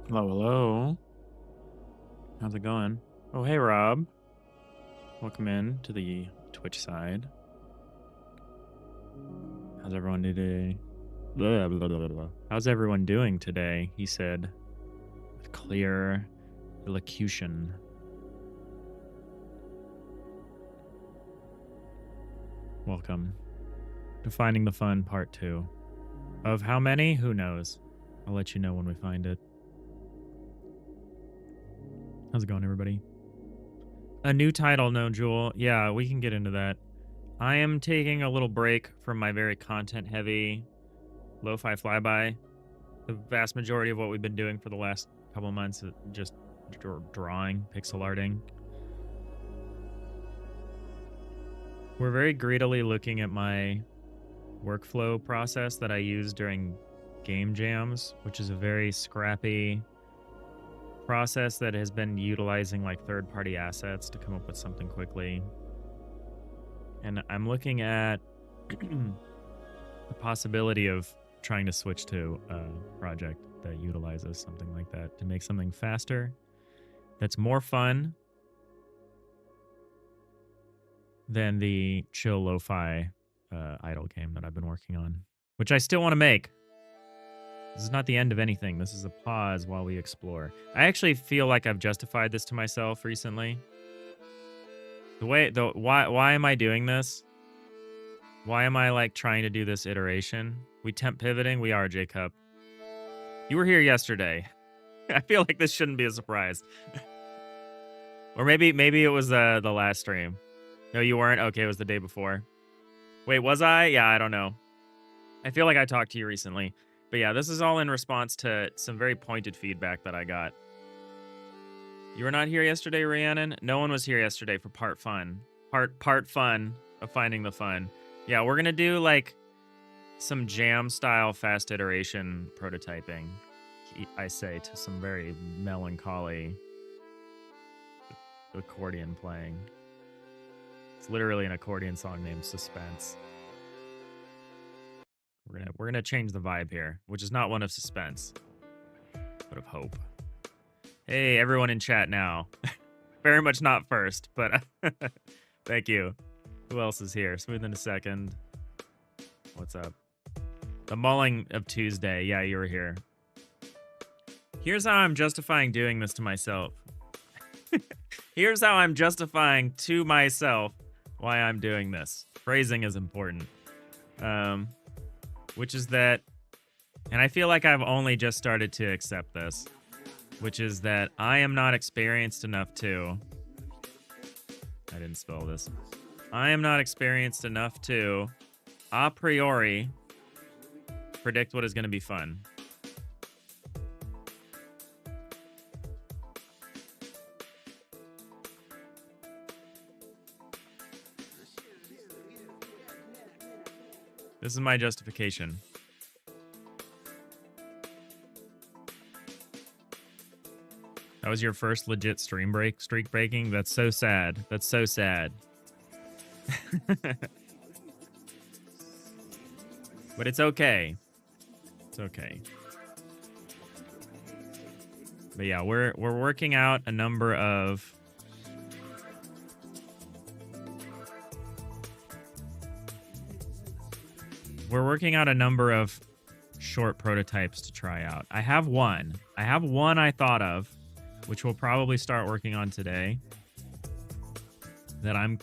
Hello, hello. How's it going? Oh, hey, Rob. Welcome in to the Twitch side. How's everyone today? Blah, blah, blah, blah. How's everyone doing today? He said with clear elocution. Welcome to Finding the Fun Part 2. Of how many? Who knows? I'll let you know when we find it. How's it going, everybody? A new title, no, Jewel. Yeah, we can get into that. I am taking a little break from my very content-heavy lo-fi flyby. The vast majority of what we've been doing for the last couple months is just drawing, pixel arting. We're very greedily looking at my workflow process that I use during game jams, which is a very scrappy process that has been utilizing like third-party assets to come up with something quickly. And I'm looking at the possibility of trying to switch to a project that utilizes something like that to make something faster, that's more fun than the chill lo-fi idle game that I've been working on, which I still want to make. This is not the end of anything. This is a pause while we explore. I actually feel like I've justified this to myself recently. Why am I doing this? Why am I like trying to do this iteration? We temp pivoting? We are, Jacob. You were here yesterday. I feel like this shouldn't be a surprise. Or maybe it was the last stream. No, you weren't? Okay, it was the day before. Wait, was I? Yeah, I don't know. I feel like I talked to you recently. But yeah, this is all in response to some very pointed feedback that I got. You were not here yesterday, Rhiannon? No one was here yesterday for part fun. Part fun of finding the fun. Yeah, we're gonna do like some jam style fast iteration prototyping, I say, to some very melancholy accordion playing. It's literally an accordion song named Suspense. We're gonna change the vibe here, which is not one of suspense, but of hope. Hey, everyone in chat now. Very much not first, but thank you. Who else is here? Smooth in a second. What's up? The mulling of Tuesday. Yeah, you were here. Here's how I'm justifying doing this to myself. Here's how I'm justifying to myself why I'm doing this. Phrasing is important. Which is that, and I feel like I've only just started to accept this, which is that I am not experienced enough to, I didn't spell this, I am not experienced enough to, a priori, predict what is going to be fun. This is my justification. That was your first legit streak breaking? That's so sad. That's so sad. But it's okay. It's okay. But yeah, we're working out a number of short prototypes to try out. I have one I thought of, which we'll probably start working on today, that I'm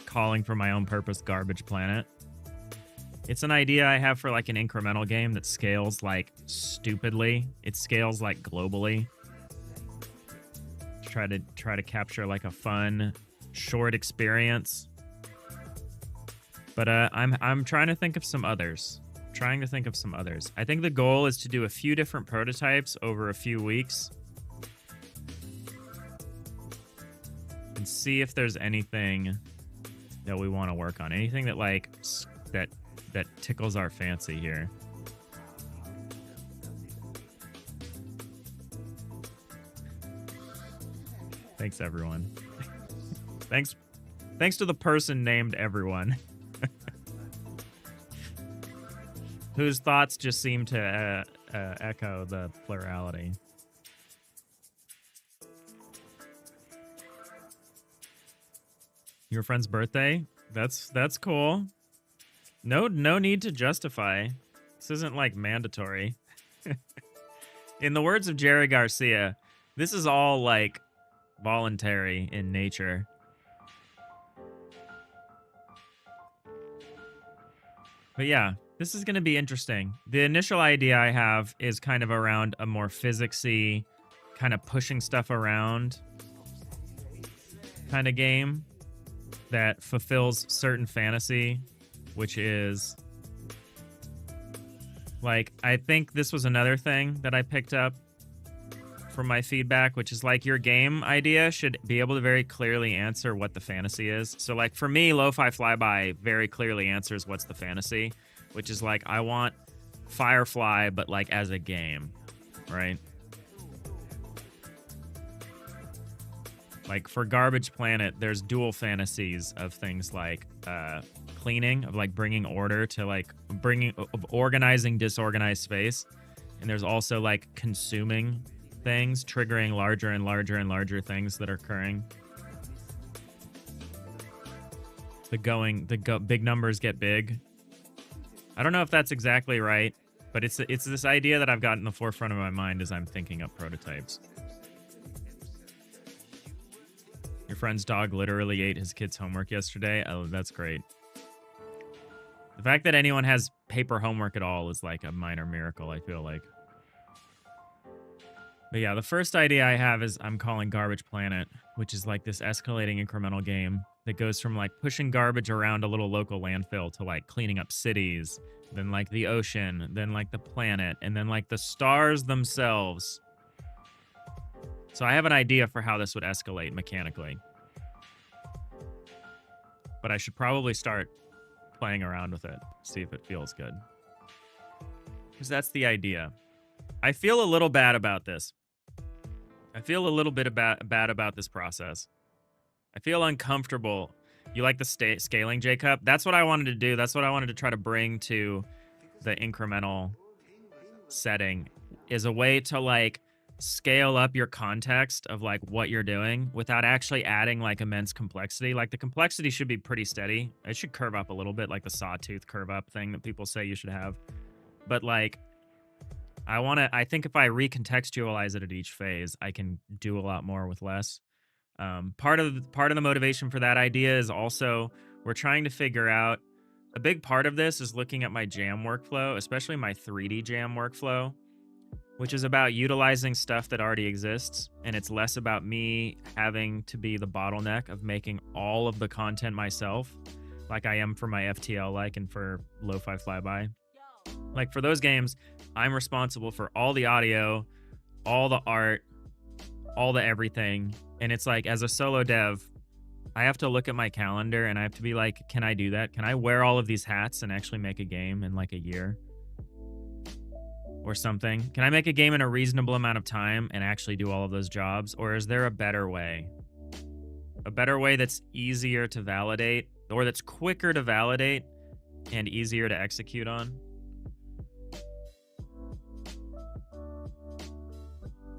calling for my own purpose Garbage Planet. It's an idea I have for like an incremental game that scales like stupidly. It scales like globally. Try to capture like a fun short experience. But I'm trying to think of some others. I think the goal is to do a few different prototypes over a few weeks and see if there's anything that we want to work on. Anything that like that tickles our fancy here. Thanks everyone. Thanks to the person named everyone. Whose thoughts just seem to echo the plurality. Your friend's birthday? That's cool. No need to justify. This isn't like mandatory. In the words of Jerry Garcia, this is all like voluntary in nature. But yeah, this is going to be interesting. The initial idea I have is kind of around a more physicsy, kind of pushing stuff around kind of game that fulfills certain fantasy, which is like, I think this was another thing that I picked up from my feedback, which is like your game idea should be able to very clearly answer what the fantasy is. So like for me, Lo-Fi Flyby very clearly answers what's the fantasy, which is like, I want Firefly, but like as a game, right? Like for Garbage Planet, there's dual fantasies of things like cleaning, of like bringing order to like organizing disorganized space. And there's also like consuming things, triggering larger and larger and larger things that are occurring. Big numbers get big. I don't know if that's exactly right, but it's this idea that I've got in the forefront of my mind as I'm thinking up prototypes. Your friend's dog literally ate his kid's homework yesterday. Oh, that's great. The fact that anyone has paper homework at all is like a minor miracle, I feel like. But yeah, the first idea I have is I'm calling Garbage Planet, which is like this escalating incremental game that goes from like pushing garbage around a little local landfill to like cleaning up cities, then like the ocean, then like the planet, and then like the stars themselves. So I have an idea for how this would escalate mechanically. But I should probably start playing around with it, see if it feels good. Because that's the idea. I feel a little bad about this. I feel a little bit bad about this process. I feel uncomfortable. You like the scaling, Jacob? That's what I wanted to do. That's what I wanted to try to bring to the incremental setting, is a way to like scale up your context of like what you're doing without actually adding like immense complexity. Like the complexity should be pretty steady. It should curve up a little bit, like the sawtooth curve up thing that people say you should have. But like, I think if I recontextualize it at each phase, I can do a lot more with less. Part of the motivation for that idea is also we're trying to figure out, a big part of this is looking at my jam workflow, especially my 3D jam workflow, which is about utilizing stuff that already exists. And it's less about me having to be the bottleneck of making all of the content myself, like I am for my FTL, like, and for Lo-Fi Flyby. Like for those games, I'm responsible for all the audio, all the art, all the everything. And it's like, as a solo dev, I have to look at my calendar and I have to be like, can I do that? Can I wear all of these hats and actually make a game in like a year or something? Can I make a game in a reasonable amount of time and actually do all of those jobs? Or is there a better way A better way that's easier to validate, or that's quicker to validate and easier to execute on.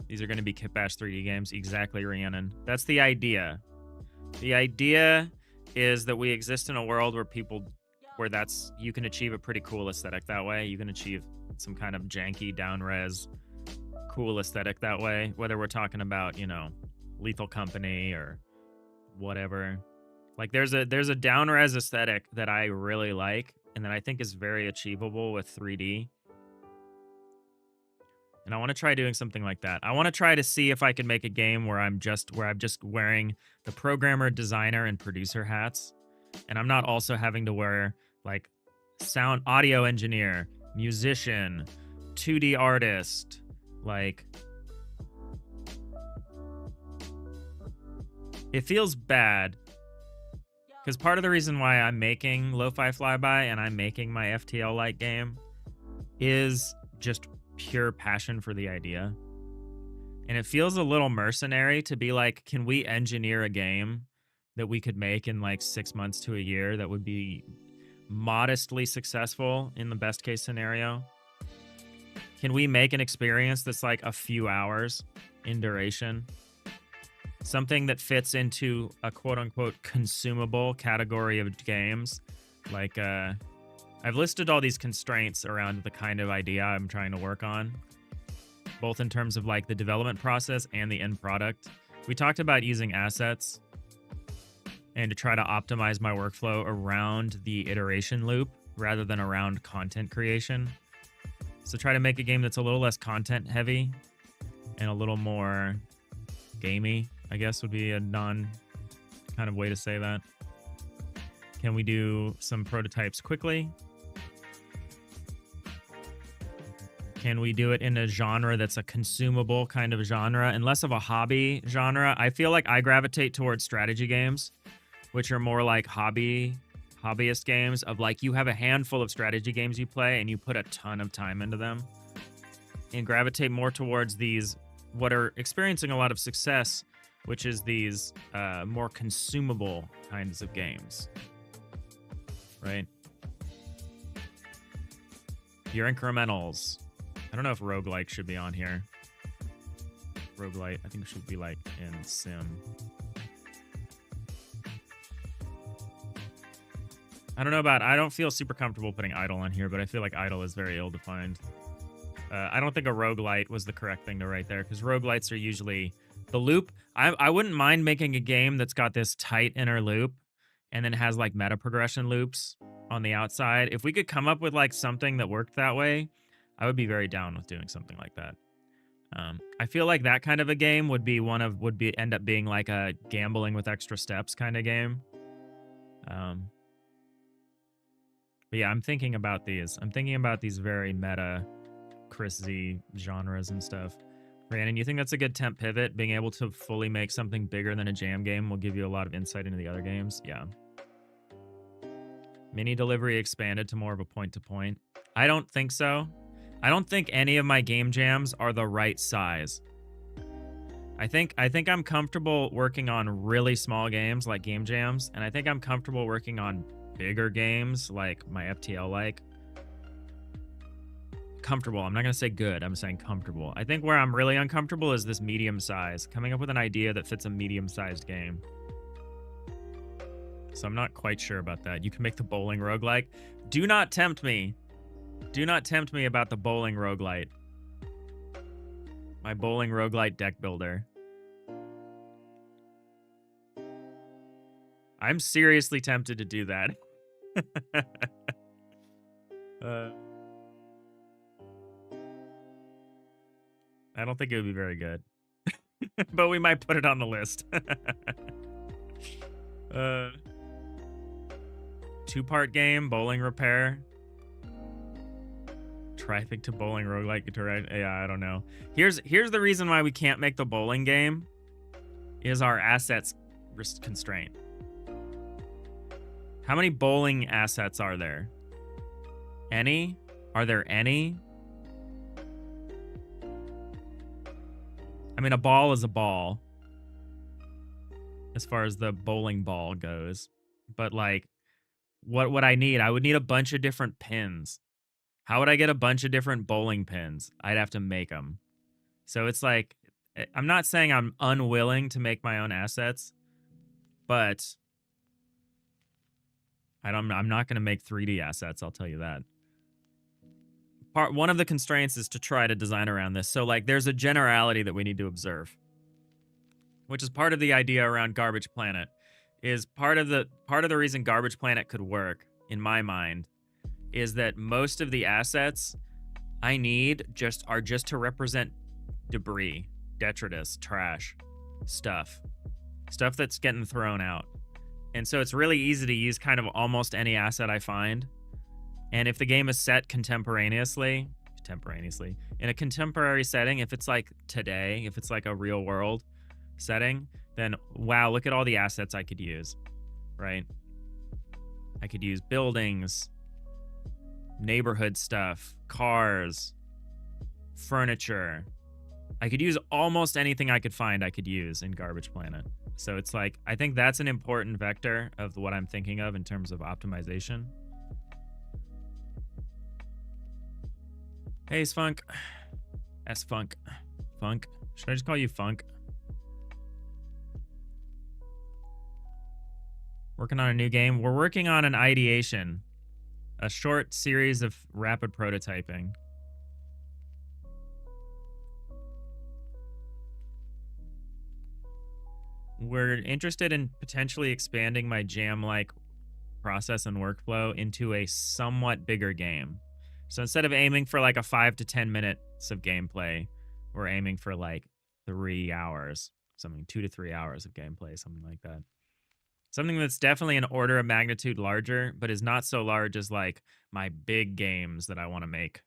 These are going to be Kitbash 3D games. Exactly, Rhiannon. That's the idea. The idea is that we exist in a world where you can achieve a pretty cool aesthetic that way. You can achieve some kind of janky, down-res, cool aesthetic that way. Whether we're talking about, you know, Lethal Company or whatever. Like there's a down-res aesthetic that I really like and that I think is very achievable with 3D. And I want to try doing something like that. I want to try to see if I can make a game where I'm just wearing the programmer, designer, and producer hats. And I'm not also having to wear like sound audio engineer, musician, 2D artist, like it feels bad. Because part of the reason why I'm making Lo-Fi Flyby and I'm making my FTL-like game is just pure passion for the idea. And it feels a little mercenary to be like, can we engineer a game that we could make in like 6 months to a year that would be modestly successful in the best case scenario? Can we make an experience that's like a few hours in duration? Something that fits into a quote-unquote consumable category of games. Like, I've listed all these constraints around the kind of idea I'm trying to work on, both in terms of like the development process and the end product. We talked about using assets and to try to optimize my workflow around the iteration loop rather than around content creation. So try to make a game that's a little less content heavy and a little more gamey, I guess would be a non kind of way to say that. Can we do some prototypes quickly? Can we do it in a genre that's a consumable kind of genre and less of a hobby genre? I feel like I gravitate towards strategy games, which are more like hobbyist games of like you have a handful of strategy games you play and you put a ton of time into them, and gravitate more towards these what are experiencing a lot of success, which is these more consumable kinds of games, right? Your incrementals. I don't know if roguelike should be on here. Roguelite, I think it should be like in Sim. I don't know about, I don't feel super comfortable putting idle on here, but I feel like idle is very ill-defined. I don't think a roguelite was the correct thing to write there, because roguelites are usually the loop. I wouldn't mind making a game that's got this tight inner loop and then has like meta progression loops on the outside. If we could come up with like something that worked that way, I would be very down with doing something like that. I feel like that kind of a game would end up being like a gambling with extra steps kind of game. But yeah, I'm thinking about these. I'm thinking about these very meta Chris Z genres and stuff. Rhiannon, you think that's a good temp pivot? Being able to fully make something bigger than a jam game will give you a lot of insight into the other games? Yeah. Mini delivery expanded to more of a point-to-point. I don't think so. I don't think any of my game jams are the right size. I think I'm comfortable working on really small games like game jams, and I think I'm comfortable working on bigger games like my FTL-like. Comfortable. I'm not going to say good. I'm saying comfortable. I think where I'm really uncomfortable is this medium size. Coming up with an idea that fits a medium-sized game. So I'm not quite sure about that. You can make the bowling roguelike. Do not tempt me. Do not tempt me about the bowling roguelite. My bowling roguelite deck builder. I'm seriously tempted to do that. I don't think it would be very good. But we might put it on the list. Two-part game, bowling repair. Traffic to bowling roguelike guitar. Yeah, I don't know. Here's the reason why we can't make the bowling game is our assets constraint. How many bowling assets are there? Any? Are there any? I mean, a ball is a ball. as far as the bowling ball goes. But like, what would I need? I would need a bunch of different pins. How would I get a bunch of different bowling pins? I'd have to make them. So it's like, I'm not saying I'm unwilling to make my own assets, but I'm not going to make 3D assets, I'll tell you that. One of the constraints is to try to design around this. So like there's a generality that we need to observe, which is part of the idea around Garbage Planet. Is part of the reason Garbage Planet could work, in my mind, is that most of the assets I need are just to represent debris, detritus, trash, stuff that's getting thrown out. And so it's really easy to use kind of almost any asset I find. And if the game is set contemporaneously, in a contemporary setting, if it's like today, if it's like a real world setting, then wow, look at all the assets I could use, right? I could use buildings, neighborhood stuff, cars, furniture. I could use almost anything I could find I could use in Garbage Planet. So it's like, I think that's an important vector of what I'm thinking of in terms of optimization. Hey, Funk. S-Funk. Funk. Should I just call you Funk? Working on a new game. We're working on an ideation. A short series of rapid prototyping. We're interested in potentially expanding my jam-like process and workflow into a somewhat bigger game. So instead of aiming for like a 5 to 10 minutes of gameplay, we're aiming for like 3 hours, 2 to 3 hours of gameplay, something like that. Something that's definitely an order of magnitude larger, but is not so large as like my big games that I want to make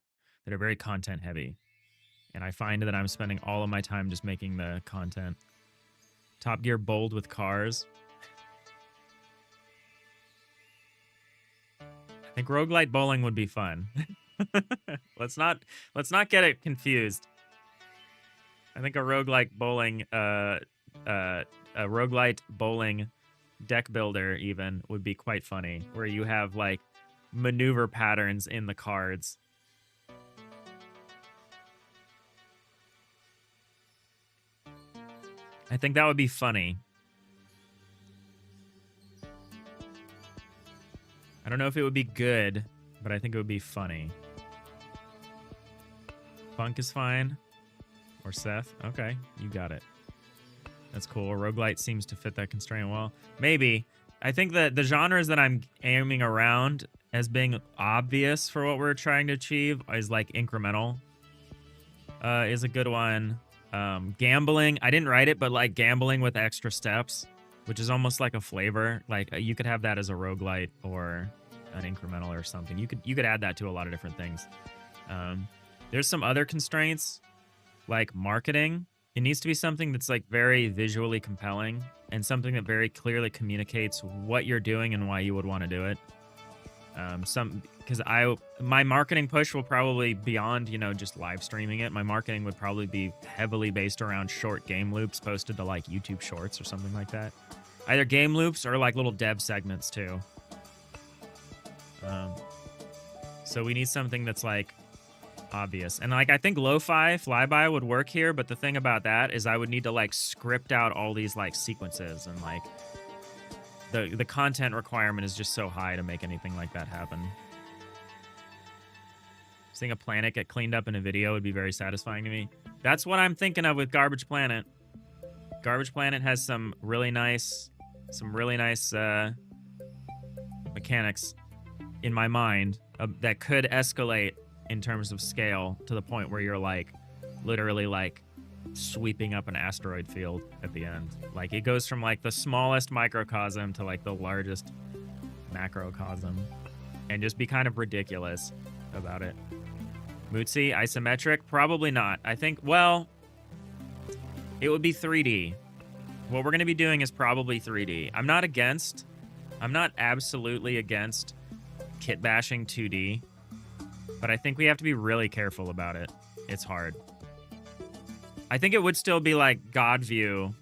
that are very content heavy. And I find that I'm spending all of my time just making the content. Top Gear bowled with cars. I think roguelite bowling would be fun. Let's not get it confused. I think a roguelite bowling deck builder even would be quite funny, where you have like maneuver patterns in the cards. I think that would be funny. I don't know if it would be good, but I think it would be funny. Funk is fine. Or Seth. Okay, you got it. That's cool. Roguelite seems to fit that constraint well. Maybe. I think that the genres that I'm aiming around as being obvious for what we're trying to achieve is like incremental. Is a good one. Gambling. I didn't write it, but like gambling with extra steps, which is almost like a flavor. Like you could have that as a roguelite or an incremental or something. You could add that to a lot of different things. There's some other constraints like marketing. It needs to be something that's like very visually compelling and something that very clearly communicates what you're doing and why you would want to do it. Because my marketing push will probably beyond, just live streaming it. My marketing would probably be heavily based around short game loops posted to like YouTube Shorts or something like that. Either game loops or like little dev segments too. So we need something that's like obvious. And like I think lo-fi flyby would work here, but the thing about that is I would need to like script out all these like sequences, and like the content requirement is just so high to make anything like that happen. Seeing a planet get cleaned up in a video would be very satisfying to me. That's what I'm thinking of with Garbage Planet. Garbage Planet has some really nice mechanics in my mind that could escalate in terms of scale to the point where you're like literally like sweeping up an asteroid field at the end. Like it goes from like the smallest microcosm to like the largest macrocosm, and just be kind of ridiculous about it. Mootsie, isometric? Probably not. I think, well, it would be 3D. What we're going to be doing is probably 3D. I'm not absolutely against kit bashing 2D, but I think we have to be really careful about it. It's hard. I think it would still be like God view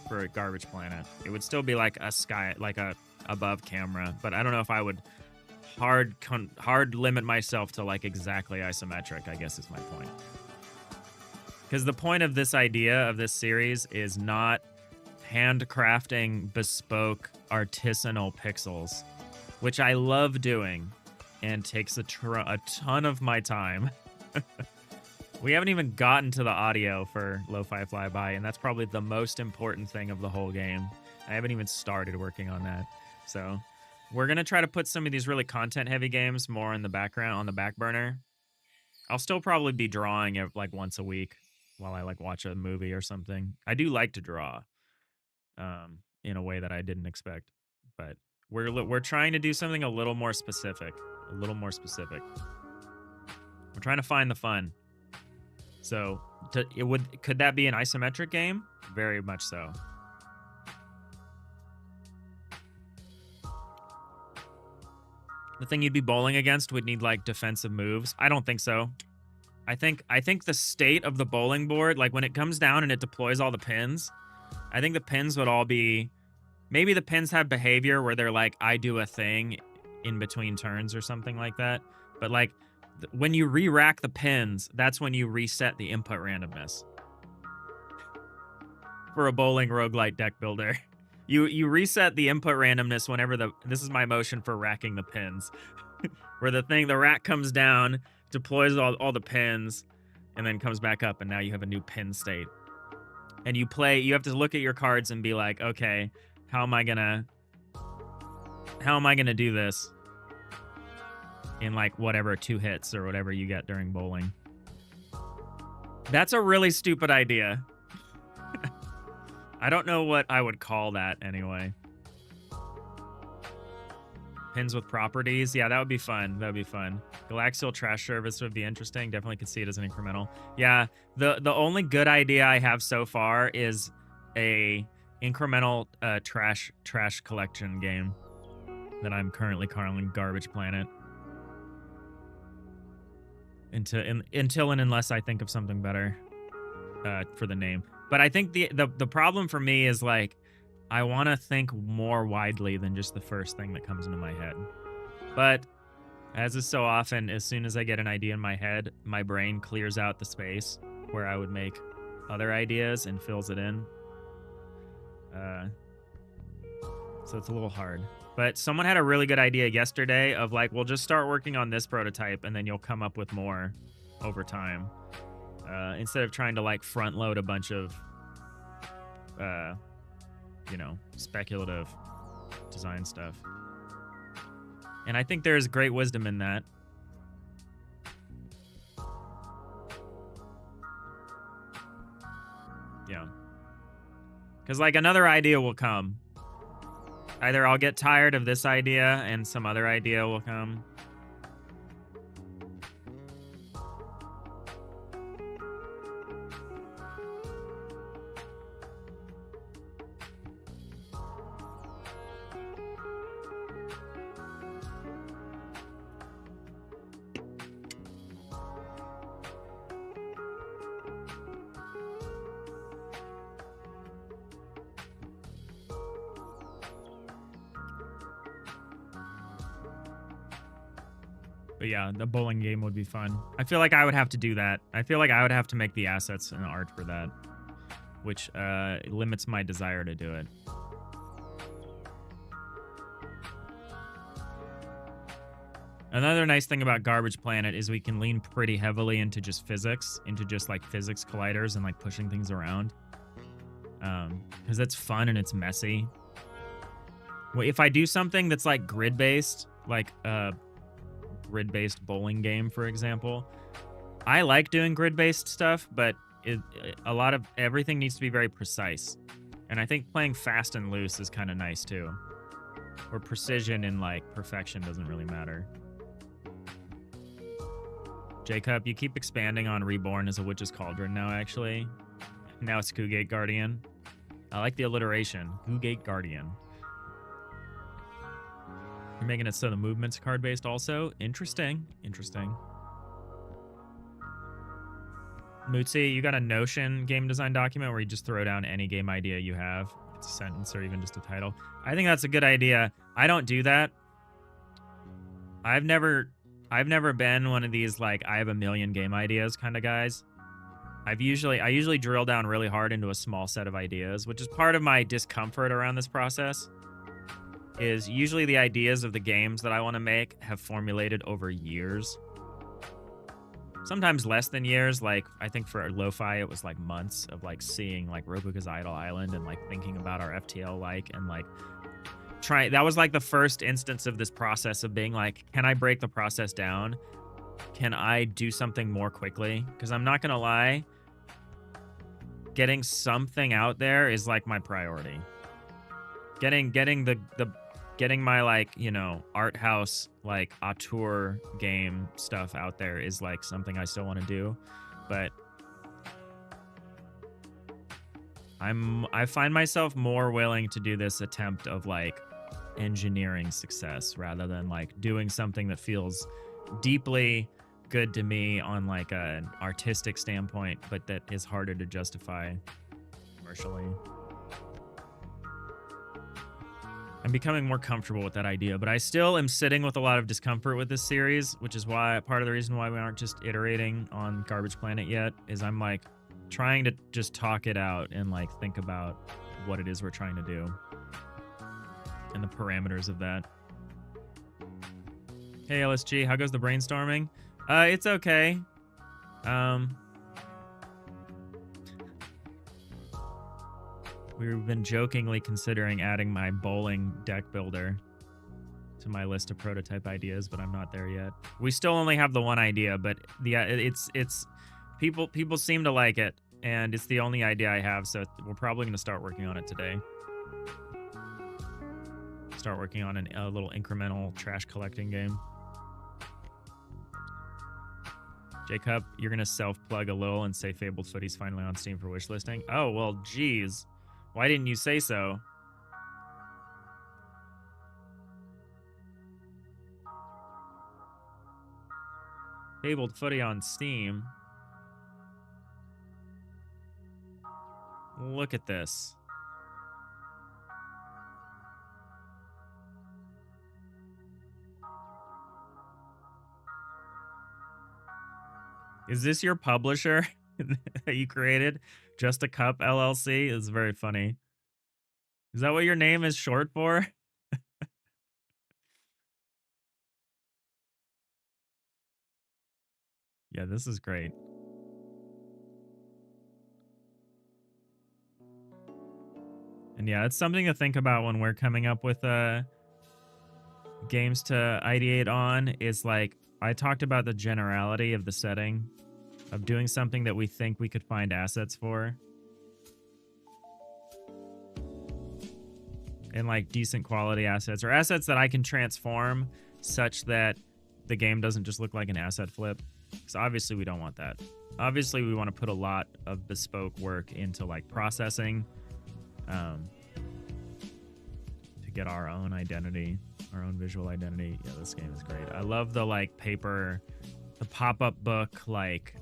for a Garbage Planet. It would still be like a sky, like a above camera, but I don't know if I would hard limit myself to like exactly isometric, I guess is my point. Because the point of this idea of this series is not handcrafting bespoke artisanal pixels, which I love doing and takes a ton of my time. We haven't even gotten to the audio for Lo-Fi Flyby, and that's probably the most important thing of the whole game. I haven't even started working on that. So we're going to try to put some of these really content-heavy games more in the background, on the back burner. I'll still probably be drawing it like once a week while I like watch a movie or something. I do like to draw in a way that I didn't expect, but we're trying to do something a little more specific, We're trying to find the fun. So could that be an isometric game? Very much so. The thing you'd be bowling against would need like defensive moves. I don't think so. I think the state of the bowling board, like when it comes down and it deploys all the pins, I think the pins would all be, maybe the pins have behavior where they're like, I do a thing in between turns or something like that. But like when you re-rack the pins, that's when you reset the input randomness. For a bowling roguelite deck builder. You reset the input randomness whenever this is my motion for racking the pins. Where the rack comes down, deploys all the pins, and then comes back up, and now you have a new pin state. And you have to look at your cards and be like, okay, how am I gonna do this in like whatever 2 hits or whatever you get during bowling? That's a really stupid idea. I don't know what I would call that anyway. Pins with properties. Yeah, that would be fun. That would be fun. Galaxial Trash Service would be interesting. Definitely could see it as an incremental. Yeah, the only good idea I have so far is a incremental trash collection game that I'm currently calling Garbage Planet. Until and unless I think of something better for the name. But I think the problem for me is like I want to think more widely than just the first thing that comes into my head. But as is so often, as soon as I get an idea in my head, my brain clears out the space where I would make other ideas and fills it in. So it's a little hard. But someone had a really good idea yesterday of like, we'll just start working on this prototype and then you'll come up with more over time. Instead of trying to like front load a bunch of, speculative design stuff. And I think there's great wisdom in that. Yeah. Because like another idea will come. Either I'll get tired of this idea and some other idea will come. But yeah, the bowling game would be fun. I feel like I would have to do that. I feel like I would have to make the assets and art for that, which limits my desire to do it. Another nice thing about Garbage Planet is we can lean pretty heavily into just physics, into just like physics colliders and like pushing things around. Because it's fun and it's messy. Well, if I do something that's like grid-based, like grid-based bowling game, for example. I like doing grid-based stuff, but a lot of everything needs to be very precise. And I think playing fast and loose is kind of nice too. Where precision and like perfection doesn't really matter. Jacob, you keep expanding on Reborn as a Witch's Cauldron now, actually. Now it's Googate Guardian. I like the alliteration. Googate Guardian. You're making it so the movement's card-based also? Interesting. Interesting. Mootsie, you got a Notion game design document where you just throw down any game idea you have. It's a sentence or even just a title. I think that's a good idea. I don't do that. I've never been one of these like I have a million game ideas kind of guys. I usually drill down really hard into a small set of ideas, which is part of my discomfort around this process. Is usually the ideas of the games that I want to make have formulated over years. Sometimes less than years. Like I think for lo-fi it was like months of like seeing like Rokuga's Idle Island and like thinking about our FTL like and like that was like the first instance of this process of being like, can I break the process down? Can I do something more quickly? Because I'm not gonna lie, getting something out there is like my priority. Getting my like, you know, art house like auteur game stuff out there is like something I still want to do, but I find myself more willing to do this attempt of like engineering success rather than like doing something that feels deeply good to me on like an artistic standpoint, but that is harder to justify commercially. I'm becoming more comfortable with that idea, but I still am sitting with a lot of discomfort with this series, which is why part of the reason why we aren't just iterating on Garbage Planet yet is I'm like trying to just talk it out and like think about what it is we're trying to do and the parameters of that. Hey LSG, how goes the brainstorming? It's okay. We've been jokingly considering adding my bowling deck builder to my list of prototype ideas, but I'm not there yet. We still only have the one idea, but it's people seem to like it, and it's the only idea I have, so we're probably going to start working on it today. Start working on a little incremental trash collecting game. Jacob, you're going to self-plug a little and say Fabled Footy's finally on Steam for wishlisting. Oh, well, geez. Why didn't you say so? Fabled Footy on Steam. Look at this. Is this your publisher that you created? Just a Cup LLC? It's very funny. Is that what your name is short for? Yeah, this is great. And yeah, it's something to think about when we're coming up with games to ideate on. Is like, I talked about the generality of the setting, of doing something that we think we could find assets for. And like decent quality assets, or assets that I can transform such that the game doesn't just look like an asset flip. Because obviously we don't want that. Obviously we want to put a lot of bespoke work into like processing to get our own identity, our own visual identity. Yeah, this game is great. I love the like paper, the pop-up book, like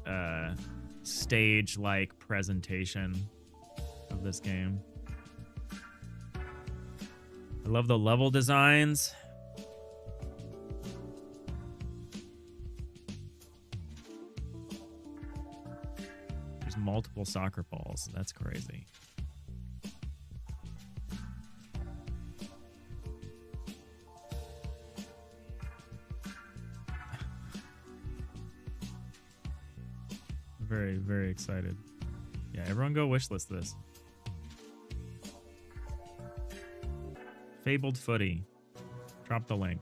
stage like presentation of this game. I love the level designs. There's multiple soccer balls. That's crazy. Very, very excited. Yeah, everyone go wishlist this. Fabled Footy. Drop the link.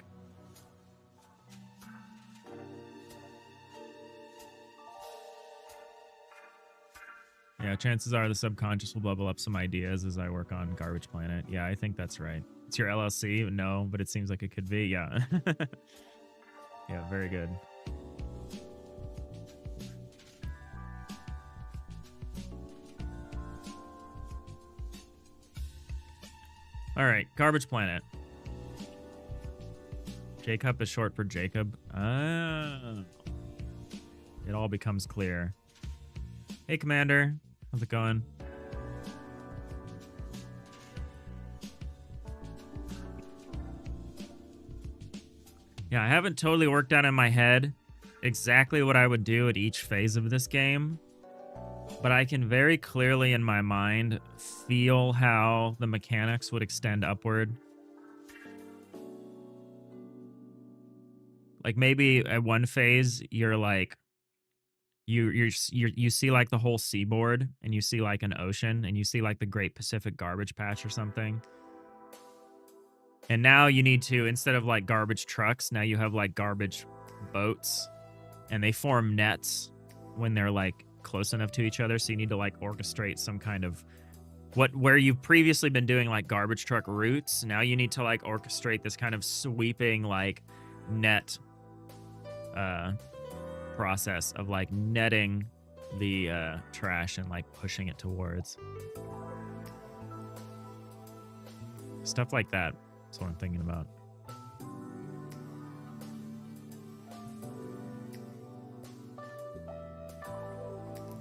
Yeah, chances are the subconscious will bubble up some ideas as I work on Garbage Planet. Yeah, I think that's right. It's your LLC? No, but it seems like it could be. Yeah. Yeah, very good. All right, Garbage Planet. Jacob is short for Jacob. Oh. It all becomes clear. Hey, Commander. How's it going? Yeah, I haven't totally worked out in my head exactly what I would do at each phase of this game, but I can very clearly in my mind feel how the mechanics would extend upward. Like maybe at one phase you're like you see like the whole seaboard and you see like an ocean and you see like the Great Pacific Garbage Patch or something. And now you need to, instead of like garbage trucks, now you have like garbage boats and they form nets when they're like close enough to each other. So you need to like orchestrate some kind of where you've previously been doing like garbage truck routes. Now you need to like orchestrate this kind of sweeping like net process of like netting the trash and like pushing it towards stuff like that. That's what I'm thinking about.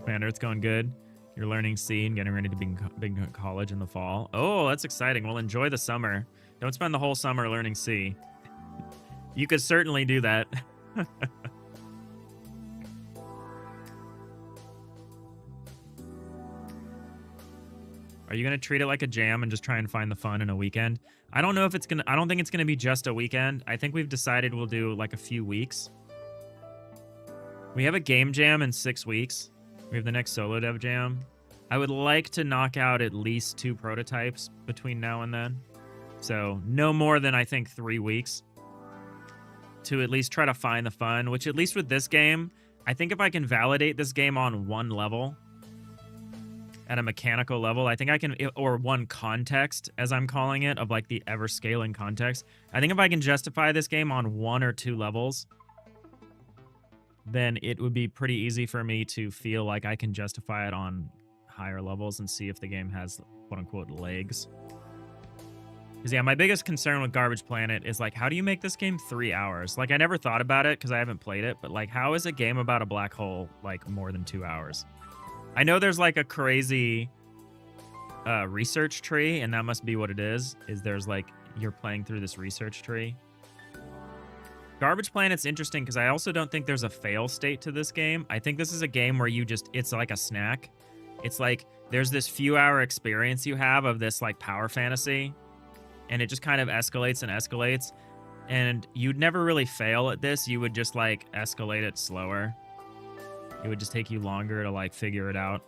Commander, it's going good. You're learning C and getting ready to be in college in the fall. Oh, that's exciting. Well, enjoy the summer. Don't spend the whole summer learning C. You could certainly do that. Are you going to treat it like a jam and just try and find the fun in a weekend? I don't know if it's going to, I don't think it's going to be just a weekend. I think we've decided we'll do like a few weeks. We have a game jam in 6 weeks. We have the next solo dev jam. I would like to knock out at least 2 prototypes between now and then. So no more than I think 3 weeks to at least try to find the fun, which at least with this game, I think if I can validate this game on one level, at a mechanical level, I think I can, or one context, as I'm calling it, of like the ever-scaling context. I think if I can justify this game on 1 or 2 levels, then it would be pretty easy for me to feel like I can justify it on higher levels and see if the game has quote-unquote legs. Because, yeah, my biggest concern with Garbage Planet is, like, how do you make this game 3 hours? Like, I never thought about it because I haven't played it, but, like, how is a game about a black hole, like, more than 2 hours? I know there's, like, a crazy research tree, and that must be what it is there's, like, you're playing through this research tree. Garbage Planet's interesting because I also don't think there's a fail state to this game. I think this is a game where you just, it's like a snack. It's like, there's this few-hour experience you have of this, like, power fantasy, and it just kind of escalates and escalates, and you'd never really fail at this. You would just, like, escalate it slower. It would just take you longer to, like, figure it out.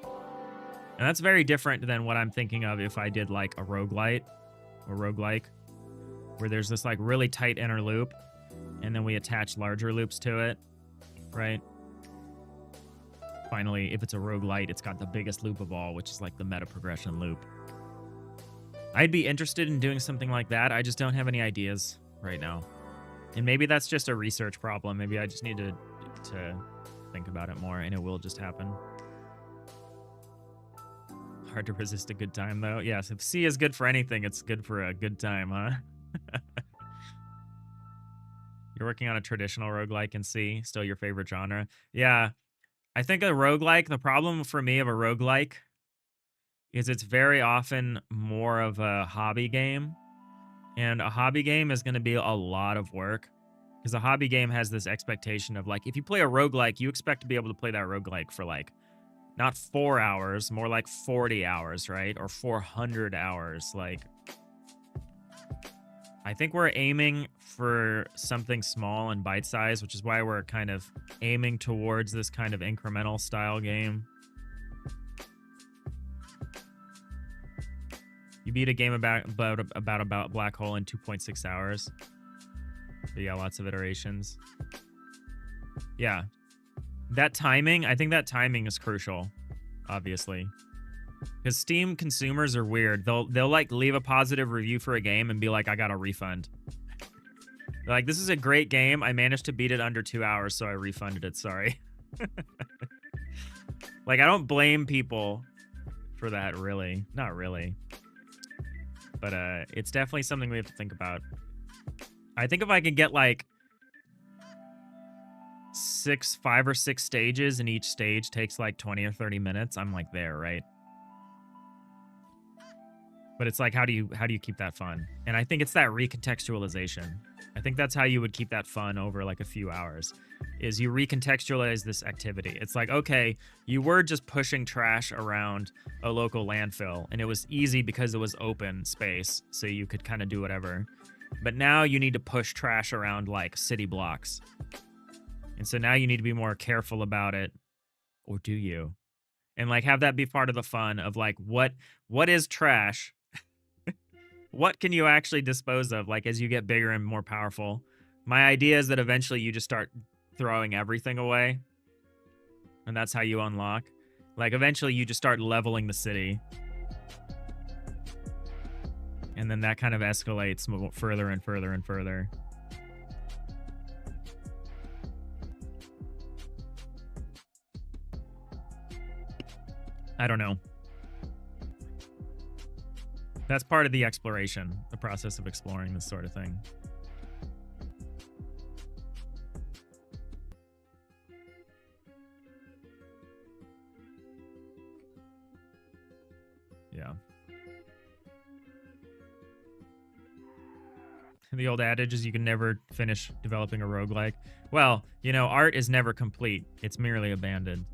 And that's very different than what I'm thinking of if I did, like, a roguelite or roguelike, where there's this, like, really tight inner loop, and then we attach larger loops to it, right? Finally, if it's a roguelite, it's got the biggest loop of all, which is, like, the meta progression loop. I'd be interested in doing something like that. I just don't have any ideas right now. And maybe that's just a research problem. Maybe I just need to think about it more, and it will just happen. Hard to resist a good time, though. Yes, if C is good for anything, it's good for a good time, huh? You're working on a traditional roguelike in C, still your favorite genre. Yeah, I think a roguelike, the problem for me of a roguelike is it's very often more of a hobby game. And a hobby game is going to be a lot of work. Because a hobby game has this expectation of, like, if you play a roguelike, you expect to be able to play that roguelike for, like, not 4 hours, more like 40 hours, right? Or 400 hours. Like, I think we're aiming for something small and bite-sized, which is why we're kind of aiming towards this kind of incremental style game. You beat a game about a black hole in 2.6 hours. But yeah, lots of iterations. Yeah. That timing, I think that timing is crucial, obviously. Because Steam consumers are weird. They'll like leave a positive review for a game and be like, I got a refund. They're like, this is a great game. I managed to beat it under 2 hours, so I refunded it. Sorry. Like, I don't blame people for that, really. Not really. But it's definitely something we have to think about. I think if I could get, like, 5 or 6 stages, and each stage takes like 20 or 30 minutes, I'm like there, right? But it's like, how do you keep that fun? And I think it's that recontextualization. I think that's how you would keep that fun over like a few hours, is you recontextualize this activity. It's like, okay, you were just pushing trash around a local landfill, and it was easy because it was open space, so you could kind of do whatever. But now you need to push trash around like city blocks. And so now you need to be more careful about it. Or do you? And like have that be part of the fun of like, what is trash? What can you actually dispose of, like, as you get bigger and more powerful? My idea is that eventually you just start throwing everything away, and that's how you unlock. Like, eventually you just start leveling the city, and then that kind of escalates further and further and further. I don't know. That's part of the exploration, the process of exploring this sort of thing. Yeah. The old adage is you can never finish developing a roguelike. Well, you know, art is never complete. It's merely abandoned.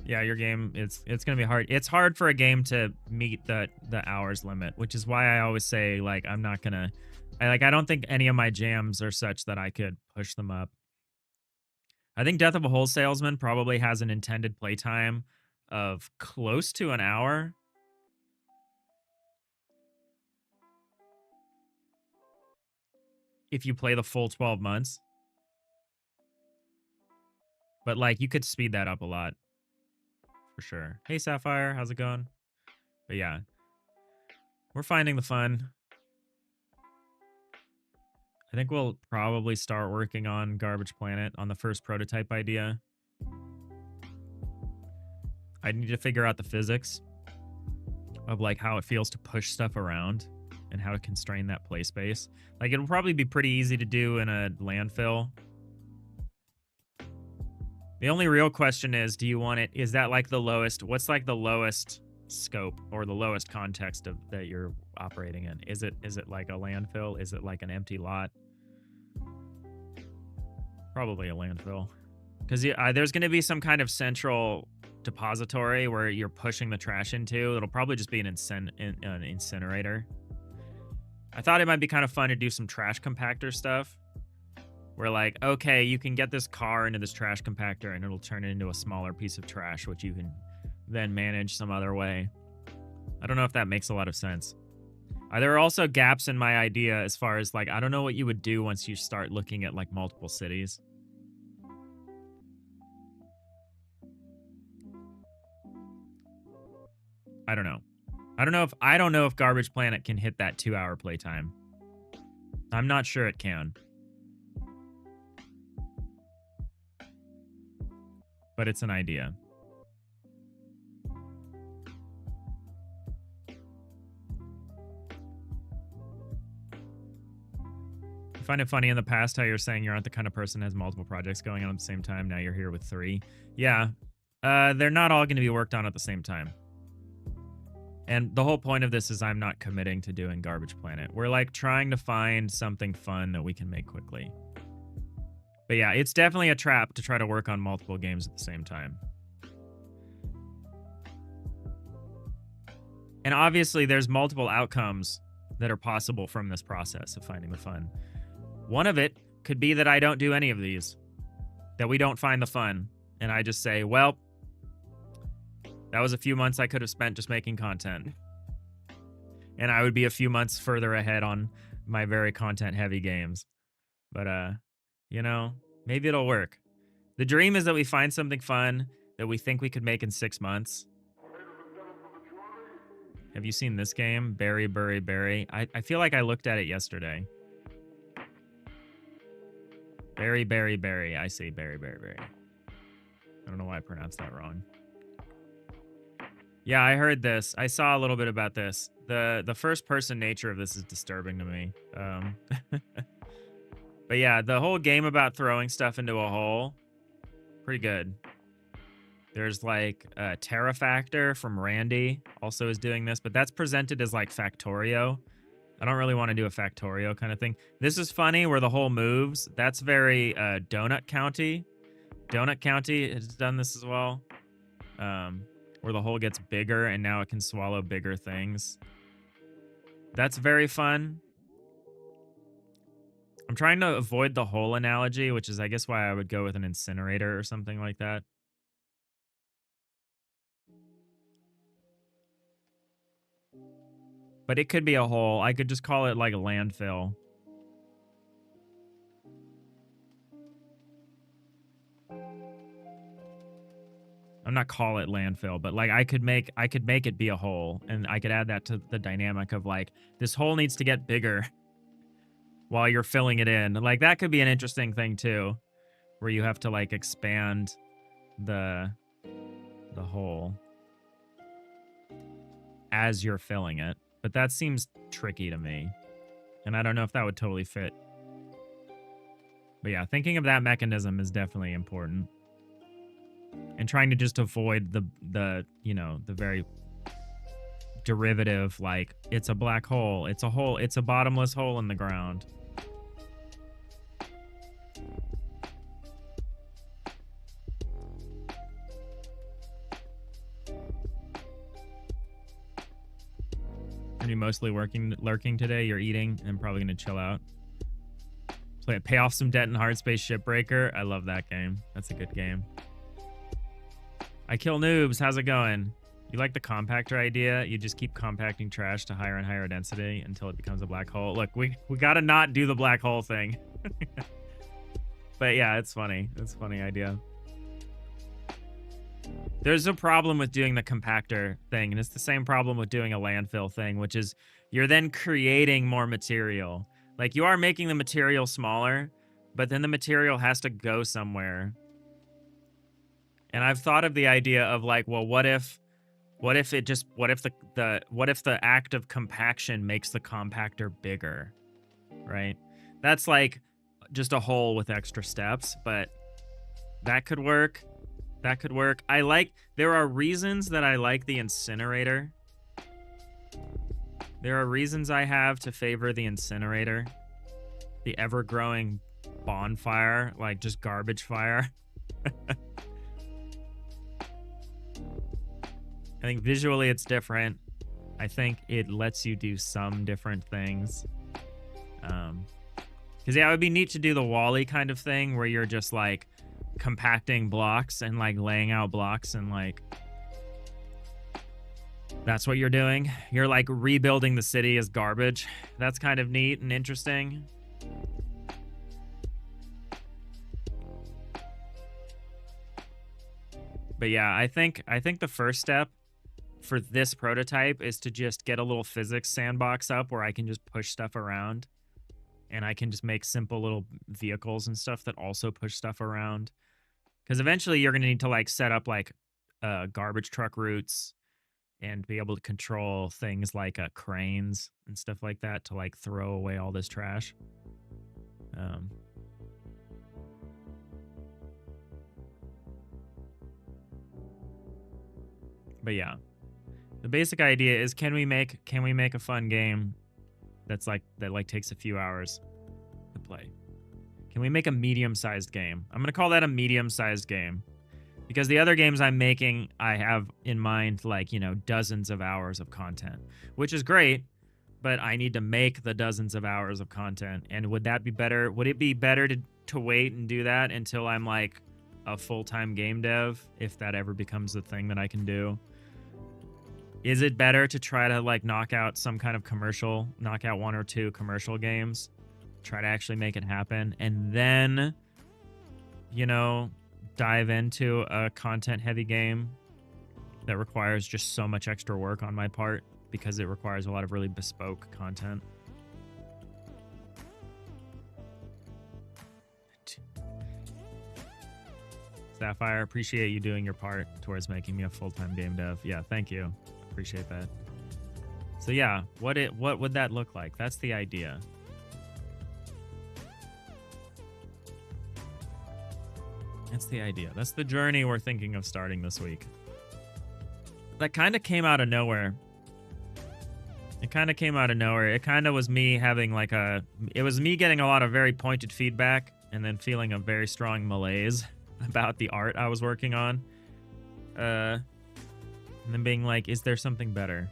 Yeah, your game, it's gonna be hard. It's hard for a game to meet the hours limit, which is why I always say like I'm not gonna. I don't think any of my jams are such that I could push them up. I think Death of a Whole Salesman probably has an intended playtime of close to an hour. If you play the full 12 months. But like you could speed that up a lot. For sure. Hey Sapphire, how's it going? But yeah. We're finding the fun. I think we'll probably start working on Garbage Planet on the first prototype idea. I need to figure out the physics of like how it feels to push stuff around and how to constrain that play space. Like it'll probably be pretty easy to do in a landfill. The only real question is, do you want it, is that like the lowest, what's like the lowest scope or the lowest context of that you're operating in? Is it like a landfill? Is it like an empty lot? Probably a landfill. Because there's going to be some kind of central depository where you're pushing the trash into. It'll probably just be an incinerator. I thought it might be kind of fun to do some trash compactor stuff. Where like, okay, you can get this car into this trash compactor and it'll turn it into a smaller piece of trash, which you can then manage some other way. I don't know if that makes a lot of sense. There are also gaps in my idea as far as like, I don't know what you would do once you start looking at like multiple cities. I don't know. I don't know if Garbage Planet can hit that 2-hour playtime. I'm not sure it can. But it's an idea. I find it funny in the past how you're saying you aren't the kind of person that has multiple projects going on at the same time. Now you're here with 3. Yeah. They're not all going to be worked on at the same time. And the whole point of this is I'm not committing to doing Garbage Planet. We're like trying to find something fun that we can make quickly. But yeah, it's definitely a trap to try to work on multiple games at the same time. And obviously there's multiple outcomes that are possible from this process of finding the fun. One of it could be that I don't do any of these, that we don't find the fun, and I just say, well, that was a few months I could have spent just making content. And I would be a few months further ahead on my very content-heavy games. But, you know, maybe it'll work. The dream is that we find something fun that we think we could make in 6 months. Have you seen this game? Berry, Berry, Berry. I feel like I looked at it yesterday. Berry, Berry, Berry. I say Berry, Berry, Berry. I don't know why I pronounced that wrong. Yeah, I heard this. I saw a little bit about this. The first person nature of this is disturbing to me. But yeah, the whole game about throwing stuff into a hole, pretty good. There's like Terra Factor from Randy also is doing this, but that's presented as like Factorio. I don't really want to do a Factorio kind of thing. This is funny where the hole moves. That's very Donut County. Donut County has done this as well. Where the hole gets bigger and now it can swallow bigger things. That's very fun. I'm trying to avoid the hole analogy, which is, I guess, why I would go with an incinerator or something like that. But it could be a hole. I could just call it like a landfill. I'm not call it landfill, but like I could make it be a hole, and I could add that to the dynamic of like this hole needs to get bigger while you're filling it in. Like that could be an interesting thing too, where you have to like expand the hole as you're filling it. But that seems tricky to me. And I don't know if that would totally fit. But yeah, thinking of that mechanism is definitely important. And trying to just avoid the you know, the very derivative, like, it's a black hole, it's a bottomless hole in the ground. Are you mostly lurking today? You're eating and probably gonna chill out. Pay off some debt in Hardspace Shipbreaker. I love that game. That's a good game. I kill noobs. How's it going? You like the compactor idea? You just keep compacting trash to higher and higher density until it becomes a black hole. Look, we gotta not do the black hole thing. But yeah, it's funny. It's a funny idea. There's a problem with doing the compactor thing, and it's the same problem with doing a landfill thing, which is you're then creating more material. Like, you are making the material smaller, but then the material has to go somewhere. And I've thought of the idea of like, well, what if the act of compaction makes the compactor bigger, right? That's like just a hole with extra steps, but that could work. That could work. There are reasons that I like the incinerator. There are reasons I have to favor the incinerator. The ever-growing bonfire, like just garbage fire. I think visually it's different. I think it lets you do some different things. Because yeah, it would be neat to do the Wall-E kind of thing where you're just like compacting blocks and like laying out blocks and like that's what you're doing. You're like rebuilding the city as garbage. That's kind of neat and interesting. But yeah, I think the first step for this prototype is to just get a little physics sandbox up where I can just push stuff around. And I can just make simple little vehicles and stuff that also push stuff around. Because eventually you're going to need to like set up like garbage truck routes and be able to control things like cranes and stuff like that to like throw away all this trash. But yeah, the basic idea is can we make a fun game that takes a few hours to play? Can we make a medium-sized game? I'm gonna call that a medium-sized game because the other games I'm making, I have in mind like, you know, dozens of hours of content, which is great, but I need to make the dozens of hours of content. And would that be better? Would it be better to wait and do that until I'm like a full-time game dev, if that ever becomes a thing that I can do? Is it better to try to like knock out one or two commercial games, try to actually make it happen, and then, you know, dive into a content heavy game that requires just so much extra work on my part because it requires a lot of really bespoke content? Sapphire, appreciate you doing your part towards making me a full-time game dev. Yeah, thank you. Appreciate that. So yeah, what would that look like? That's the idea. That's the idea. That's the journey we're thinking of starting this week. That kind of came out of nowhere. It kind of came out of nowhere. It kind of was me having like it was me getting a lot of very pointed feedback and then feeling a very strong malaise about the art I was working on. And then being like, is there something better?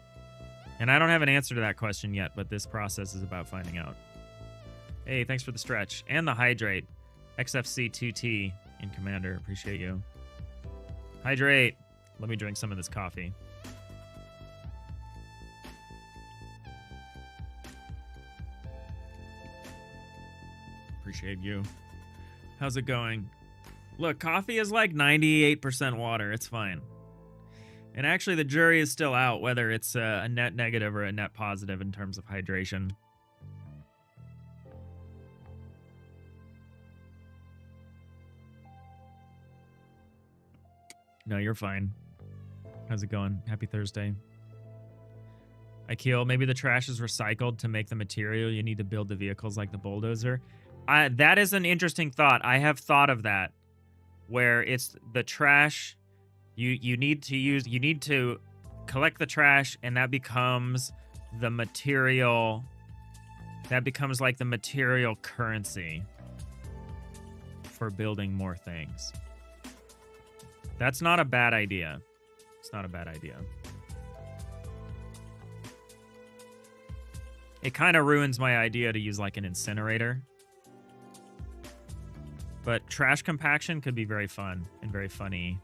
And I don't have an answer to that question yet, but this process is about finding out. Hey, thanks for the stretch and the hydrate. XFC2T in Commander, appreciate you. Hydrate. Let me drink some of this coffee. Appreciate you. How's it going? Look, coffee is like 98% water. It's fine. And actually, the jury is still out whether it's a net negative or a net positive in terms of hydration. No, you're fine. How's it going? Happy Thursday. Akil, maybe the trash is recycled to make the material you need to build the vehicles like the bulldozer. That is an interesting thought. I have thought of that, where it's the trash you need to collect the trash, and that becomes the material. That becomes like the material currency for building more things. That's not a bad idea. It's not a bad idea. It kind of ruins my idea to use like an incinerator. But trash compaction could be very fun and very funny.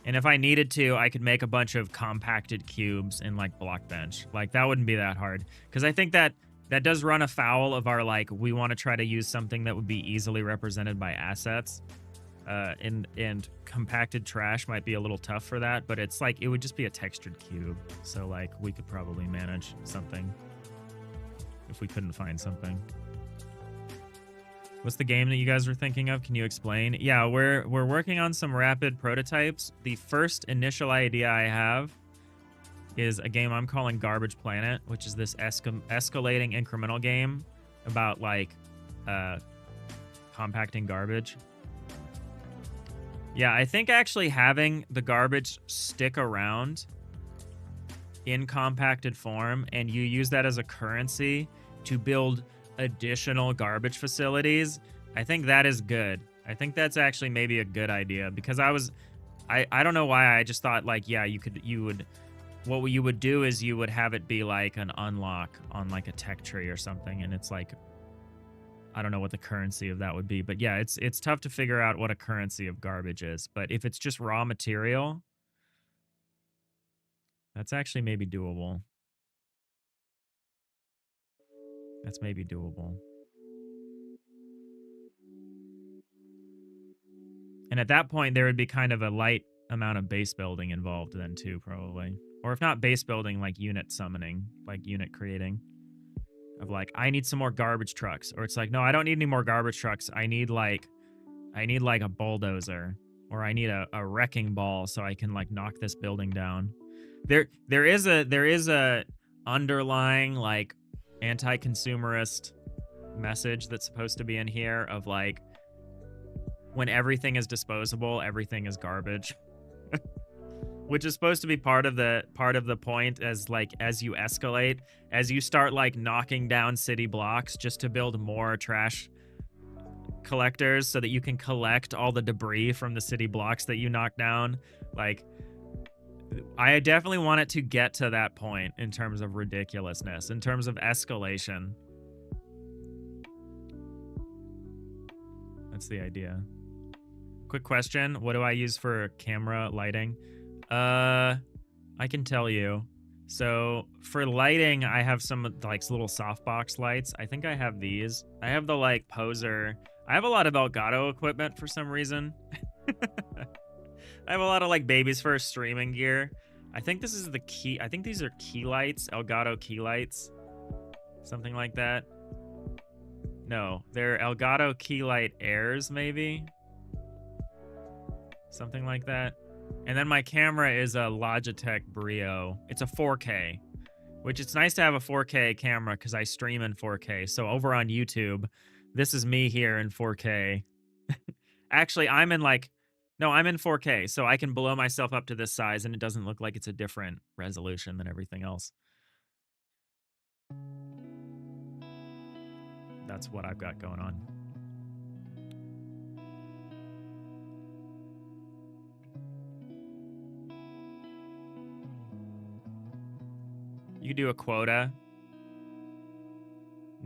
And if I needed to, I could make a bunch of compacted cubes in like Blockbench. Like that wouldn't be that hard. Because I think that does run afoul of our like, we want to try to use something that would be easily represented by assets. And compacted trash might be a little tough for that, but it's like, it would just be a textured cube. So like we could probably manage something if we couldn't find something. What's the game that you guys were thinking of? Can you explain? Yeah, we're working on some rapid prototypes. The first initial idea I have is a game I'm calling Garbage Planet, which is this escalating incremental game about like compacting garbage. Yeah, I think actually having the garbage stick around in compacted form and you use that as a currency to build additional garbage facilities, I think that is good. I think that's actually maybe a good idea, because I don't know why, I just thought like, yeah, what you would do is you would have it be like an unlock on like a tech tree or something, and it's like, I don't know what the currency of that would be, but yeah, it's tough to figure out what a currency of garbage is. But if it's just raw material, that's actually maybe doable. That's maybe doable. And at that point, there would be kind of a light amount of base building involved then too, probably. Or if not base building, like unit summoning, like unit creating. Of like, I need some more garbage trucks. Or it's like, no, I don't need any more garbage trucks. I need like a bulldozer. Or I need a wrecking ball so I can like knock this building down. There is a underlying like anti-consumerist message that's supposed to be in here of like, when everything is disposable, everything is garbage. Which is supposed to be part of the point, as like, as you escalate, as you start like knocking down city blocks just to build more trash collectors so that you can collect all the debris from the city blocks that you knock down. Like, I definitely want it to get to that point in terms of ridiculousness, in terms of escalation. That's the idea. Quick question. What do I use for camera lighting? I can tell you. So for lighting, I have some like little softbox lights. I think I have these. I have the like poser. I have a lot of Elgato equipment for some reason. I have a lot of like baby's first streaming gear. I think this is the key. I think these are key lights, Elgato key lights, something like that. No, they're Elgato key light airs maybe. something like that. And then my camera is a Logitech Brio. It's a 4K, which it's nice to have a 4K camera because I stream in 4K. So over on YouTube, this is me here in 4K. Actually, I'm in like, no, I'm in 4K, so I can blow myself up to this size and it doesn't look like it's a different resolution than everything else. That's what I've got going on. You could do a quota.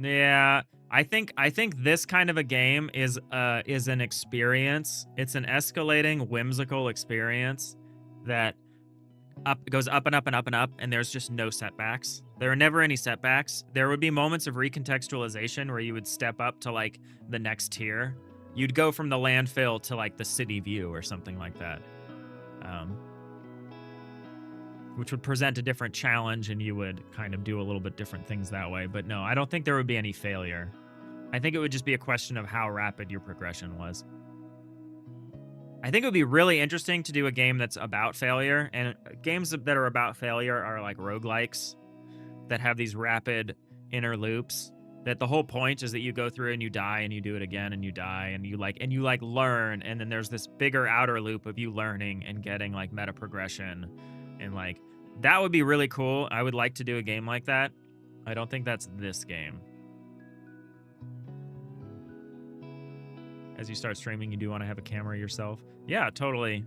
Yeah, I think this kind of a game is an experience. It's an escalating whimsical experience that goes up and up and up and up, and there's just no setbacks. There are never any setbacks. There would be moments of recontextualization where you would step up to like the next tier. You'd go from the landfill to like the city view or something like that. Which would present a different challenge and you would kind of do a little bit different things that way. But no, I don't think there would be any failure. I think it would just be a question of how rapid your progression was. I think it would be really interesting to do a game that's about failure, and games that are about failure are like roguelikes that have these rapid inner loops that the whole point is that you go through and you die and you do it again and you die and you like learn, and then there's this bigger outer loop of you learning and getting like meta progression, and like that would be really cool. I would like to do a game like that. I don't think that's this game. As you start streaming, you do want to have a camera yourself. Yeah, totally.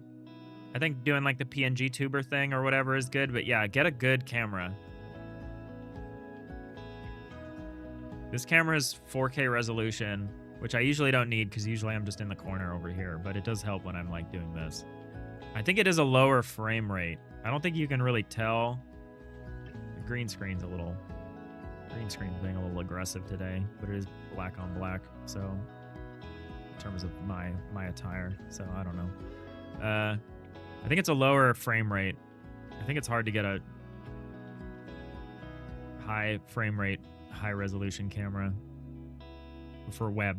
I think doing like the PNG tuber thing or whatever is good, but yeah, get a good camera. This camera is 4K resolution, which I usually don't need because usually I'm just in the corner over here, but it does help when I'm like doing this. I think it is a lower frame rate. I don't think you can really tell. The green screen's being a little aggressive today, but it is black on black, so in terms of my attire, so I don't know. I think it's a lower frame rate. I think it's hard to get a high frame rate, high resolution camera for web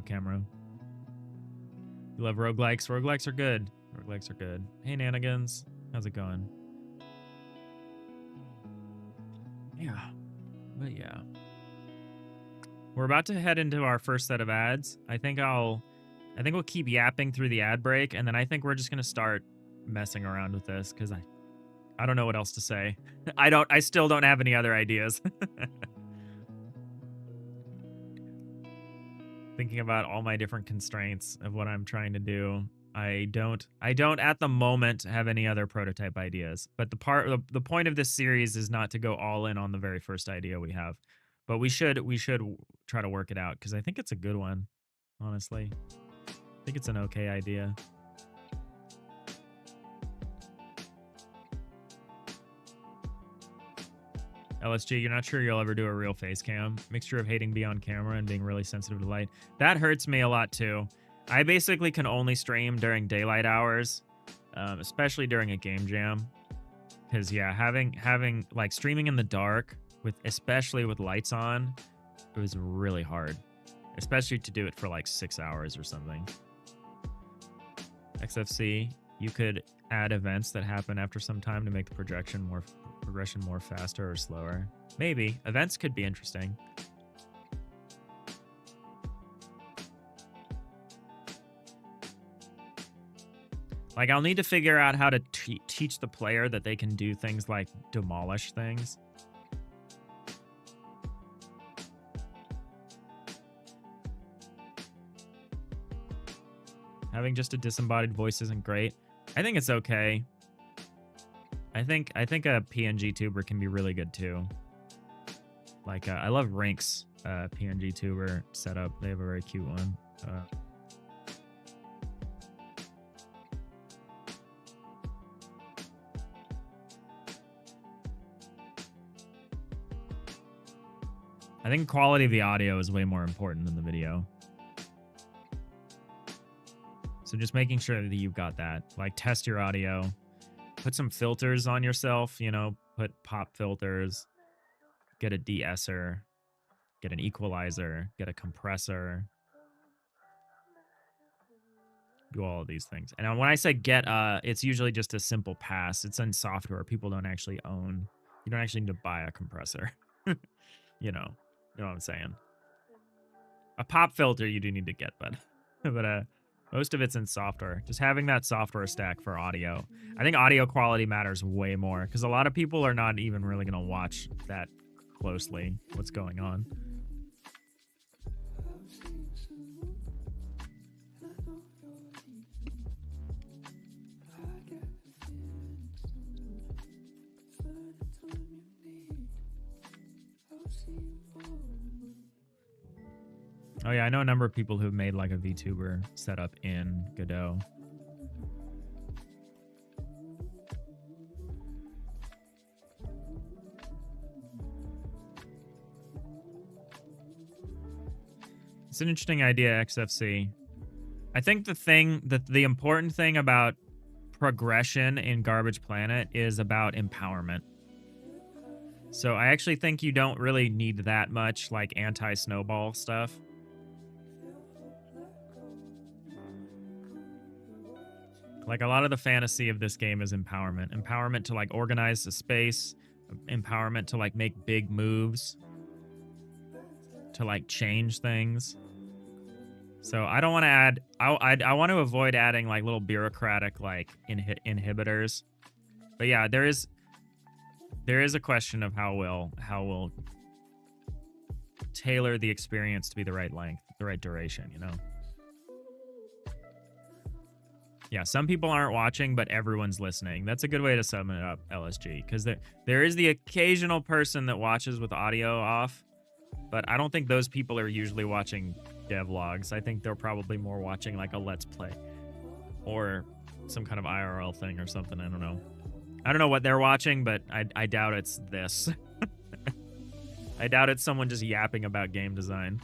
camera. You love roguelikes? Roguelikes are good. Roguelikes are good. Hey, Nanigans. How's it going? Yeah. But yeah. We're about to head into our first set of ads. I think we'll keep yapping through the ad break, and then I think we're just gonna start messing around with this because I don't know what else to say. I still don't have any other ideas. Thinking about all my different constraints of what I'm trying to do. I don't at the moment have any other prototype ideas. But the point of this series is not to go all in on the very first idea we have. But we should try to work it out because I think it's a good one, honestly. I think it's an okay idea. LSG, you're not sure you'll ever do a real face cam. Mixture of hating being on camera and being really sensitive to light. That hurts me a lot too. I basically can only stream during daylight hours, especially during a game jam. Because yeah, having like streaming in the dark especially with lights on, it was really hard, especially to do it for like 6 hours or something. XFC, you could add events that happen after some time to make the progression more faster or slower. Maybe events could be interesting. Like, I'll need to figure out how to teach the player that they can do things like demolish things. Having just a disembodied voice isn't great. I think it's okay. I think a PNG tuber can be really good too. Like, I love Rink's PNG tuber setup. They have a very cute one. I think quality of the audio is way more important than the video. So just making sure that you've got that. Like, test your audio. Put some filters on yourself, you know, put pop filters. Get a de-esser. Get an equalizer. Get a compressor. do all of these things. And when I say get, it's usually just a simple pass. It's in software people don't actually own. You don't actually need to buy a compressor. You know what I'm saying. A pop filter you do need to get, but but most of it's in software. Just having that software stack for audio. I think audio quality matters way more because a lot of people are not even really going to watch that closely what's going on. Oh yeah, I know a number of people who've made like a VTuber setup in Godot. It's an interesting idea, XFC. I think the important thing about progression in Garbage Planet is about empowerment. So I actually think you don't really need that much like anti-snowball stuff. Like a lot of the fantasy of this game is empowerment. Empowerment to like organize the space, empowerment to like make big moves, to like change things. So I don't want to add, I want to avoid adding like little bureaucratic like inhibitors. But yeah, there is a question of how we'll tailor the experience to be the right length, the right duration, you know? Yeah, some people aren't watching, but everyone's listening. That's a good way to sum it up, LSG, because there is the occasional person that watches with audio off, but I don't think those people are usually watching devlogs. I think they're probably more watching like a Let's Play or some kind of IRL thing or something. I don't know. I don't know what they're watching, but I doubt it's this. I doubt it's someone just yapping about game design.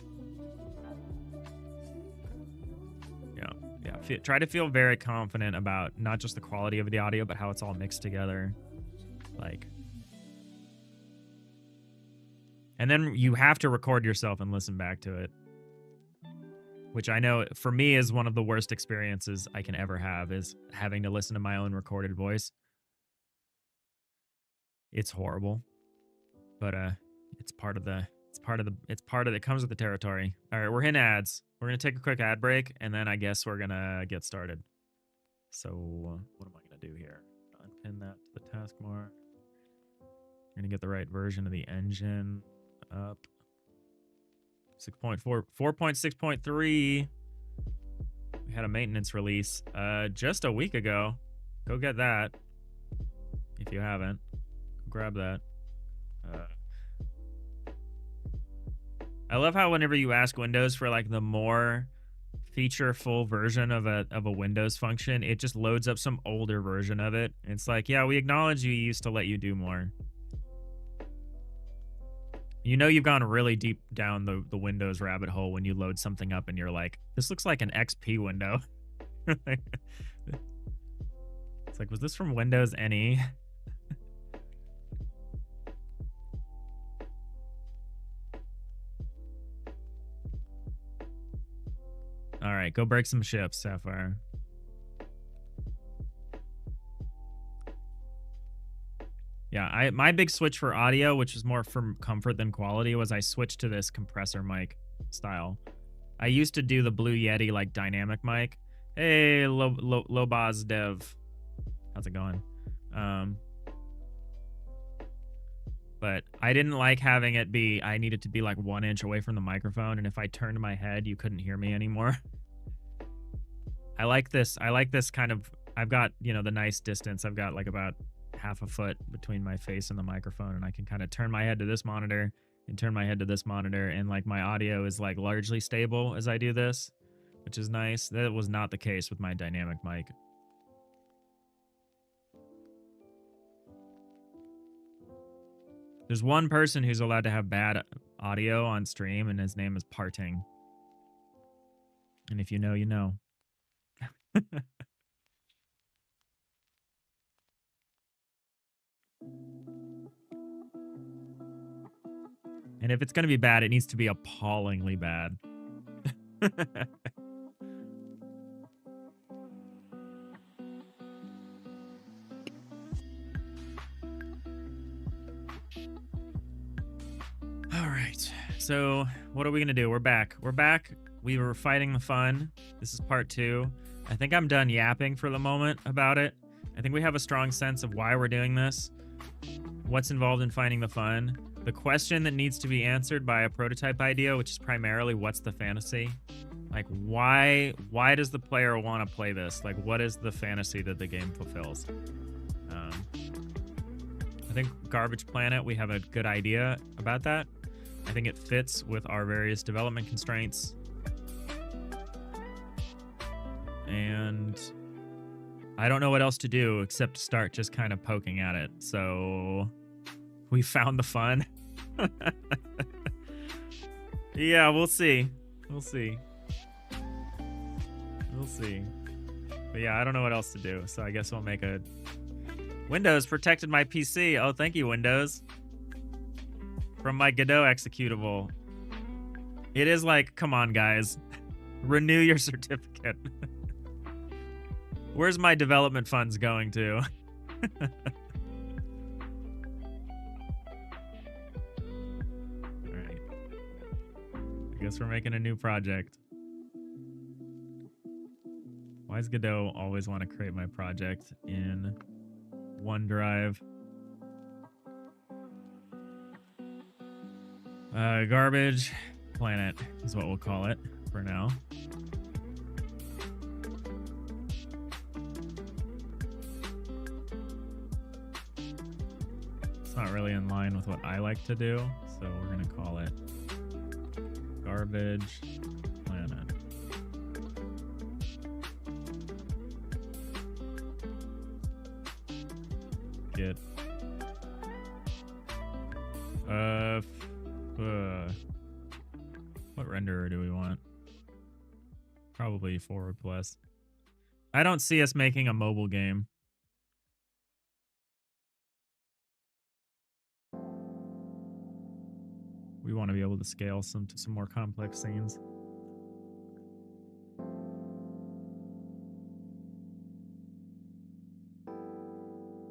Yeah, try to feel very confident about not just the quality of the audio, but how it's all mixed together. Like, and then you have to record yourself and listen back to it, which I know for me is one of the worst experiences I can ever have, is having to listen to my own recorded voice. It's horrible, but it comes with the territory. All right, we're in ads. We're gonna take a quick ad break, and then I guess we're gonna get started. So what am I gonna do here? Unpin that to the taskbar. We're gonna get the right version of the engine up. 6.4, 4.6.3. We had a maintenance release just a week ago. Go get that if you haven't. Grab that. I love how whenever you ask Windows for like the more featureful version of a Windows function, it just loads up some older version of it. It's like, yeah, we acknowledge you used to let you do more. You know you've gone really deep down the Windows rabbit hole when you load something up and you're like, this looks like an XP window. It's like, was this from Windows NE? All right, go break some ships, Sapphire. Yeah, my big switch for audio, which is more for comfort than quality, was I switched to this compressor mic style. I used to do the Blue Yeti like dynamic mic. Hey, Lobaz Dev, how's it going? But I didn't like having it be, I needed to be like 1 inch away from the microphone, and if I turned my head, you couldn't hear me anymore. I like this kind of, I've got, you know, the nice distance. I've got like about half a foot between my face and the microphone, and I can kind of turn my head to this monitor and turn my head to this monitor, and like my audio is like largely stable as I do this, which is nice. That was not the case with my dynamic mic. There's one person who's allowed to have bad audio on stream, and his name is Parting. And if you know, you know. And if it's going to be bad, it needs to be appallingly bad. so what are we gonna do? We're back. We're back. We were fighting the fun. This is part 2. I think I'm done yapping for the moment about it. I think we have a strong sense of why we're doing this, what's involved in finding the fun, the question that needs to be answered by a prototype idea, which is primarily what's the fantasy? Like, why does the player want to play this? Like, what is the fantasy that the game fulfills? I think Garbage Planet, we have a good idea about that. I think it fits with our various development constraints. And I don't know what else to do except to start just kind of poking at it. So we found the fun. Yeah, we'll see. We'll see. We'll see. But yeah, I don't know what else to do. So I guess we'll make a... Windows protected my PC. Oh, thank you, Windows. From my Godot executable. It is like, come on, guys. Renew your certificate. Where's my development funds going to? Alright. I guess we're making a new project. Why does Godot always want to create my project in OneDrive? Garbage Planet is what we'll call it for now. It's not really in line with what I like to do, so we're gonna call it Garbage Planet. Get what renderer do we want? Probably Forward Plus. I don't see us making a mobile game. We want to be able to scale some more complex scenes.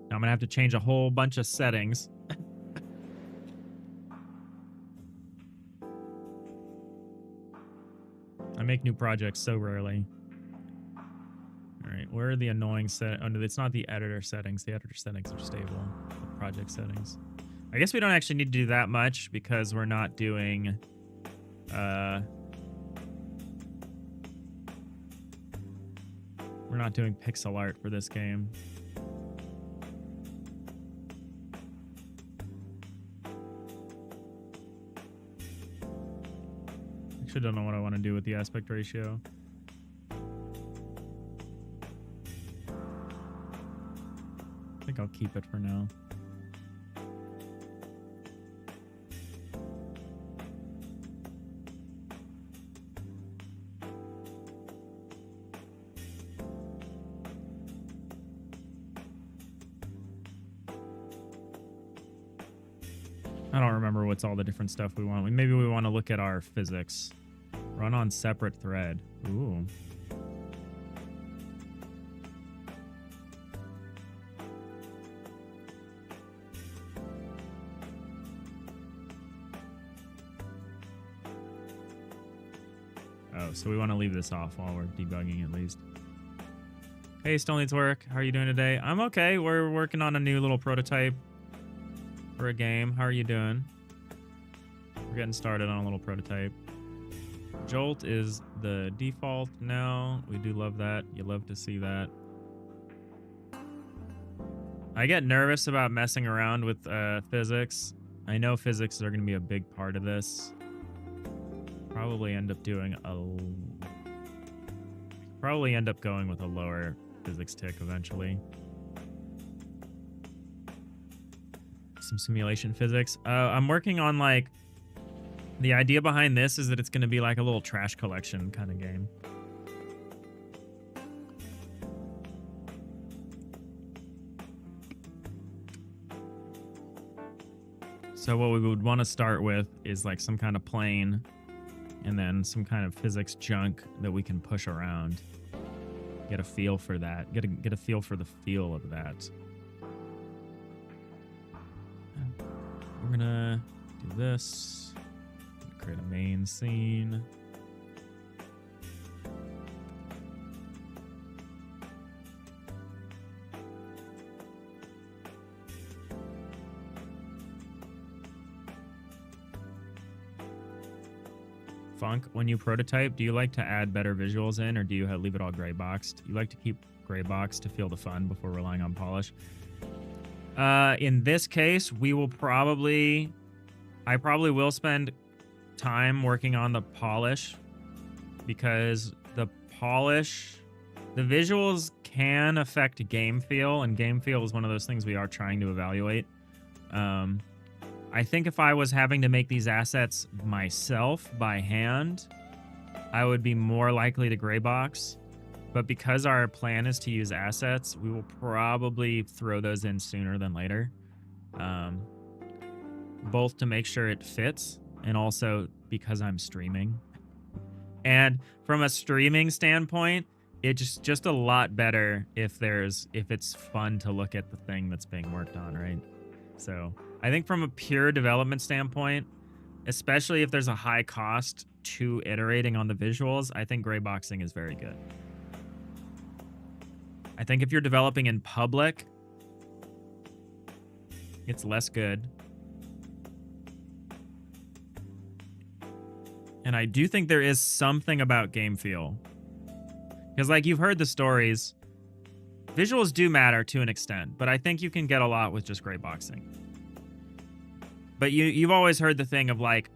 Now I'm gonna have to change a whole bunch of settings. I make new projects so rarely. All right, where are the annoying it's not the editor settings. The editor settings are stable. The project settings. I guess we don't actually need to do that much because we're not doing pixel art for this game. Actually don't know what I want to do with the aspect ratio. I think I'll keep it for now. I don't remember what's all the different stuff we want. Maybe we want to look at our physics. Run on separate thread. Ooh. Oh, so we want to leave this off while we're debugging at least. Hey, still needs work. How are you doing today? I'm okay. We're working on a new little prototype for a game. How are you doing? We're getting started on a little prototype. Jolt is the default now. We do love that. You love to see that. I get nervous about messing around with physics. I know physics are going to be a big part of this. Probably end up going with a lower physics tick eventually. Some simulation physics. I'm working on like the idea behind this is that it's going to be like a little trash collection kind of game. So what we would want to start with is like some kind of plane and then some kind of physics junk that we can push around. Get a feel for that. Get a feel for the feel of that. We're gonna do this. Create a main scene. Funk, when you prototype, do you like to add better visuals in, or do you leave it all gray boxed? You like to keep gray box to feel the fun before relying on polish? In this case, I probably will spend time working on the polish, because the visuals can affect game feel, and game feel is one of those things we are trying to evaluate. I think if I was having to make these assets myself by hand, I would be more likely to gray box. But because our plan is to use assets, we will probably throw those in sooner than later. Both to make sure it fits, and also because I'm streaming. And from a streaming standpoint, it's just a lot better if it's fun to look at the thing that's being worked on, right? So I think from a pure development standpoint, especially if there's a high cost to iterating on the visuals, I think gray boxing is very good. I think if you're developing in public, it's less good. And I do think there is something about game feel. Because like you've heard the stories, visuals do matter to an extent, but I think you can get a lot with just gray boxing. But you've always heard the thing of like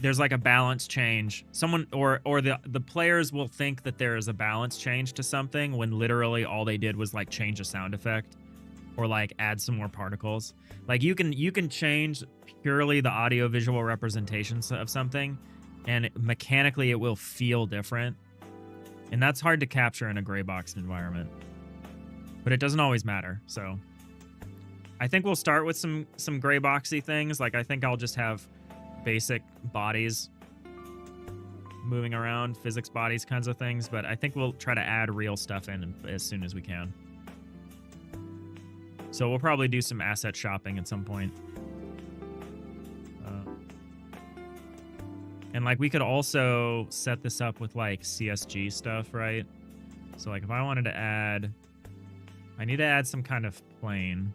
there's like a balance change. Or the players will think that there is a balance change to something when literally all they did was like change a sound effect or like add some more particles. Like you can change purely the audio visual representations of something, and mechanically it will feel different. And that's hard to capture in a gray box environment. But it doesn't always matter. So I think we'll start with some gray boxy things. Like I think I'll just have basic bodies moving around, physics bodies kinds of things, but I think we'll try to add real stuff in as soon as we can. So we'll probably do some asset shopping at some point. And like we could also set this up with like CSG stuff, right? So like if I wanted to add, I need to add some kind of plane,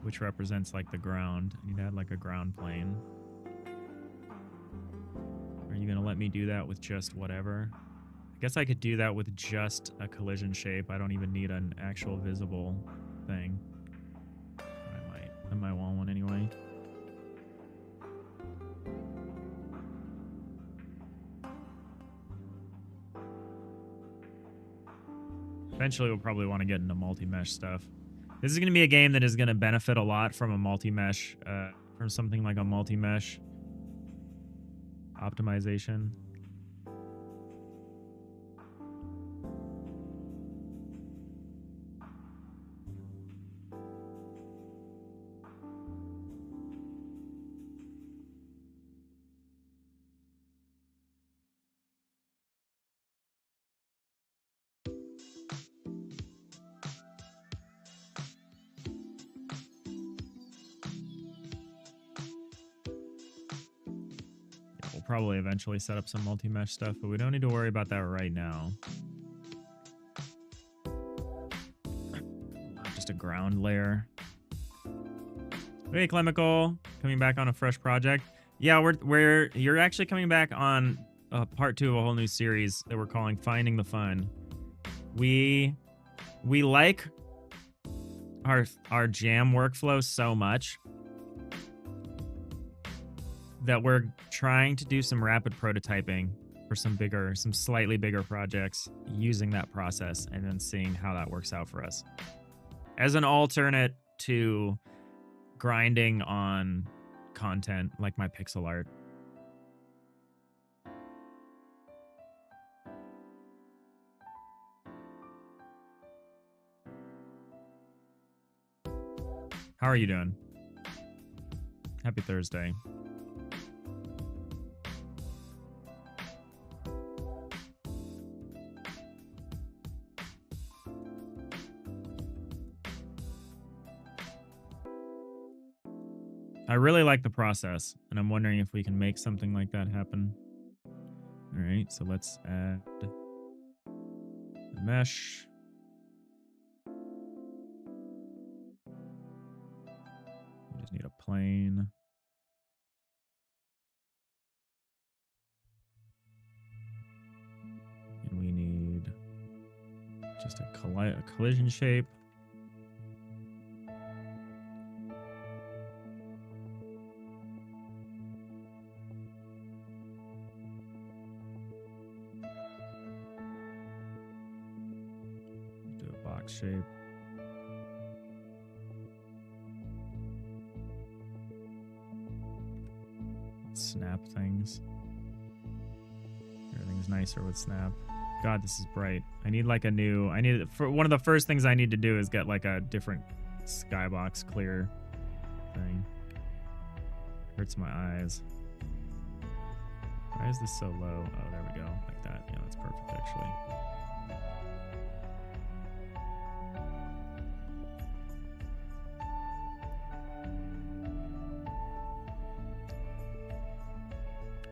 which represents like the ground. I need to add like a ground plane. Are you gonna let me do that with just whatever? I guess I could do that with just a collision shape. I don't even need an actual visible thing. I might want one anyway. Eventually we'll probably want to get into multi-mesh stuff. This is going to be a game that is going to benefit a lot from a multi-mesh, from something like a multi-mesh optimization. Probably eventually set up some multi-mesh stuff, but we don't need to worry about that right now. Just a ground layer. Hey, Clemical, coming back on a fresh project. Yeah, you're actually coming back on part 2 of a whole new series that we're calling Finding the Fun. We like our jam workflow so much that we're trying to do some rapid prototyping for some slightly bigger projects using that process and then seeing how that works out for us. As an alternate to grinding on content like my pixel art. How are you doing? Happy Thursday. I really like the process, and I'm wondering if we can make something like that happen. All right, so let's add the mesh. We just need a plane. And we need just a collision shape. Do a box shape. Snap things. Everything's nicer with snap. God, this is bright. I need like a new, for one of the first things I need to do is get like a different skybox clear thing. Hurts my eyes. Why is this so low? Oh, there we go. Like that. Yeah, that's perfect actually.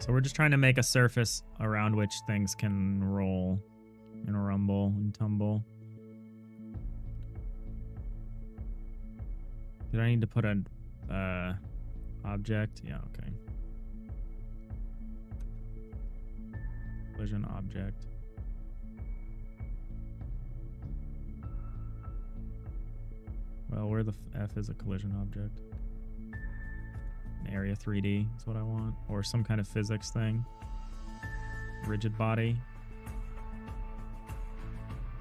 So we're just trying to make a surface around which things can roll and rumble and tumble. Did I need to put an object? Yeah, okay. Collision object. Well, where the F is a collision object. Area 3D is what I want, or some kind of physics thing. Rigid body.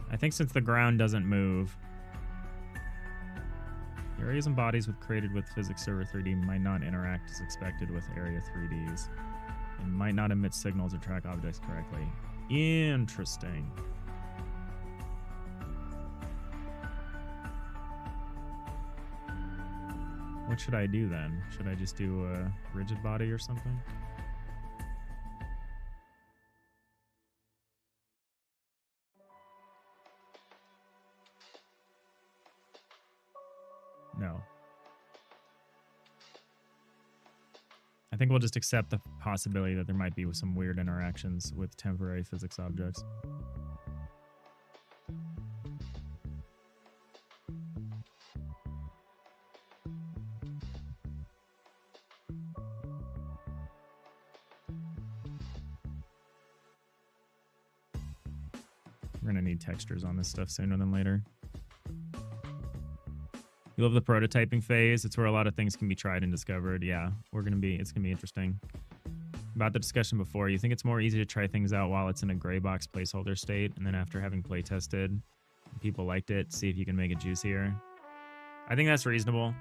I think since the ground doesn't move, areas and bodies created with physics server 3D might not interact as expected with area 3Ds and might not emit signals or track objects correctly. Interesting. What should I do then? Should I just do a rigid body or something? No. I think we'll just accept the possibility that there might be some weird interactions with temporary physics objects. We're gonna need textures on this stuff sooner than later. You love the prototyping phase. It's where a lot of things can be tried and discovered. Yeah, it's gonna be interesting. About the discussion before, you think it's more easy to try things out while it's in a gray box placeholder state, and then after having play tested, people liked it, see if you can make it juicier. I think that's reasonable.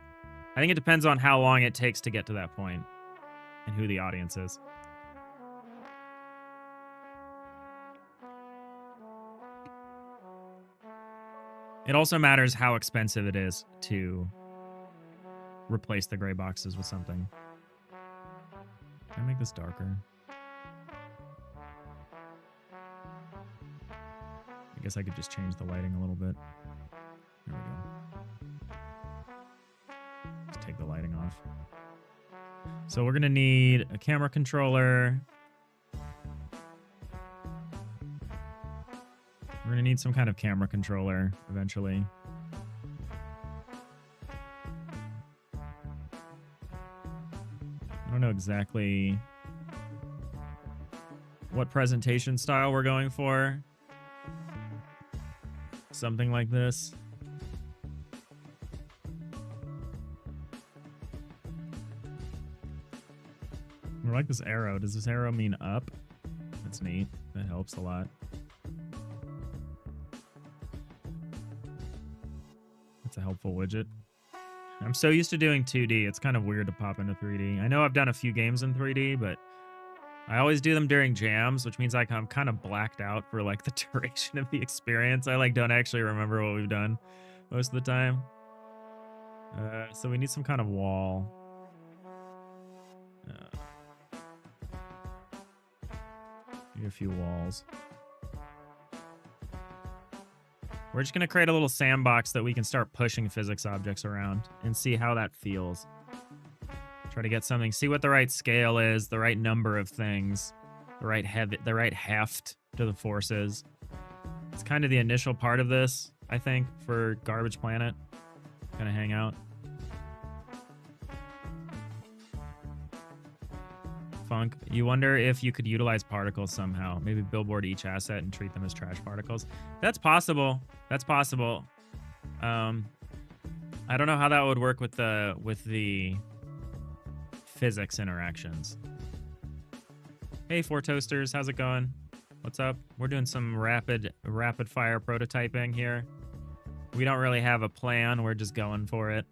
I think it depends on how long it takes to get to that point and who the audience is. It also matters how expensive it is to replace the gray boxes with something. Can I make this darker? I guess I could just change the lighting a little bit. There we go. Just take the lighting off. So we're gonna need a camera controller. We're gonna need some kind of camera controller eventually. I don't know exactly what presentation style we're going for. Something like this. I like this arrow. Does this arrow mean up? That's neat. That helps a lot. That's a helpful widget. I'm so used to doing 2D, it's kind of weird to pop into 3D. I know I've done a few games in 3D, but I always do them during jams, which means I'm kind of blacked out for like the duration of the experience. I like don't actually remember what we've done most of the time. So we need some kind of wall. Need a few walls. We're just going to create a little sandbox that we can start pushing physics objects around and see how that feels. Try to get something, see what the right scale is, the right number of things, the right heft to the forces. It's kind of the initial part of this, I think, for Garbage Planet. Gonna hang out. Funk. You wonder if you could utilize particles somehow. Maybe billboard each asset and treat them as trash particles. That's possible. That's possible. I don't know how that would work with the physics interactions. Hey, Four Toasters, how's it going? What's up? We're doing some rapid fire prototyping here. We don't really have a plan. We're just going for it.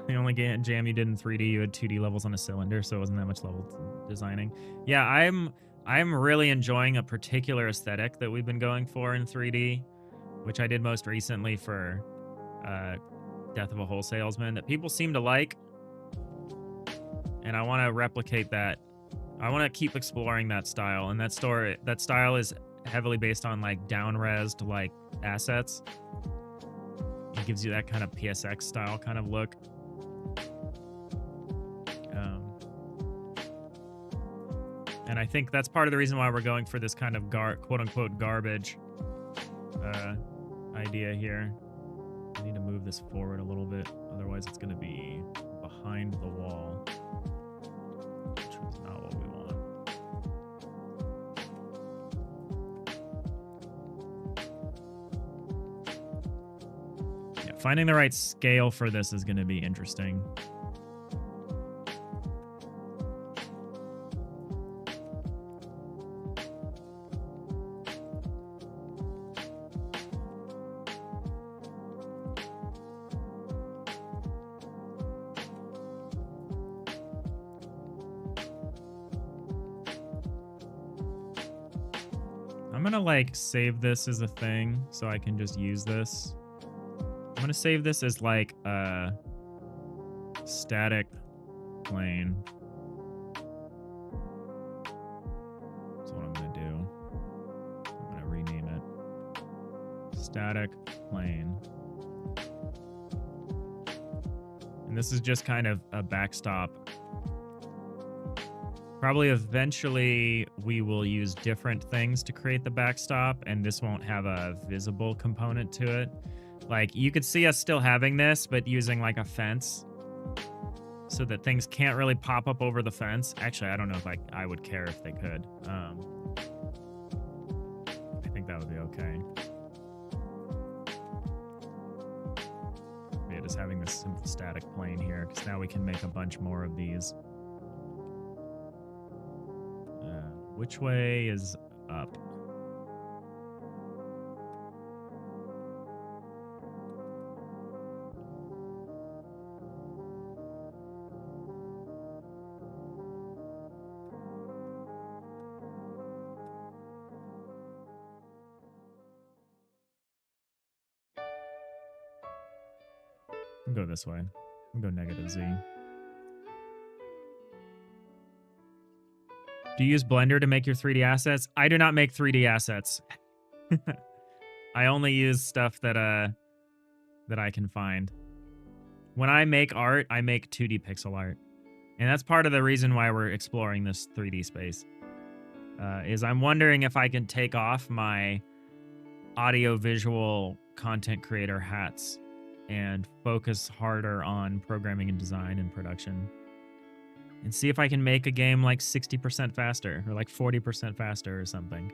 The only jam you did in 3D, you had 2D levels on a cylinder, so it wasn't that much level designing. Yeah, I'm really enjoying a particular aesthetic that we've been going for in 3D, which I did most recently for Death of a Whole Salesman, that people seem to like, and I want to replicate that. I want to keep exploring that style, and that style is heavily based on like down-resed like assets. It gives you that kind of PSX style kind of look. And I think that's part of the reason why we're going for this kind of quote-unquote garbage idea here. I need to move this forward a little bit, otherwise it's going to be behind the wall, which is not what we want. Yeah, finding the right scale for this is going to be interesting. Like save this as a thing so I can just use this. I'm gonna save this as like a static plane. That's what I'm gonna do. I'm gonna rename it static plane. And this is just kind of a backstop. Probably eventually we will use different things to create the backstop, and this won't have a visible component to it. Like, you could see us still having this, but using like a fence so that things can't really pop up over the fence. Actually, I don't know if I would care if they could. I think that would be okay. Yeah, just having this simple static plane here, because now we can make a bunch more of these. Which way is up? I'll go this way. I'll go -Z. Do you use Blender to make your 3D assets? I do not make 3D assets. I only use stuff that I can find. When I make art, I make 2D pixel art. And that's part of the reason why we're exploring this 3D space. Is I'm wondering if I can take off my audio-visual content creator hats and focus harder on programming and design and production. And see if I can make a game like 60% faster or like 40% faster or something.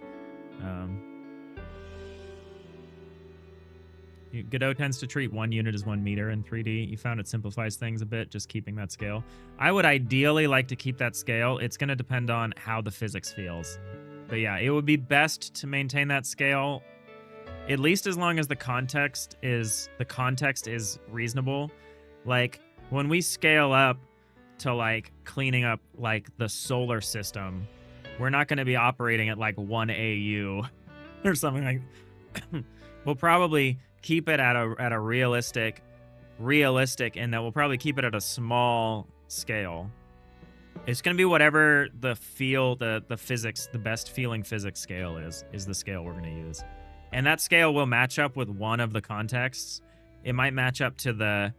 Godot tends to treat 1 unit as 1 meter in 3D. You found it simplifies things a bit, just keeping that scale. I would ideally like to keep that scale. It's going to depend on how the physics feels. But yeah, it would be best to maintain that scale, at least as long as the context is reasonable. Like, when we scale up to like cleaning up like the solar system, we're not going to be operating at like 1 AU or something like we'll probably keep it at a realistic, and that we'll probably keep it at a small scale. It's going to be whatever the physics, the best feeling physics scale is the scale we're going to use. And that scale will match up with one of the contexts. It might match up to the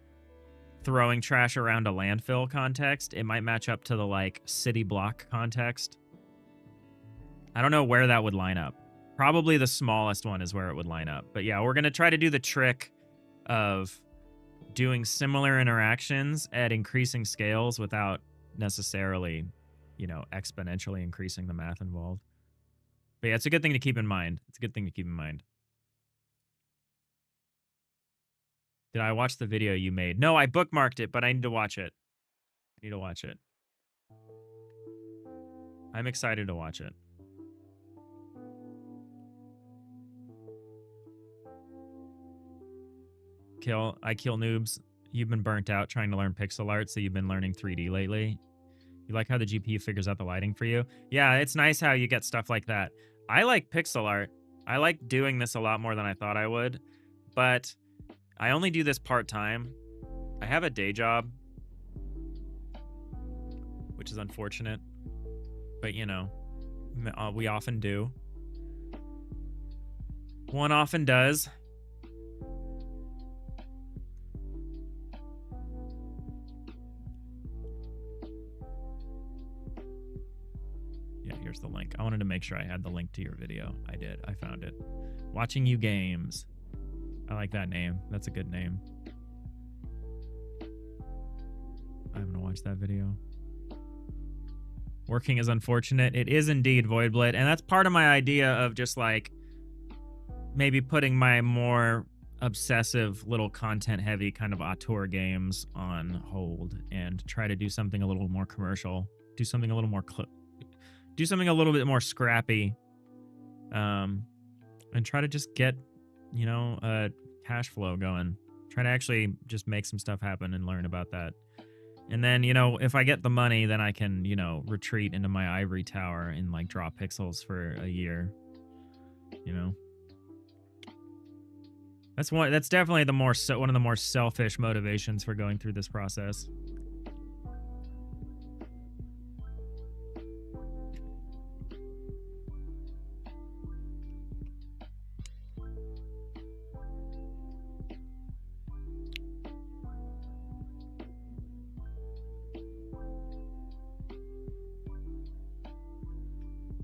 throwing trash around a landfill context. It might match up to the, like, city block context. I don't know where that would line up. Probably the smallest one is where it would line up. But yeah, we're going to try to do the trick of doing similar interactions at increasing scales without necessarily, you know, exponentially increasing the math involved. But yeah, it's a good thing to keep in mind. It's a good thing to keep in mind. Did I watch the video you made? No, I bookmarked it, but I need to watch it. I need to watch it. I'm excited to watch it. I kill noobs. You've been burnt out trying to learn pixel art, so you've been learning 3D lately. You like how the GPU figures out the lighting for you? Yeah, it's nice how you get stuff like that. I like pixel art. I like doing this a lot more than I thought I would, but I only do this part-time. I have a day job, which is unfortunate, but you know, we often do. One often does. Here's the link. I wanted to make sure I had the link to your video. I did. I found it. Watching You Games. I like that name. That's a good name. I'm going to watch that video. Working is unfortunate. It is indeed, Voidblit. And that's part of my idea of just like maybe putting my more obsessive little content heavy kind of auteur games on hold and try to do something a little more commercial. Do something a little more do something a little bit more scrappy, and try to just get, you know, cash flow going. Try to actually just make some stuff happen and learn about that. And then, you know, if I get the money, then I can, you know, retreat into my ivory tower and like draw pixels for a year, you know. That's definitely one of the more selfish motivations for going through this process.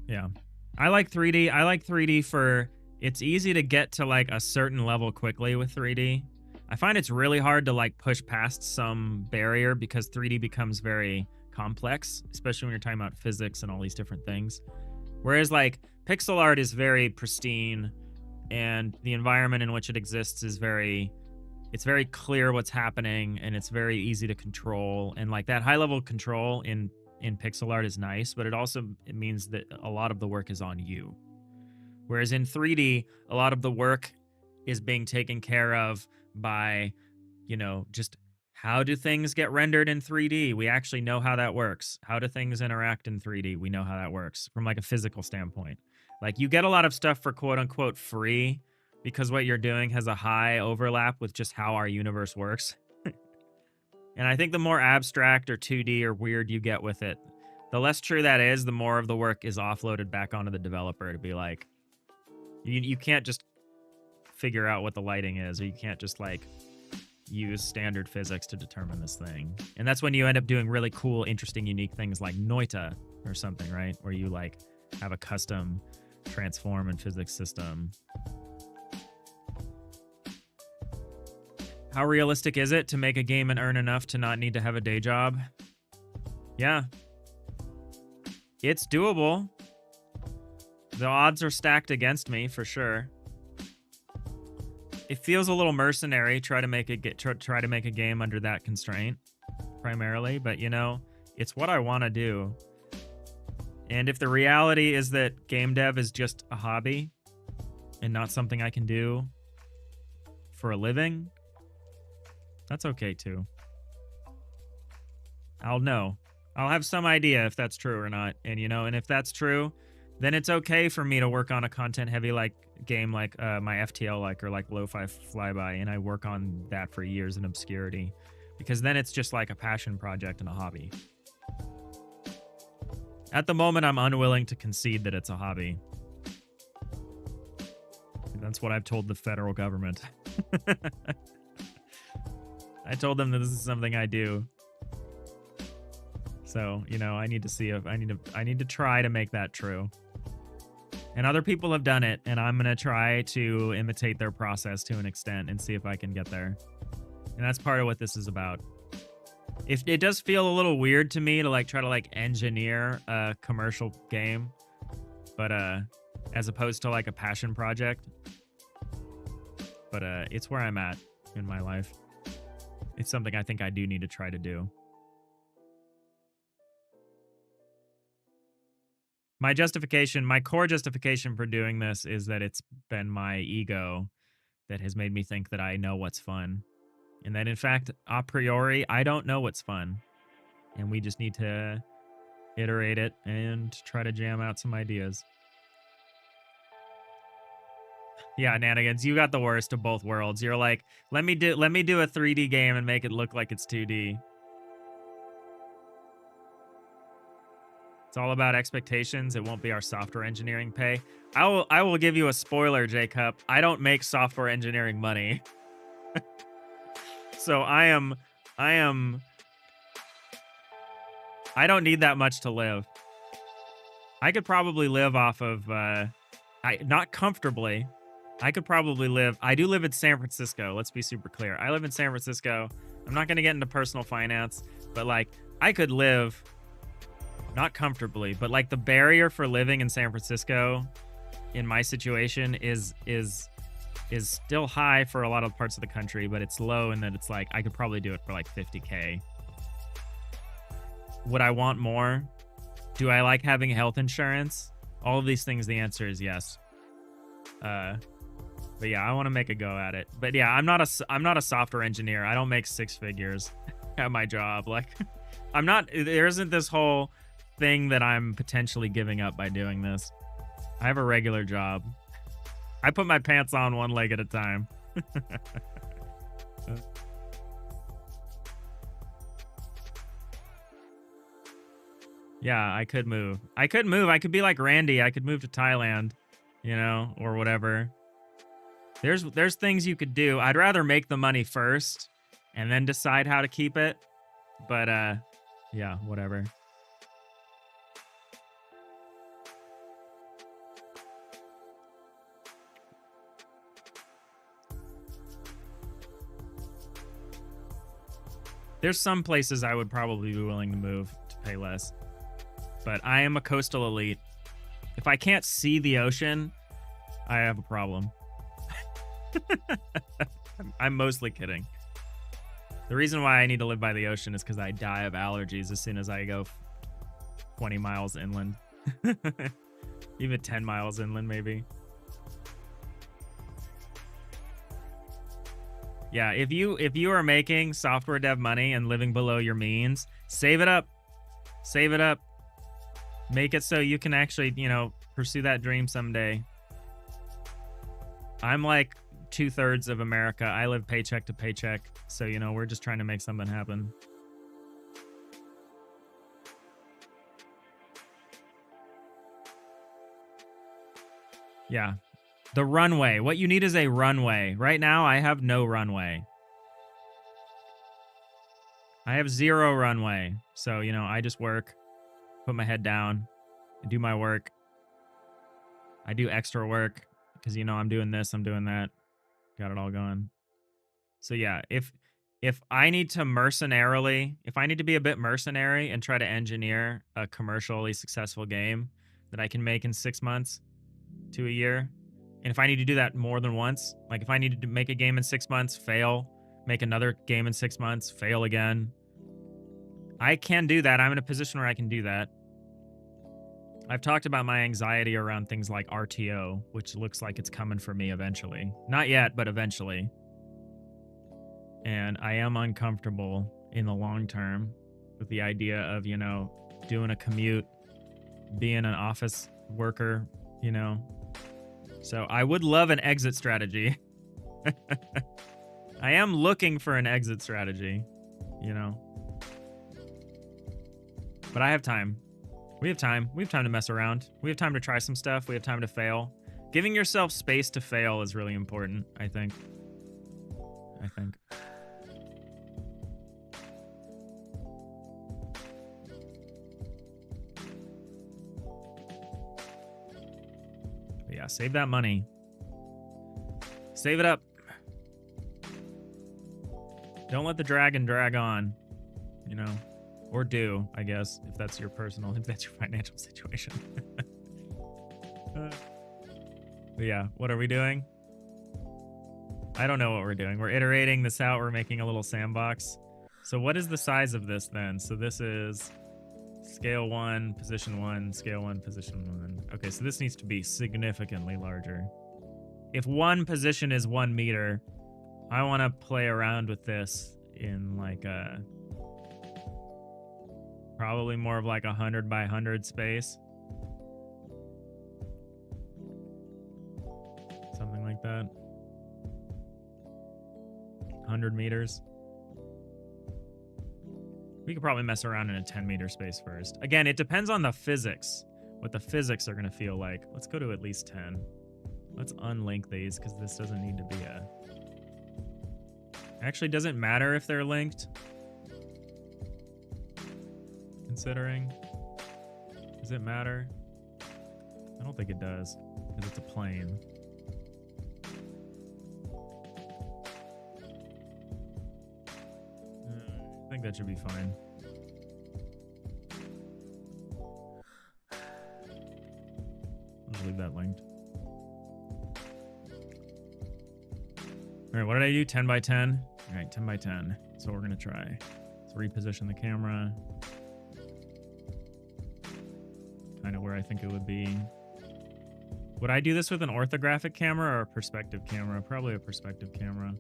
Yeah. I like 3D. I like 3D for it's easy to get to like a certain level quickly with 3D. I find it's really hard to like push past some barrier because 3D becomes very complex, especially when you're talking about physics and all these different things. Whereas like pixel art is very pristine and the environment in which it exists is it's very clear what's happening and it's very easy to control. And like that high level control in pixel art is nice, but it means that a lot of the work is on you. Whereas in 3D, a lot of the work is being taken care of by, you know, just how do things get rendered in 3D? We actually know how that works. How do things interact in 3D? We know how that works from like a physical standpoint. Like you get a lot of stuff for quote unquote free because what you're doing has a high overlap with just how our universe works. And I think the more abstract or 2D or weird you get with it, the less true that is, the more of the work is offloaded back onto the developer to be like, you can't just figure out what the lighting is, or you can't just like use standard physics to determine this thing. And that's when you end up doing really cool, interesting, unique things like Noita or something, right? Where you like have a custom transform and physics system. How realistic is it to make a game and earn enough to not need to have a day job? Yeah. It's doable. The odds are stacked against me for sure. It feels a little mercenary try to make a game under that constraint primarily, but you know, it's what I want to do. And if the reality is that game dev is just a hobby and not something I can do for a living, that's okay too. I'll know. I'll have some idea if that's true or not. And you know, and if that's true, then it's okay for me to work on a content heavy like game like my FTL like or like Lo-Fi Flyby, and I work on that for years in obscurity. Because then it's just like a passion project and a hobby. At the moment, I'm unwilling to concede that it's a hobby. That's what I've told the federal government. I told them that this is something I do. So, you know, I need to see if I need to try to make that true. And other people have done it, and I'm going to try to imitate their process to an extent and see if I can get there. And that's part of what this is about. If it does feel a little weird to me to like try to like engineer a commercial game, but as opposed to like a passion project. But it's where I'm at in my life. It's something I think I do need to try to do. My justification, my core justification for doing this is that it's been my ego that has made me think that I know what's fun. And that in fact, a priori, I don't know what's fun. And we just need to iterate it and try to jam out some ideas. Yeah, Nanigans, you got the worst of both worlds. You're like, let me do a 3D game and make it look like it's 2D. It's all about expectations. It won't be our software engineering pay. I will give you a spoiler, Jacob. I don't make software engineering money. So I don't need that much to live. I could probably live off of not comfortably. I could probably live. I do live in San Francisco. Let's be super clear. I live in San Francisco. I'm not going to get into personal finance, but like I could live not comfortably, but like the barrier for living in San Francisco in my situation is still high for a lot of parts of the country, but it's low in that it's like I could probably do it for like 50K. Would I want more? Do I like having health insurance? All of these things, the answer is yes. But yeah, I want to make a go at it. But yeah, I'm not a software engineer. I don't make six figures at my job. Like there isn't this whole thing that I'm potentially giving up by doing this. I have a regular job. I put my pants on one leg at a time. Yeah, I could move. I could be like Randy. I could move to Thailand, you know, or whatever. There's things you could do. I'd rather make the money first and then decide how to keep it. But yeah, whatever. There's some places I would probably be willing to move to pay less. But I am a coastal elite. If I can't see the ocean, I have a problem. I'm mostly kidding. The reason why I need to live by the ocean is because I die of allergies as soon as I go 20 miles inland. Even 10 miles inland, maybe. Yeah, if you are making software dev money and living below your means, save it up. Save it up. Make it so you can actually, you know, pursue that dream someday. I'm like 2/3 of America. I live paycheck to paycheck. So, you know, we're just trying to make something happen. Yeah. The runway. What you need is a runway. Right now, I have no runway. I have 0 runway. So, you know, I just work, put my head down, I do my work. I do extra work because, you know, I'm doing this, I'm doing that. Got it all going. So, yeah, if I need to if I need to be a bit mercenary and try to engineer a commercially successful game that I can make in 6 months to a year, and if I need to do that more than once, like if I needed to make a game in 6 months, fail, make another game in 6 months, fail again, I can do that. I'm in a position where I can do that. I've talked about my anxiety around things like RTO, which looks like it's coming for me eventually. Not yet, but eventually. And I am uncomfortable in the long term with the idea of, you know, doing a commute, being an office worker, you know. So I would love an exit strategy. I am looking for an exit strategy, you know. But I have time. We have time. We have time to mess around. We have time to try some stuff. We have time to fail. Giving yourself space to fail is really important, I think. But yeah, save that money. Save it up. Don't let the dragon drag on, you know, or do, I guess, if that's your financial situation. But yeah, what are we doing? I don't know what we're doing. We're iterating this out. We're making a little sandbox. So what is the size of this then? So this is scale 1, position 1, scale 1, position 1. Okay, so this needs to be significantly larger. If one position is 1 meter, I want to play around with this in like a probably more of like 100 by 100 space. Something like that. 100 meters. We could probably mess around in a 10 meter space first. Again, it depends on the physics, what the physics are going to feel like. Let's go to at least 10. Let's unlink these because this doesn't need to be a... Actually, does it matter if they're linked? Considering. Does it matter? I don't think it does because it's a plane. I think that should be fine. I'll just leave that linked. All right, what did I do? 10 by 10? All right, 10 by 10. So we're going to try. Let's reposition the camera. Kind of where I think it would be. Would I do this with an orthographic camera or a perspective camera? Probably a perspective camera.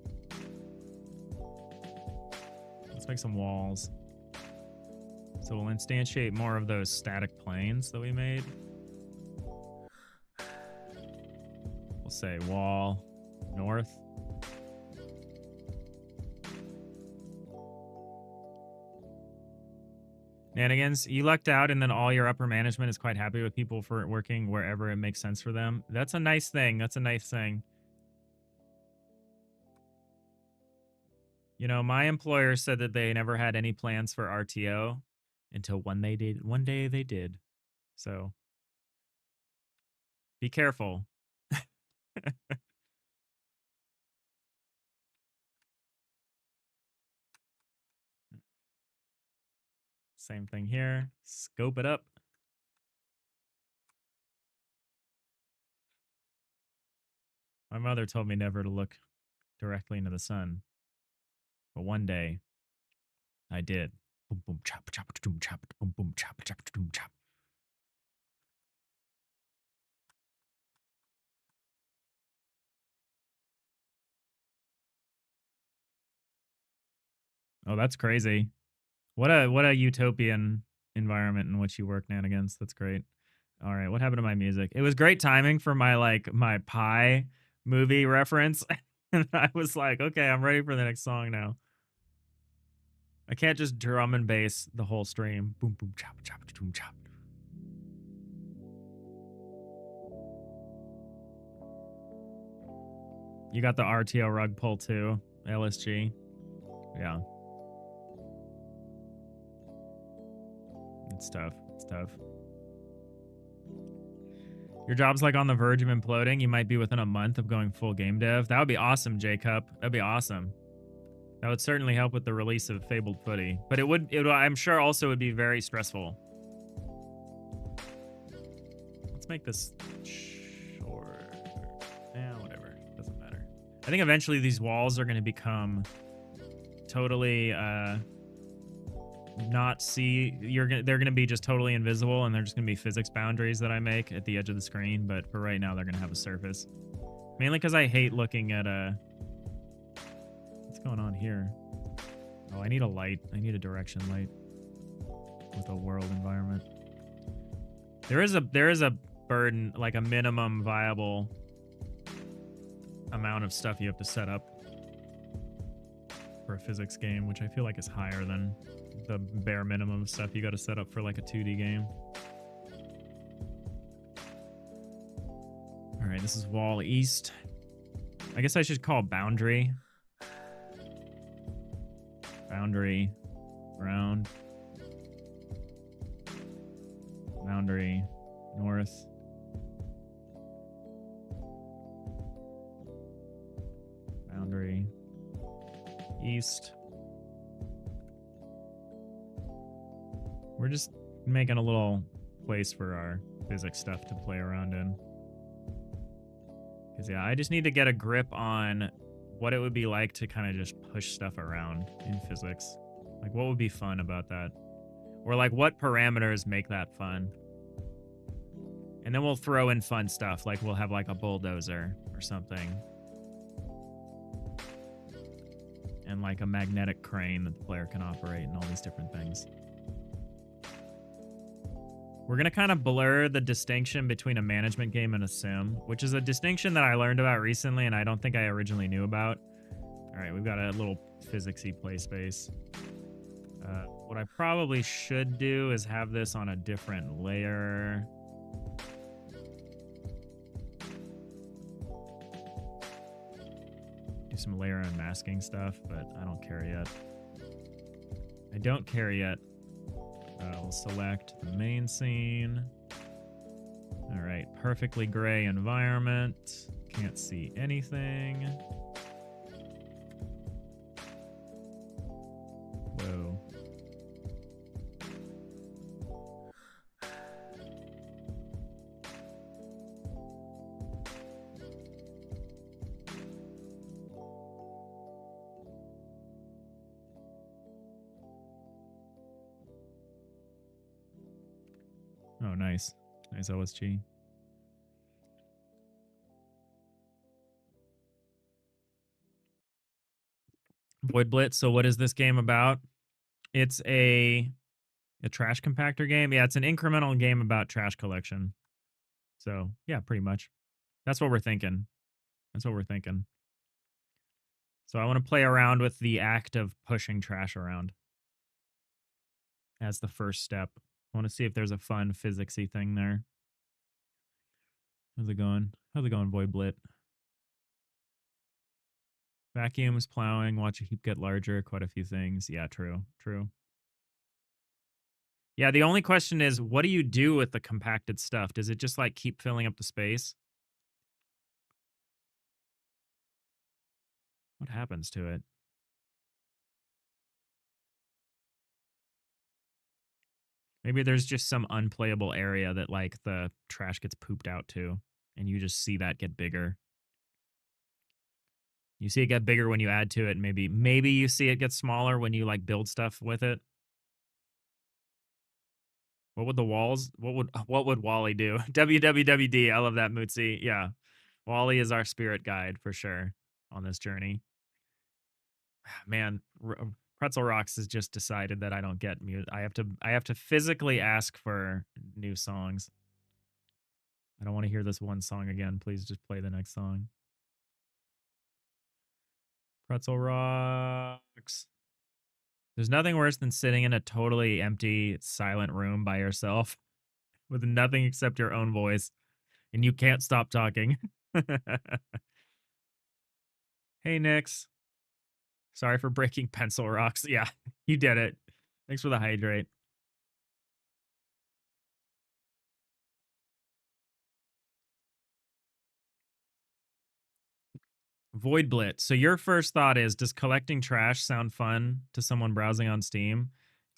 Let's make some walls. So we'll instantiate more of those static planes that we made. We'll say wall north. Nanigans, you lucked out and then all your upper management is quite happy with people for working wherever it makes sense for them. That's a nice thing. That's a nice thing. You know, my employer said that they never had any plans for RTO until one day they did. So be careful. Same thing here. Scope it up. My mother told me never to look directly into the sun. But one day, I did. Boom, boom, chop, chop, doom, chop, boom, boom, chop, chop, doom, chop. Oh, that's crazy. What a utopian environment in which you work, Nanigans. That's great. All right, what happened to my music? It was great timing for my Pi movie reference. And I was like, okay, I'm ready for the next song now. I can't just drum and bass the whole stream. Boom, boom, chop, chop, doom, chop. You got the RTO rug pull too, LSG. Yeah. It's tough. It's tough. Your job's like on the verge of imploding. You might be within a month of going full game dev. That would be awesome, J-Cup. That'd be awesome. That would certainly help with the release of Fabled Footy. But it would I'm sure also would be very stressful. Let's make this short. Yeah, whatever. Doesn't matter. I think eventually these walls are going to become totally they're gonna be just totally invisible, and they're just gonna be physics boundaries that I make at the edge of the screen. But for right now, they're gonna have a surface. Mainly because I hate looking at what's going on here. Oh, I need a light. I need a direction light with a world environment. There is a burden, like a minimum viable amount of stuff you have to set up for a physics game, which I feel like is higher than the bare minimum stuff you got to set up for like a 2D game. right, this is wall east. I guess I should call boundary. Boundary. Ground. Boundary. North. Boundary. East. We're just making a little place for our physics stuff to play around in. Because, yeah, I just need to get a grip on what it would be like to kind of just push stuff around in physics. Like, what would be fun about that? Or, like, what parameters make that fun? And then we'll throw in fun stuff. Like, we'll have, like, a bulldozer or something. And, like, a magnetic crane that the player can operate and all these different things. We're going to kind of blur the distinction between a management game and a sim, which is a distinction that I learned about recently and I don't think I originally knew about. All right, we've got a little physicsy play space. What I probably should do is have this on a different layer. Do some layer and masking stuff, but I don't care yet. I don't care yet. We'll select the main scene. All right, perfectly gray environment. Can't see anything. Whoa. Oh, nice. Nice OSG. Void Blitz. So what is this game about? It's a trash compactor game. Yeah, it's an incremental game about trash collection. So, yeah, pretty much. That's what we're thinking. That's what we're thinking. So I want to play around with the act of pushing trash around as the first step. I want to see if there's a fun physicsy thing there. How's it going? How's it going, Void Blit? Vacuums, plowing, watch a heap get larger, quite a few things. Yeah, true, true. Yeah, the only question is, what do you do with the compacted stuff? Does it just, like, keep filling up the space? What happens to it? Maybe there's just some unplayable area that, like, the trash gets pooped out to, and you just see that get bigger. You see it get bigger when you add to it, maybe you see it get smaller when you, like, build stuff with it. What would the walls what would Wally do? WWWD, I love that, Mootsie. Yeah. Wally is our spirit guide for sure on this journey. Man, Pretzel Rocks has just decided that I don't get music. I have to physically ask for new songs. I don't want to hear this one song again. Please just play the next song. Pretzel Rocks. There's nothing worse than sitting in a totally empty, silent room by yourself with nothing except your own voice, and you can't stop talking. Hey, Nix. Sorry for breaking pencil rocks. Yeah, you did it. Thanks for the hydrate. Void Blitz. So your first thought is, does collecting trash sound fun to someone browsing on Steam?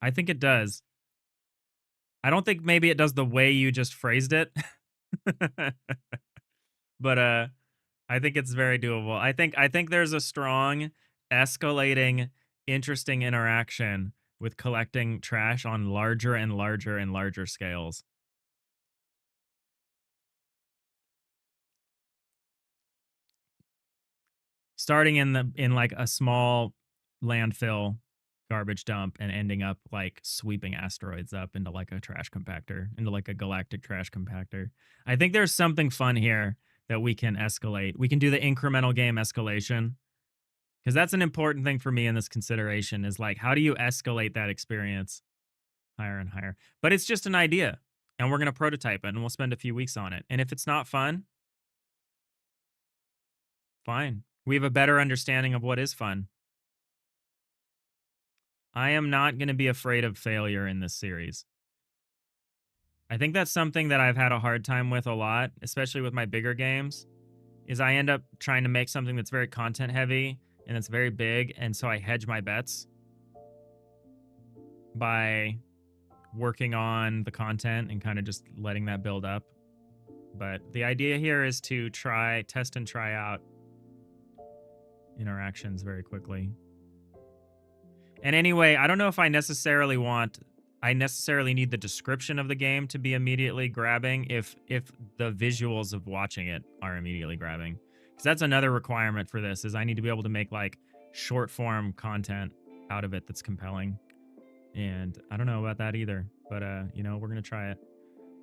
I think it does. I don't think maybe it does the way you just phrased it. But I think it's very doable. I think there's a strong escalating interesting interaction with collecting trash on larger and larger and larger scales. Starting in like a small landfill garbage dump and ending up like sweeping asteroids up into like a trash compactor, into like a galactic trash compactor. I think there's something fun here that we can escalate. We can do the incremental game escalation, because that's an important thing for me in this consideration, is like, how do you escalate that experience higher and higher? But it's just an idea, and we're going to prototype it and we'll spend a few weeks on it. And if it's not fun, fine. We have a better understanding of what is fun. I am not going to be afraid of failure in this series. I think that's something that I've had a hard time with a lot, especially with my bigger games, is I end up trying to make something that's very content heavy and it's very big, and so I hedge my bets by working on the content and kind of just letting that build up. But the idea here is to test and try out interactions very quickly. And anyway, I don't know if I necessarily need the description of the game to be immediately grabbing if the visuals of watching it are immediately grabbing. Because that's another requirement for this, is I need to be able to make like short form content out of it that's compelling. And I don't know about that either, but you know, we're going to try it.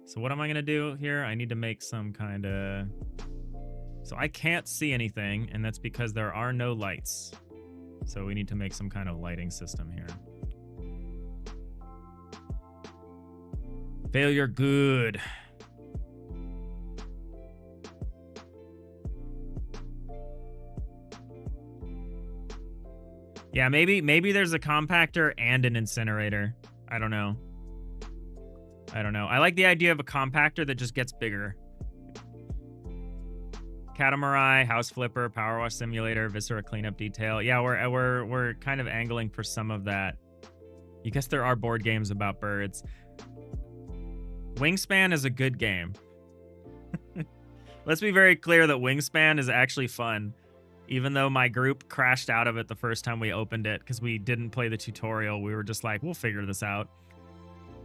So what am I going to do here? I need to make some kind of... So I can't see anything, and that's because there are no lights. So we need to make some kind of lighting system here. Failure, good. Yeah, maybe there's a compactor and an incinerator. I don't know. I like the idea of a compactor that just gets bigger. Catamarai, house flipper, power wash simulator, viscera cleanup detail. Yeah, we're kind of angling for some of that. I guess there are board games about birds. Wingspan is a good game. Let's be very clear that Wingspan is actually fun, even though my group crashed out of it the first time we opened it because we didn't play the tutorial. We were just like, we'll figure this out.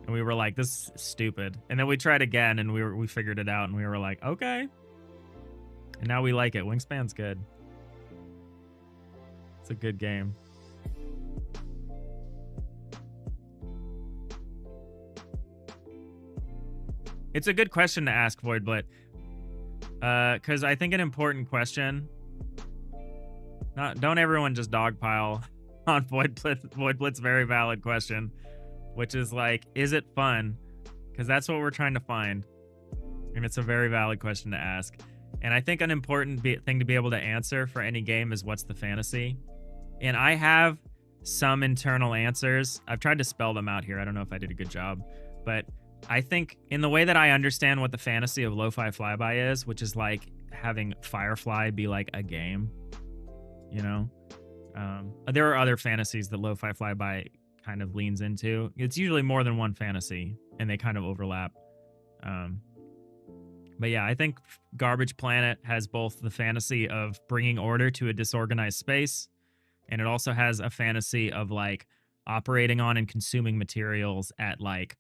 And we were like, this is stupid. And then we tried again and we figured it out and we were like, okay. And now we like it. Wingspan's good. It's a good game. It's a good question to ask, Voidblit. Because I think an important question... Don't everyone just dogpile on Voidblit's very valid question, which is like, is it fun? Because that's what we're trying to find. And it's a very valid question to ask. And I think an important thing to be able to answer for any game is what's the fantasy? And I have some internal answers. I've tried to spell them out here. I don't know if I did a good job. But I think in the way that I understand what the fantasy of Lo-Fi Flyby is, which is like having Firefly be like a game, you know? There are other fantasies that Lo-Fi Flyby kind of leans into. It's usually more than one fantasy, and they kind of overlap. But yeah, I think Garbage Planet has both the fantasy of bringing order to a disorganized space, and it also has a fantasy of like operating on and consuming materials at like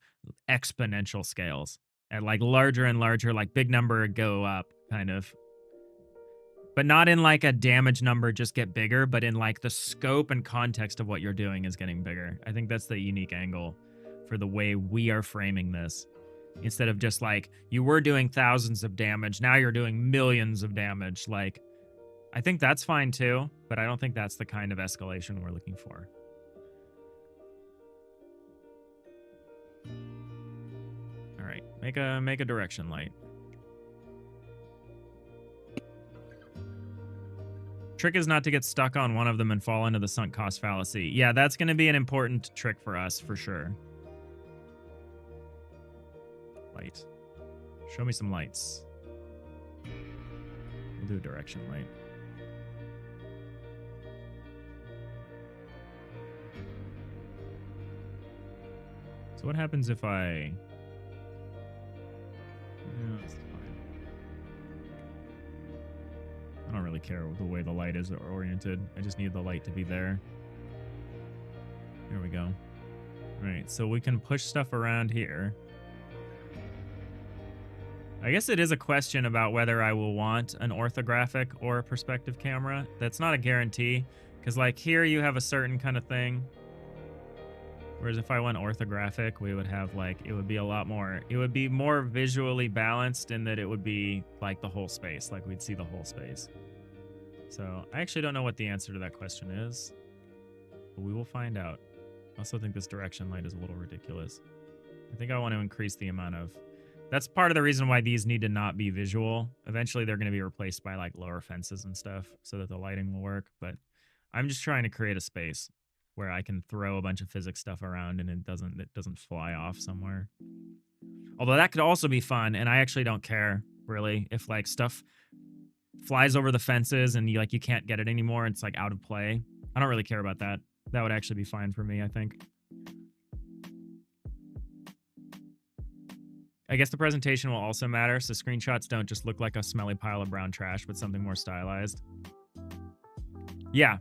exponential scales, at like larger and larger, like big number go up kind of. But not in like a damage number just get bigger, but in like the scope and context of what you're doing is getting bigger. I think that's the unique angle for the way we are framing this. Instead of just like, you were doing thousands of damage, now you're doing millions of damage. Like, I think that's fine too, but I don't think that's the kind of escalation we're looking for. All right, make a direction light. Trick is not to get stuck on one of them and fall into the sunk cost fallacy. Yeah, that's going to be an important trick for us, for sure. Light. Show me some lights. We'll do a direction light. So what happens if I... Yeah, that's fine. I don't really care the way the light is oriented. I just need the light to be there. There we go. All right, so we can push stuff around here. I guess it is a question about whether I will want an orthographic or a perspective camera. That's not a guarantee, because like here you have a certain kind of thing. Whereas if I went orthographic, we would have like, it would be a lot more, it would be more visually balanced in that it would be like the whole space, like we'd see the whole space. So I actually don't know what the answer to that question is, but we will find out. I also think this direction light is a little ridiculous. I think I want to increase the amount of That's part of the reason why these need to not be visual. Eventually, they're going to be replaced by like lower fences and stuff so that the lighting will work. But I'm just trying to create a space where I can throw a bunch of physics stuff around and it doesn't fly off somewhere. Although that could also be fun, and I actually don't care really if like stuff flies over the fences and you can't get it anymore. It's like out of play. I don't really care about that. That would actually be fine for me, I think. I guess the presentation will also matter, so screenshots don't just look like a smelly pile of brown trash, but something more stylized. Yeah.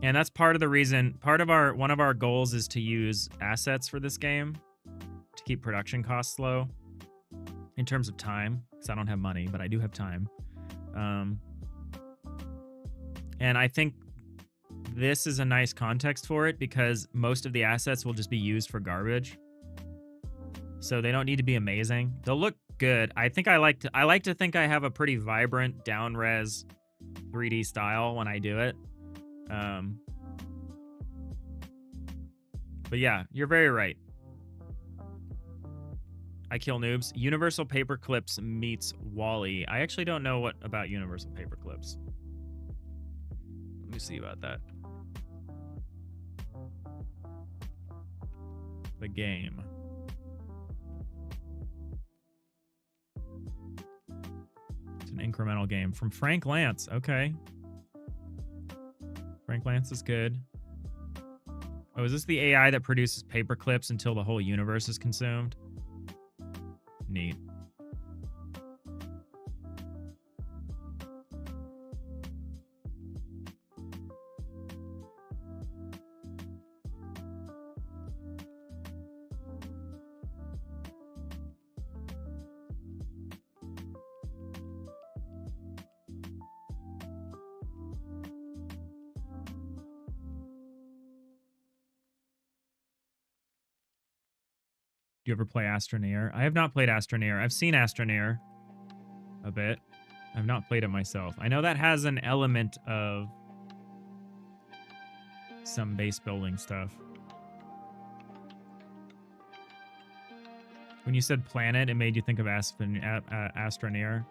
And that's part of the reason, one of our goals is to use assets for this game to keep production costs low in terms of time, because I don't have money, but I do have time. And I think this is a nice context for it because most of the assets will just be used for garbage. So they don't need to be amazing. They'll look good. I like to think I have a pretty vibrant down res 3D style when I do it. But yeah, you're very right. I kill noobs. Universal Paperclips meets Wall-E. I actually don't know what about Universal Paperclips. Let me see about that. The game. It's an incremental game from Frank Lance. Okay. Frank Lance is good. Oh, is this the AI that produces paperclips until the whole universe is consumed? Neat. Do you ever play Astroneer? I have not played Astroneer. I've seen Astroneer a bit. I've not played it myself. I know that has an element of some base building stuff. When you said planet, it made you think of Astroneer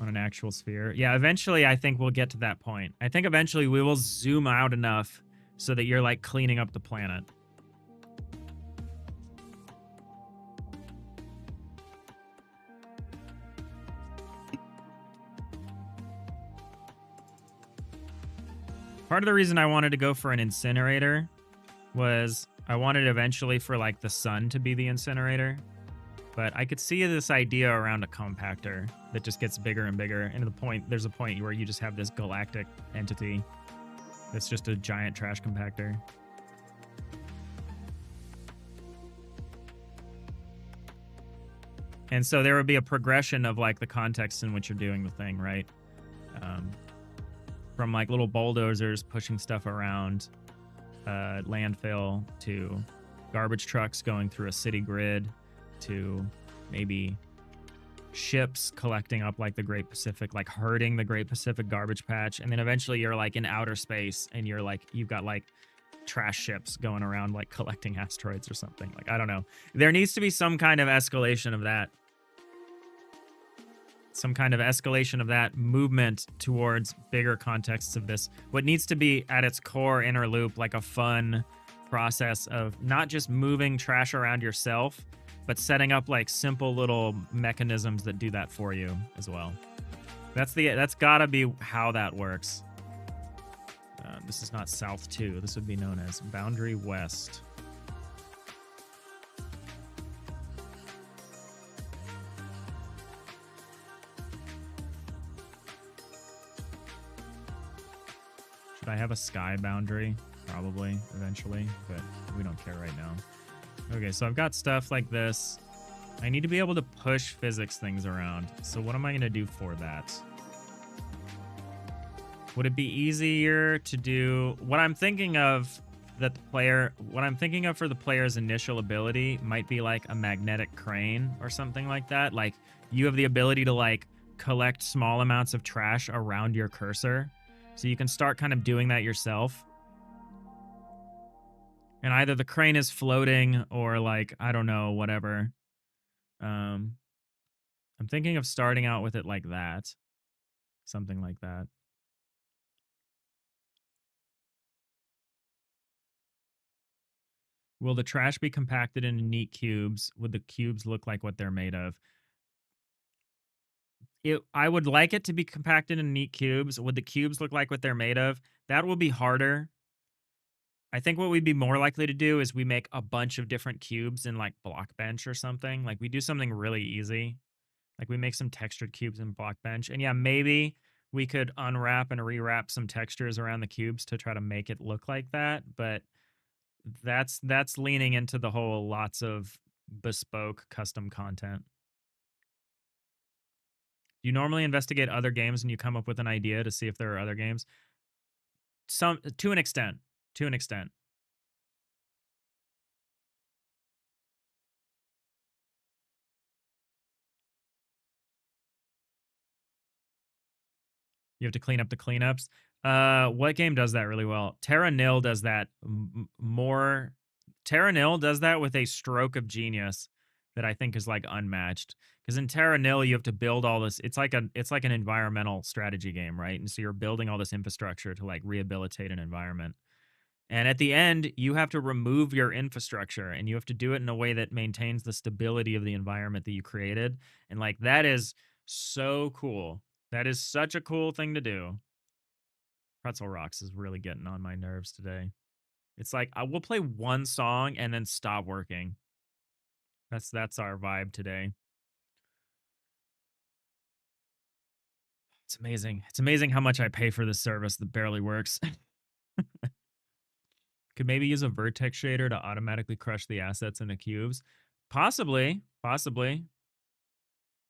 on an actual sphere. Yeah, eventually I think we'll get to that point. I think eventually we will zoom out enough so that you're like cleaning up the planet. Part of the reason I wanted to go for an incinerator was I wanted eventually for like the sun to be the incinerator. But I could see this idea around a compactor that just gets bigger and bigger. And there's a point where you just have this galactic entity that's just a giant trash compactor. And so there would be a progression of like the context in which you're doing the thing, right? From like little bulldozers pushing stuff around landfill to garbage trucks going through a city grid to maybe ships collecting up like the Great Pacific, like herding the Great Pacific garbage patch. And then eventually you're like in outer space and you've got like trash ships going around like collecting asteroids or something. Like, I don't know. There needs to be some kind of escalation of that. Some kind of escalation of that movement towards bigger contexts of this. What needs to be at its core inner loop, like a fun process of not just moving trash around yourself, but setting up like simple little mechanisms that do that for you as well. That's gotta be how that works. This is not South 2. This would be known as Boundary West. Should I have a sky boundary? Probably, eventually, but we don't care right now. Okay, so I've got stuff like this. I need to be able to push physics things around. So what am I going to do for that? Would it be easier to do... What I'm thinking of for the player's initial ability might be like a magnetic crane or something like that. Like, you have the ability to like collect small amounts of trash around your cursor. So you can start kind of doing that yourself. And either the crane is floating or like, I don't know, whatever. I'm thinking of starting out with it like that. Something like that. Will the trash be compacted into neat cubes? Would the cubes look like what they're made of? I would like it to be compacted in neat cubes. Would the cubes look like what they're made of? That will be harder. I think what we'd be more likely to do is we make a bunch of different cubes in like Blockbench or something. Like we do something really easy. Like we make some textured cubes in Blockbench. And yeah, maybe we could unwrap and rewrap some textures around the cubes to try to make it look like that. But that's leaning into the whole lots of bespoke custom content. You normally investigate other games and you come up with an idea to see if there are other games. Some to an extent. To an extent. You have to clean up the cleanups. What game does that really well? Terra Nil does that more. Terra Nil does that with a stroke of genius that I think is like unmatched. Because in Terra Nil, you have to build all this. It's like an environmental strategy game, right? And so you're building all this infrastructure to like rehabilitate an environment. And at the end, you have to remove your infrastructure and you have to do it in a way that maintains the stability of the environment that you created. And like that is so cool. That is such a cool thing to do. Pretzel Rocks is really getting on my nerves today. It's like I will play one song and then stop working. That's our vibe today. It's amazing. It's amazing how much I pay for this service that barely works. Could maybe use a vertex shader to automatically crush the assets into cubes. Possibly. Possibly.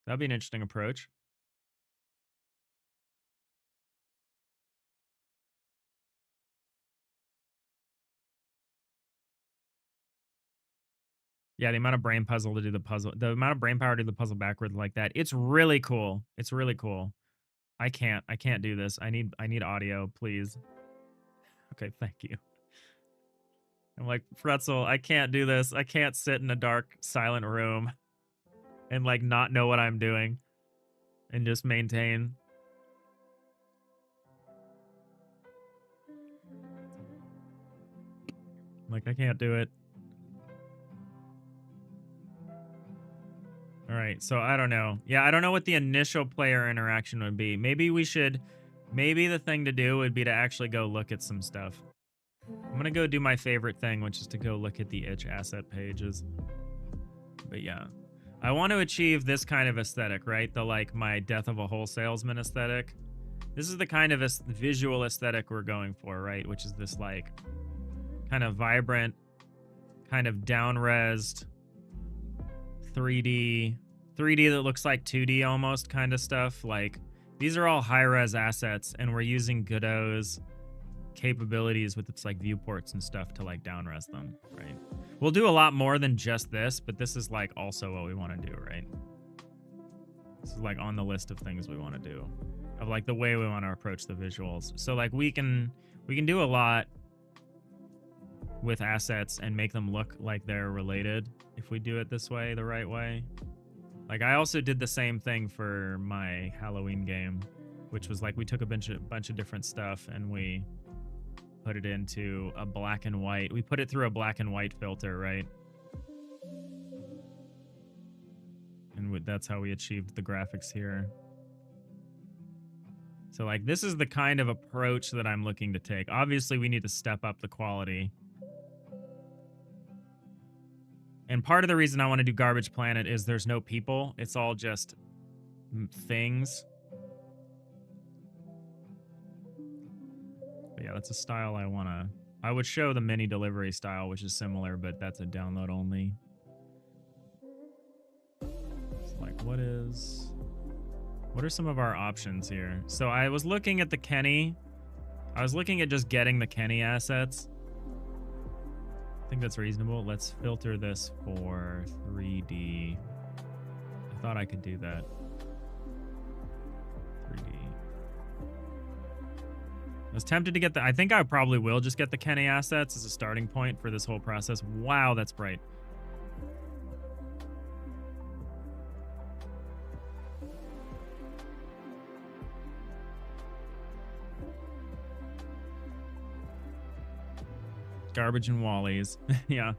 That'd be an interesting approach. Yeah, the amount of brain puzzle to do the amount of brain power to do the puzzle backwards like that. It's really cool. It's really cool. I can't do this. I need audio, please. Okay, thank you. I'm like, Pretzel, I can't do this. I can't sit in a dark, silent room and like not know what I'm doing and just maintain. Like, I can't do it. All right, so I don't know. Yeah, I don't know what the initial player interaction would be. Maybe the thing to do would be to actually go look at some stuff. I'm gonna go do my favorite thing, which is to go look at the itch asset pages. But yeah, I want to achieve this kind of aesthetic, right? The like my death of a whole salesman aesthetic. This is the kind of visual aesthetic we're going for, right? Which is this like kind of vibrant, kind of down-resed 3D that looks like 2D almost kind of stuff. Like these are all high-res assets, and we're using Godot's capabilities with its like viewports and stuff to like down-res them, right? We'll do a lot more than just this, but this is like also what we want to do, right? This is like on the list of things we want to do, of like the way we want to approach the visuals. So like we can do a lot with assets and make them look like they're related if we do it this way, the right way. Like I also did the same thing for my Halloween game, which was like we took a bunch of different stuff and we put it into a black and white. We put it through a black and white filter, right? And that's how we achieved the graphics here. So like this is the kind of approach that I'm looking to take. Obviously, we need to step up the quality. And part of the reason I want to do Garbage Planet is there's no people. It's all just things. But yeah, that's a style I would show the mini delivery style, which is similar, but that's a download only. It's like, what are some of our options here? So I was looking at the Kenny. I was looking at just getting the Kenny assets. I think that's reasonable. Let's filter this for 3D. I thought I could do that. 3D. was tempted to get the, I think I probably will just get the Kenny assets as a starting point for this whole process. Wow, that's bright. Garbage and Wally's. Yeah.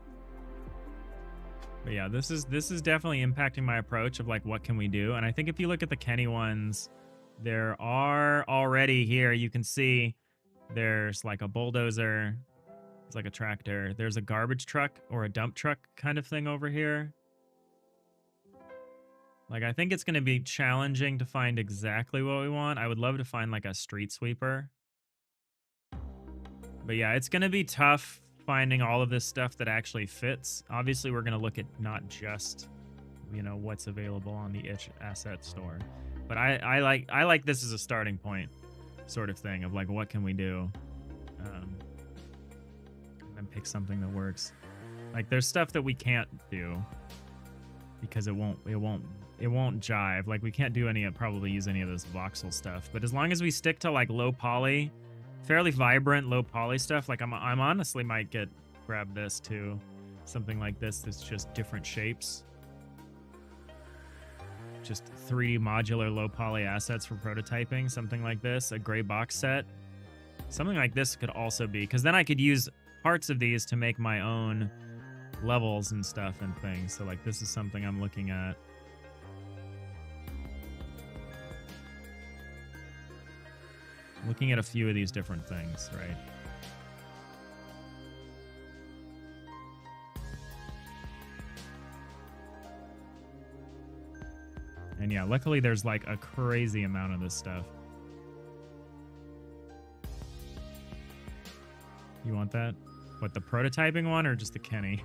But yeah, this is definitely impacting my approach of like what can we do? And I think if you look at the Kenny ones, there are already here, you can see there's like a bulldozer, it's like a tractor. There's a garbage truck or a dump truck kind of thing over here. Like I think it's going to be challenging to find exactly what we want. I would love to find like a street sweeper. But yeah, it's going to be tough finding all of this stuff that actually fits. Obviously, we're going to look at not just, you know, what's available on the itch asset store. But I like this as a starting point sort of thing of like, what can we do? And pick something that works. Like there's stuff that we can't do because it won't jive. Like we can't do probably use any of this voxel stuff. But as long as we stick to like low poly, fairly vibrant low poly stuff, like I'm honestly might grab this too, something like this that's just different shapes, just 3 modular low poly assets for prototyping, something like this, a gray box set, something like this could also be, because then I could use parts of these to make my own levels and stuff and things. So like this is something I'm looking at. Looking at a few of these different things, right? And yeah, luckily there's like a crazy amount of this stuff. You want that? What, the prototyping one or just the Kenny?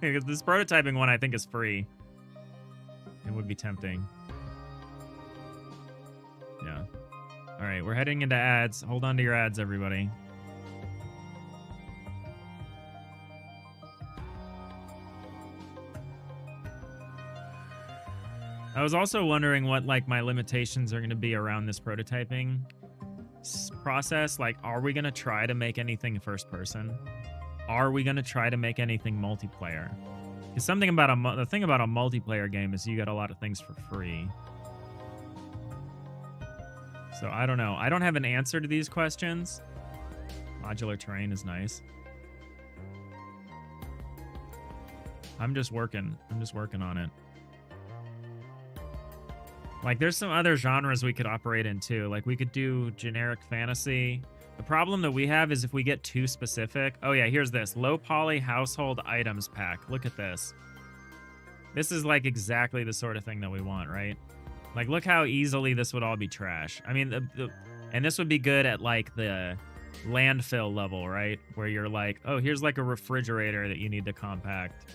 Because this prototyping one I think is free. It would be tempting. Yeah. All right, we're heading into ads. Hold on to your ads, everybody. I was also wondering what like my limitations are going to be around this prototyping process. Like, are we going to try to make anything first person? Are we going to try to make anything multiplayer? Because something about the thing about a multiplayer game is you get a lot of things for free. So I don't know. I don't have an answer to these questions. Modular terrain is nice. I'm just working on it. Like, there's some other genres we could operate in, too. Like, we could do generic fantasy. The problem that we have is if we get too specific... Oh, yeah, here's this. Low poly household items pack. Look at this. This is, like, exactly the sort of thing that we want, right? Like, look how easily this would all be trash. I mean, and this would be good at, like, the landfill level, right? Where you're like, oh, here's, like, a refrigerator that you need to compact.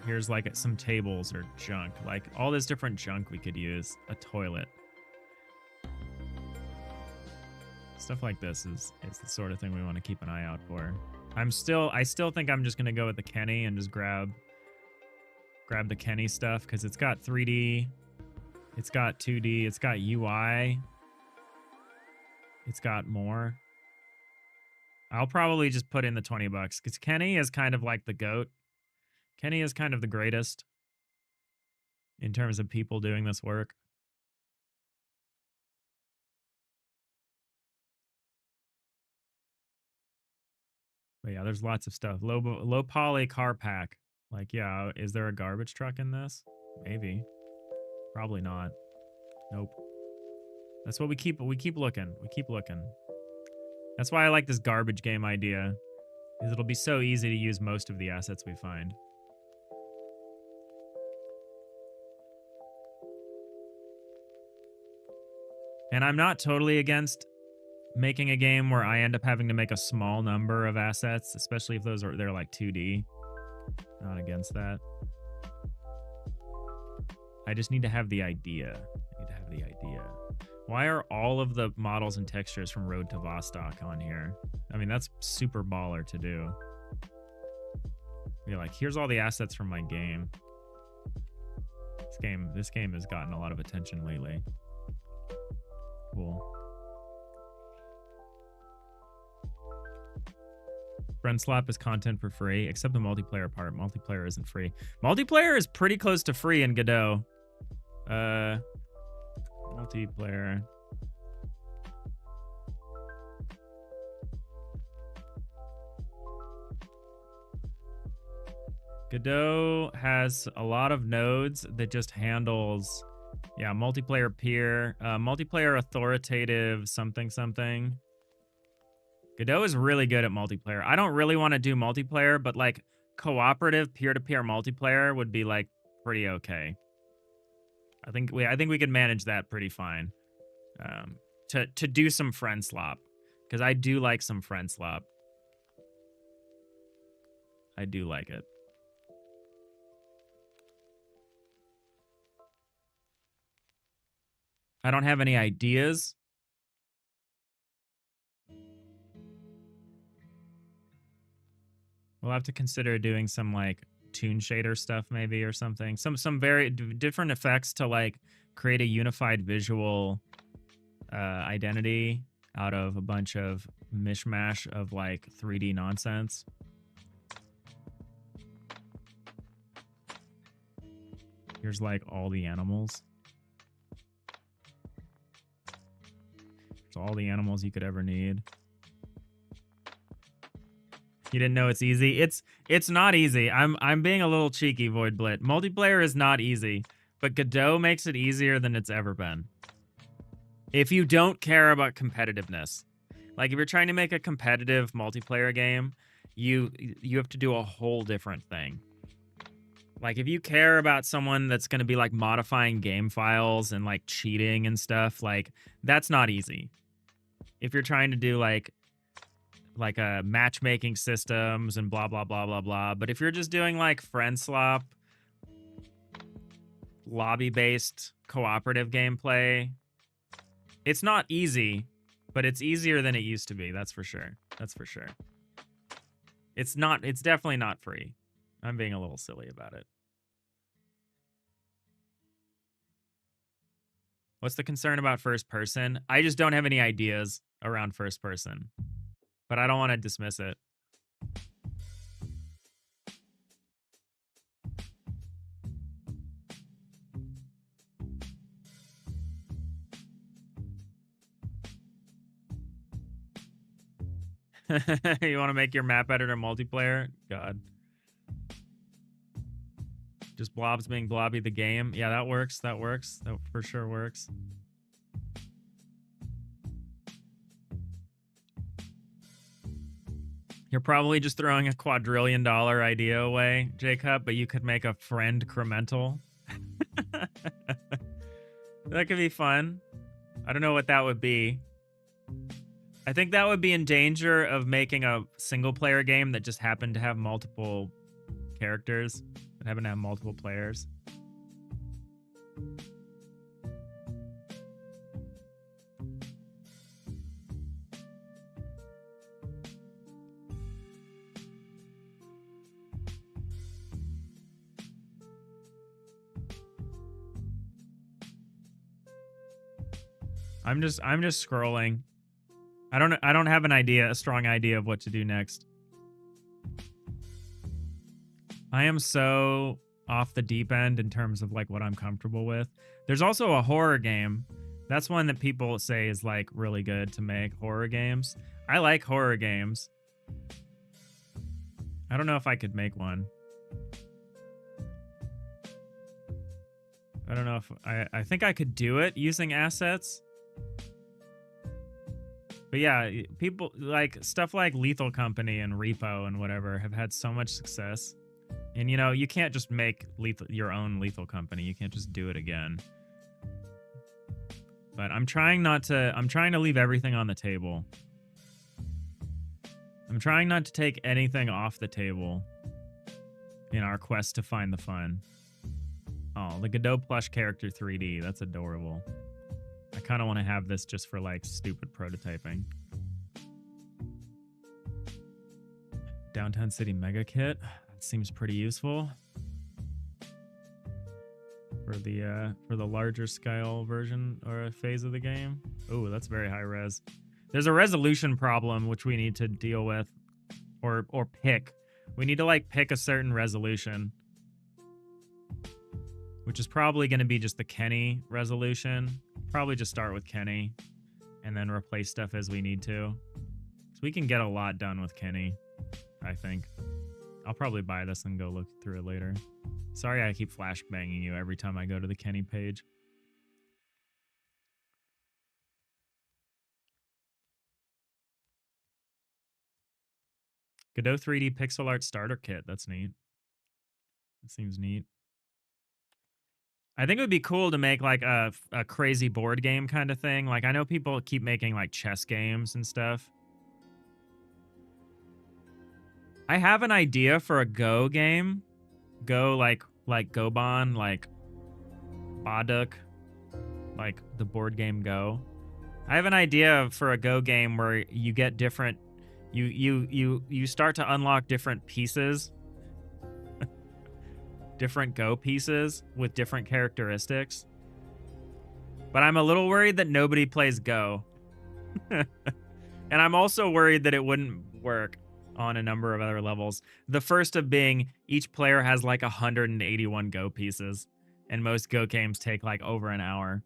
Here's like some tables or junk, like all this different junk we could use. A toilet. Stuff like this is the sort of thing we want to keep an eye out for. I still think I'm just gonna go with the Kenny and just grab the Kenny stuff because it's got 3D, it's got 2D, it's got UI, it's got more. I'll probably just put in the $20 because Kenny is kind of like the GOAT. Kenny is kind of the greatest in terms of people doing this work. But yeah, there's lots of stuff. Low poly car pack. Like, yeah, is there a garbage truck in this? Maybe. Probably not. Nope. That's what we keep looking. We keep looking. That's why I like this garbage game idea. Is it'll be so easy to use most of the assets we find. And I'm not totally against making a game where I end up having to make a small number of assets, especially if they're like 2D. Not against that. I just need to have the idea. Why are all of the models and textures from Road to Vostok on here? I mean, that's super baller to do. Be like, here's all the assets from my game. This game has gotten a lot of attention lately. Cool. Friend swap is content for free, except the multiplayer part. Multiplayer isn't free. Multiplayer is pretty close to free in Godot. Multiplayer. Godot has a lot of nodes that just handles, yeah, multiplayer peer, multiplayer authoritative something something. Godot is really good at multiplayer. I don't really want to do multiplayer, but like cooperative peer-to-peer multiplayer would be like pretty okay. I think we could manage that pretty fine. To do some friend slop, because I do like some friend slop. I do like it. I don't have any ideas. We'll have to consider doing some like toon shader stuff maybe or something. Some very different effects to like create a unified visual identity out of a bunch of mishmash of like 3D nonsense. Here's like all the animals. All the animals you could ever need. You didn't know it's easy? It's not easy. I'm being a little cheeky, Void Blit. Multiplayer is not easy, but Godot makes it easier than it's ever been. If you don't care about competitiveness. Like if you're trying to make a competitive multiplayer game, you have to do a whole different thing. Like if you care about someone that's going to be like modifying game files and like cheating and stuff, like that's not easy. If you're trying to do like a matchmaking systems and blah blah blah blah blah, but if you're just doing like friend slop, lobby based cooperative gameplay, it's not easy, but it's easier than it used to be. That's for sure. That's for sure. It's definitely not free. I'm being a little silly about it. What's the concern about first person? I just don't have any ideas around first person, but I don't want to dismiss it. You want to make your map editor multiplayer? God. Just blobs being blobby the game. Yeah, that works. That works. That for sure works. You're probably just throwing a $quadrillion idea away, Jacob, but you could make a friend incremental. That could be fun. I don't know what that would be. I think that would be in danger of making a single player game that just happened to have multiple characters that happen to have multiple players. I'm just scrolling. I don't have a strong idea of what to do next. I am so off the deep end in terms of like what I'm comfortable with. There's also a horror game. That's one that people say is like really good to make, horror games. I like horror games. I don't know if I could make one. I don't know if I think I could do it using assets. But yeah, people like stuff like Lethal Company and Repo and whatever have had so much success. And you know, you can't just make your own Lethal Company. You can't just do it again. But I'm trying to leave everything on the table. I'm trying not to take anything off the table in our quest to find the fun. Oh, the Godot plush character 3D. That's adorable. I kind of want to have this just for like stupid prototyping. Downtown City Mega Kit. Seems pretty useful for the larger scale version or phase of the game. Oh, that's very high res. There's a resolution problem which we need to deal with or pick. We need to like pick a certain resolution, which is probably going to be just the Kenny resolution. Probably just start with Kenny and then replace stuff as we need to. So we can get a lot done with Kenny, I think. I'll probably buy this and go look through it later. Sorry I keep flashbanging you every time I go to the Kenny page. Godot 3D pixel art starter kit. That's neat. That seems neat. I think it would be cool to make like a crazy board game kind of thing. Like I know people keep making like chess games and stuff. I have an idea for a Go game. Go like Gobon, like Baduk, like the board game Go. I have an idea for a Go game where you get different you start to unlock different pieces. Different Go pieces with different characteristics. But I'm a little worried that nobody plays Go. And I'm also worried that it wouldn't work on a number of other levels. The first of being each player has like 181 Go pieces, and most Go games take like over an hour.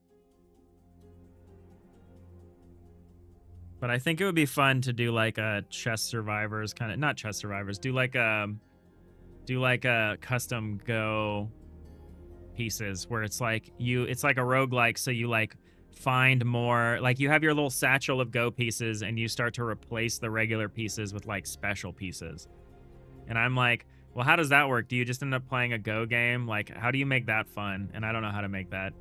But I think it would be fun to do like a chess survivors kind of, not chess survivors, do like a custom Go pieces where it's like it's like a roguelike, so you like find more, like you have your little satchel of Go pieces and you start to replace the regular pieces with like special pieces. And I'm like, well, how does that work? Do you just end up playing a Go game? Like, how do you make that fun? And I don't know how to make that.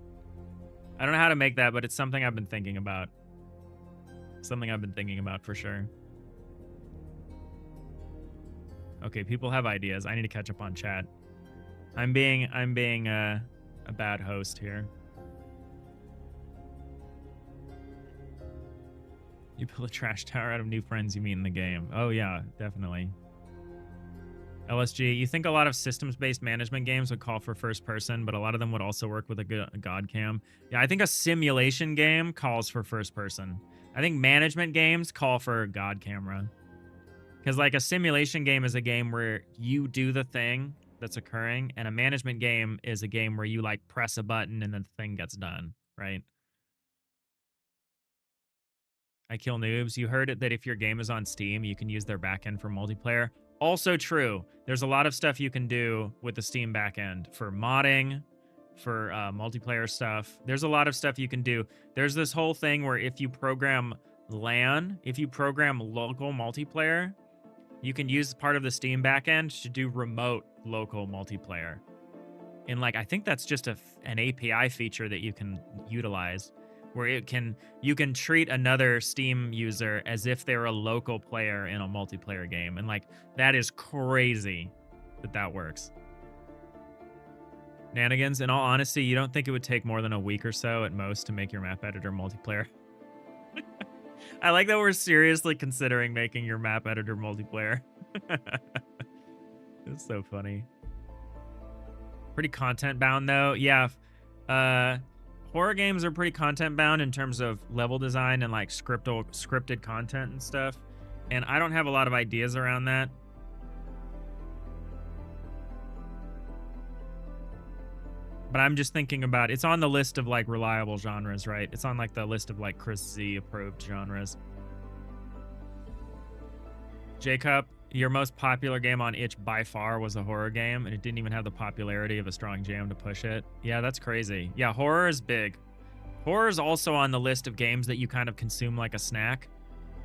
I don't know how to make that, but it's something I've been thinking about. Something I've been thinking about for sure. Okay, people have ideas. I need to catch up on chat. I'm being a bad host here. You build a trash tower out of new friends you meet in the game. Oh yeah, definitely. LSG, you think a lot of systems-based management games would call for first person, but a lot of them would also work with a god cam. Yeah, I think a simulation game calls for first person. I think management games call for god camera. Because like a simulation game is a game where you do the thing that's occurring, and a management game is a game where you like press a button and then the thing gets done, right? I kill noobs. You heard it that if your game is on Steam, you can use their backend for multiplayer. Also true. There's a lot of stuff you can do with the Steam backend for modding, for multiplayer stuff. There's a lot of stuff you can do. There's this whole thing where if you program LAN, if you program local multiplayer, you can use part of the Steam backend to do remote local multiplayer. And like, I think that's just an API feature that you can utilize, where you can treat another Steam user as if they're a local player in a multiplayer game. And like, that is crazy that works. Nanigans, in all honesty, you don't think it would take more than a week or so at most to make your map editor multiplayer? I like that we're seriously considering making your map editor multiplayer. It's so funny. Pretty content bound though. Yeah. Horror games are pretty content bound in terms of level design and like scripted content and stuff. And I don't have a lot of ideas around that. But I'm just thinking about, it's on the list of like reliable genres, right? It's on like the list of like Chris Z approved genres. Jacob, your most popular game on itch by far was a horror game, and it didn't even have the popularity of a strong jam to push it. Yeah, that's crazy. Yeah, horror is big. Horror is also on the list of games that you kind of consume like a snack,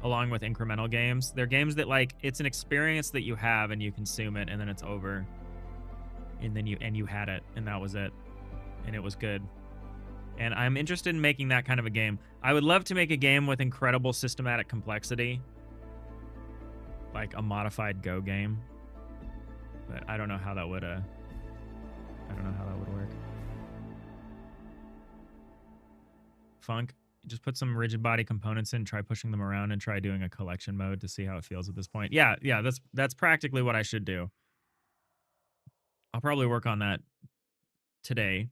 along with incremental games. They're games that like, it's an experience that you have and you consume it and then it's over. And then you had it and that was it. And it was good. And I'm interested in making that kind of a game. I would love to make a game with incredible systematic complexity, like a modified Go game. But I don't know how that would work. Funk, just put some rigid body components in, try pushing them around, and try doing a collection mode to see how it feels at this point. Yeah, that's practically what I should do. I'll probably work on that today.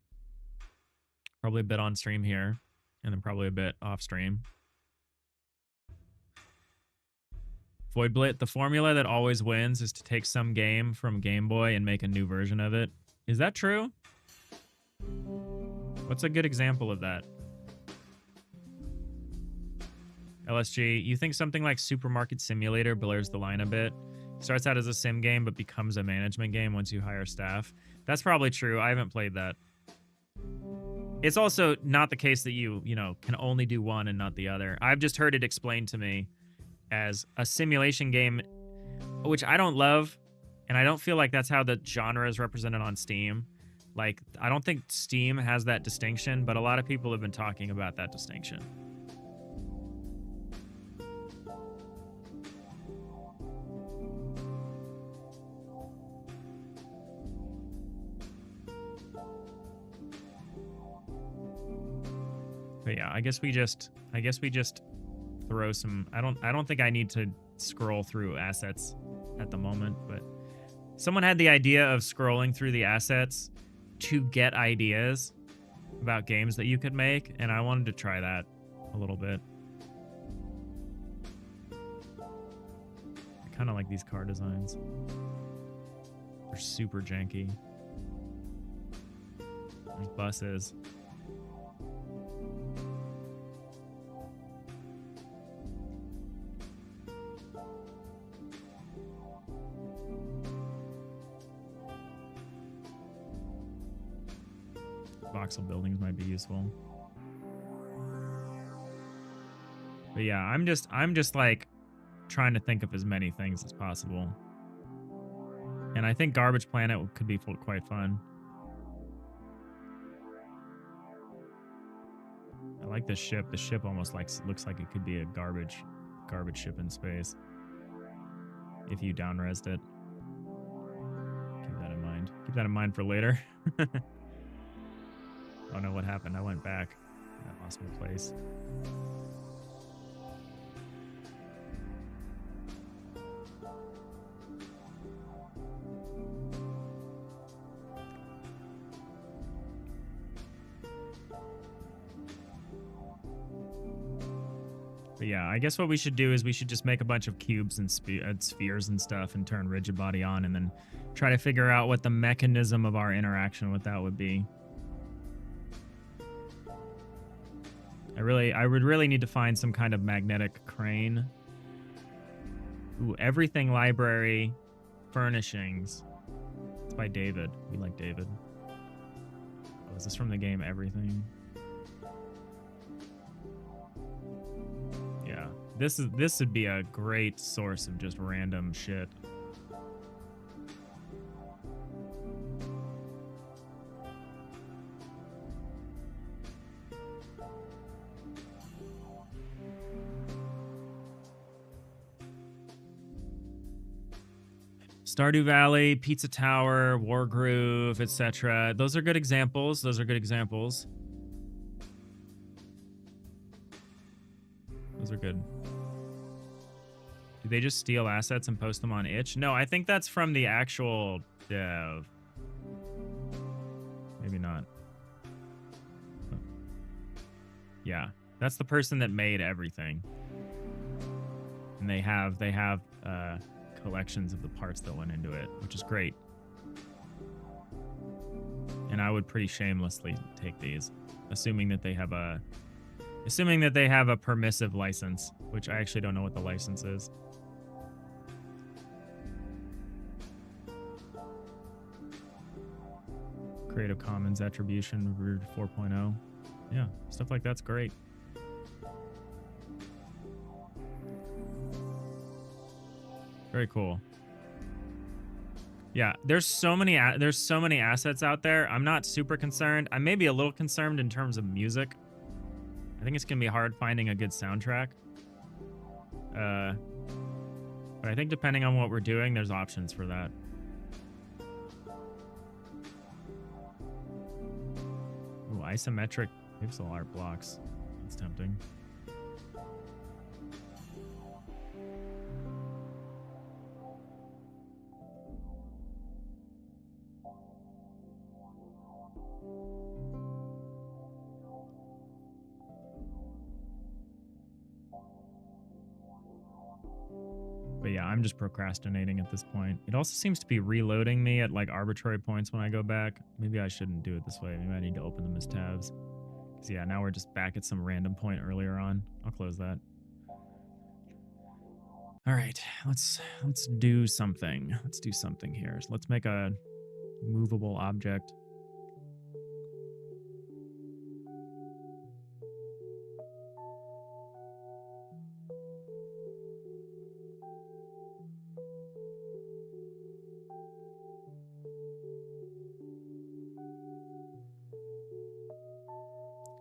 Probably a bit on stream here, and then probably a bit off stream. Voidblit, the formula that always wins is to take some game from Game Boy and make a new version of it. Is that true? What's a good example of that? LSG, you think something like Supermarket Simulator blurs the line a bit? Starts out as a sim game, but becomes a management game once you hire staff. That's probably true. I haven't played that. It's also not the case that you know, can only do one and not the other. I've just heard it explained to me as a simulation game, which I don't love, and I don't feel like that's how the genre is represented on Steam. Like, I don't think Steam has that distinction, but a lot of people have been talking about that distinction. But yeah, I guess we just throw some. I don't think I need to scroll through assets at the moment, but someone had the idea of scrolling through the assets to get ideas about games that you could make, and I wanted to try that a little bit. I kind of like these car designs. They're super janky. There's buses. Voxel buildings might be useful. But yeah, I'm just like trying to think of as many things as possible. And I think Garbage Planet could be quite fun. I like this ship. The ship almost looks like it could be a garbage ship in space. If you down-resed it. Keep that in mind. Keep that in mind for later. Oh no, what happened? I went back. I lost my place. But yeah, I guess what we should do is we should just make a bunch of cubes and spheres and stuff and turn Rigid Body on and then try to figure out what the mechanism of our interaction with that would be. I would really need to find some kind of magnetic crane. Ooh, everything library furnishings. It's by David. We like David. Oh, is this from the game Everything? Yeah. This would be a great source of just random shit. Stardew Valley, Pizza Tower, Wargroove, etc. Those are good examples. Those are good examples. Those are good. Do they just steal assets and post them on itch? No, I think that's from the actual dev. Maybe not. Yeah, that's the person that made everything. And they have collections of the parts that went into it, which is great. And I would pretty shamelessly take these, assuming that they have a permissive license, which I actually don't know what the license is. Creative Commons Attribution 4.0. Yeah, stuff like that's great. Very cool. Yeah, there's so many assets out there. I'm not super concerned. I may be a little concerned in terms of music. I think it's gonna be hard finding a good soundtrack. But I think depending on what we're doing, there's options for that. Ooh, isometric pixel art blocks. That's tempting. But yeah, I'm just procrastinating at this point. It also seems to be reloading me at like arbitrary points when I go back. Maybe I shouldn't do it this way. Maybe I need to open them as tabs. Because yeah, now we're just back at some random point earlier on. I'll close that. All right, let's do something. Let's do something here. So let's make a movable object.